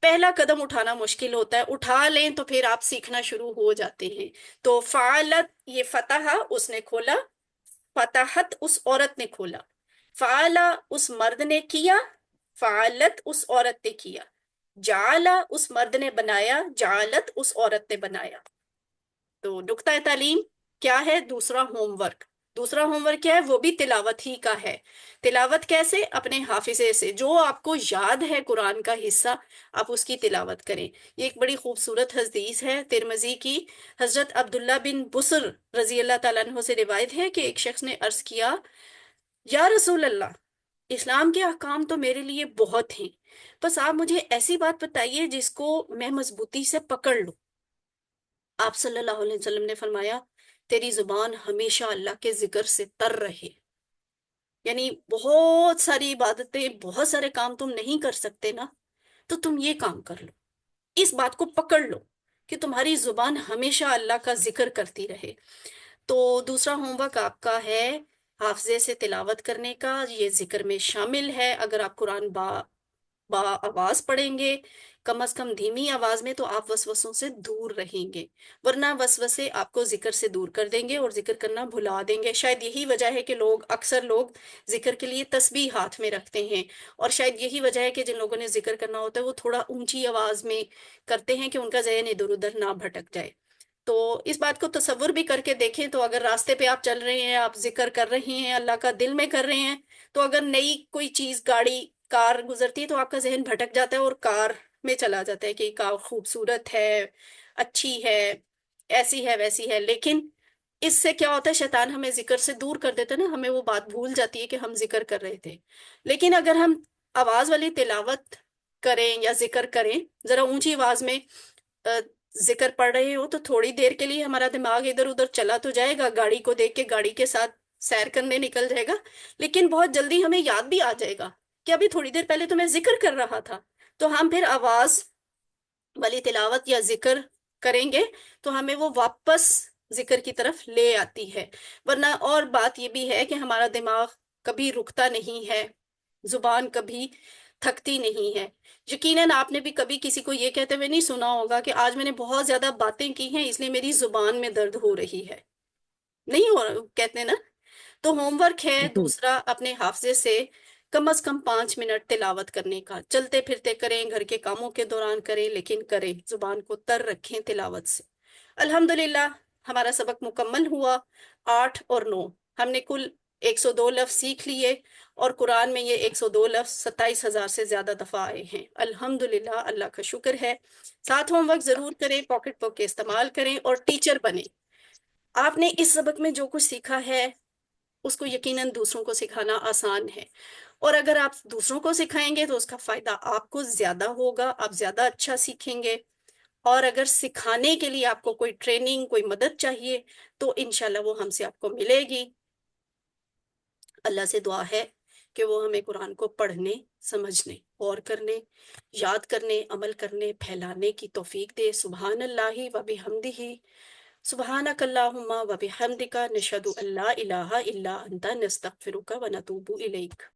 پہلا قدم اٹھانا مشکل ہوتا ہے، اٹھا لیں تو پھر آپ سیکھنا شروع ہو جاتے ہیں۔ تو فعلت، یہ فتح اس نے کھولا، فتحت اس عورت نے کھولا، فعلا اس مرد نے کیا، فعلت اس عورت نے کیا، جعلا اس مرد نے بنایا، جعلت اس عورت نے بنایا۔ تو نقطہ تعلیم کیا ہے؟ دوسرا ہوم ورک، دوسرا ہوم ورک کیا ہے؟ وہ بھی تلاوت ہی کا ہے۔ تلاوت کیسے؟ اپنے حافظے سے، جو آپ کو یاد ہے قرآن کا حصہ آپ اس کی تلاوت کریں۔ یہ ایک بڑی خوبصورت حدیث ہے ترمذی کی، حضرت عبداللہ بن بسر رضی اللہ تعالیٰ عنہ سے روایت ہے کہ ایک شخص نے عرض کیا، یا رسول اللہ، اسلام کے احکام تو میرے لیے بہت ہیں، بس آپ مجھے ایسی بات بتائیے جس کو میں مضبوطی سے پکڑ لوں۔ آپ صلی اللہ علیہ وسلم نے فرمایا، تیری زبان ہمیشہ اللہ کے ذکر سے تر رہے۔ یعنی بہت ساری عبادتیں، بہت سارے کام تم نہیں کر سکتے نا، تو تم یہ کام کر لو، اس بات کو پکڑ لو کہ تمہاری زبان ہمیشہ اللہ کا ذکر کرتی رہے۔ تو دوسرا ہوم ورک آپ کا ہے حافظے سے تلاوت کرنے کا، یہ ذکر میں شامل ہے۔ اگر آپ قرآن با آواز پڑھیں گے، کم از کم دھیمی آواز میں، تو آپ وسوسوں سے دور رہیں گے، ورنہ وسوسے آپ کو ذکر سے دور کر دیں گے اور ذکر کرنا بھلا دیں گے۔ شاید یہی وجہ ہے کہ اکثر لوگ ذکر کے لیے تسبیح ہاتھ میں رکھتے ہیں، اور شاید یہی وجہ ہے کہ جن لوگوں نے ذکر کرنا ہوتا ہے وہ تھوڑا اونچی آواز میں کرتے ہیں کہ ان کا ذہن ادھر ادھر نہ بھٹک جائے۔ تو اس بات کو تصور بھی کر کے دیکھیں، تو اگر راستے پہ آپ چل رہے ہیں، آپ ذکر کر رہے ہیں، اللہ کا دل میں کر رہے ہیں، تو اگر نئی کوئی چیز، گاڑی، کار گزرتی ہے تو آپ کا ذہن بھٹک جاتا ہے اور کار میں چلا جاتا ہے کہ کار خوبصورت ہے، اچھی ہے، ایسی ہے، ویسی ہے، لیکن اس سے کیا ہوتا ہے؟ شیطان ہمیں ذکر سے دور کر دیتا ہے نا، ہمیں وہ بات بھول جاتی ہے کہ ہم ذکر کر رہے تھے۔ لیکن اگر ہم آواز والی تلاوت کریں یا ذکر کریں، ذرا اونچی آواز میں ذکر پڑھ رہے ہو، تو تھوڑی دیر کے لیے ہمارا دماغ ادھر ادھر چلا تو جائے گا، گاڑی کو دیکھ کے گاڑی کے ساتھ سیر کرنے نکل جائے گا، لیکن بہت جلدی ہمیں یاد بھی آ جائے گا کہ ابھی تھوڑی دیر پہلے تو میں ذکر کر رہا تھا۔ تو ہم پھر آواز والی تلاوت یا ذکر کریں گے تو ہمیں وہ واپس ذکر کی طرف لے آتی ہے۔ ورنہ اور بات یہ بھی ہے کہ ہمارا دماغ کبھی رکتا نہیں ہے، زبان کبھی تھکتی نہیں ہے۔ یقیناً آپ نے بھی کبھی کسی کو یہ کہتے ہوئے نہیں سنا ہوگا کہ آج میں نے بہت زیادہ باتیں کی ہیں اس لیے میری زبان میں درد ہو رہی ہے، نہیں ہو کہتے نا۔ تو ہوم ورک ہے جی دوسرا، اپنے حافظے سے کم از کم 5 منٹ تلاوت کرنے کا، چلتے پھرتے کریں، گھر کے کاموں کے دوران کریں، لیکن کریں، زبان کو تر رکھیں تلاوت سے۔ الحمدللہ ہمارا سبق مکمل ہوا، 8 اور 9 ہم نے کل 102 لفظ سیکھ لیے، اور قرآن میں یہ 102 لفظ 27,000 سے زیادہ دفعہ آئے ہیں۔ الحمدللہ، اللہ کا شکر ہے۔ ساتھ ہوم ورک ضرور کریں، پاکٹ بک کے استعمال کریں، اور ٹیچر بنیں۔ آپ نے اس سبق میں جو کچھ سیکھا ہے اس کو یقیناً دوسروں کو سکھانا آسان ہے، اور اگر آپ دوسروں کو سکھائیں گے تو اس کا فائدہ آپ کو زیادہ ہوگا، آپ زیادہ اچھا سیکھیں گے۔ اور اگر سکھانے کے لیے آپ کو کوئی ٹریننگ، کوئی مدد چاہیے تو انشاءاللہ وہ ہم سے آپ کو ملے گی۔ اللہ سے دعا ہے کہ وہ ہمیں قرآن کو پڑھنے، سمجھنے، غور کرنے، یاد کرنے، عمل کرنے، پھیلانے کی توفیق دے۔ سبحان اللہ و بحمدہ، سبحانک اللہم و بحمدک، نشہد ان لا الہ الا انت، نستغفرک و نتوب الیک۔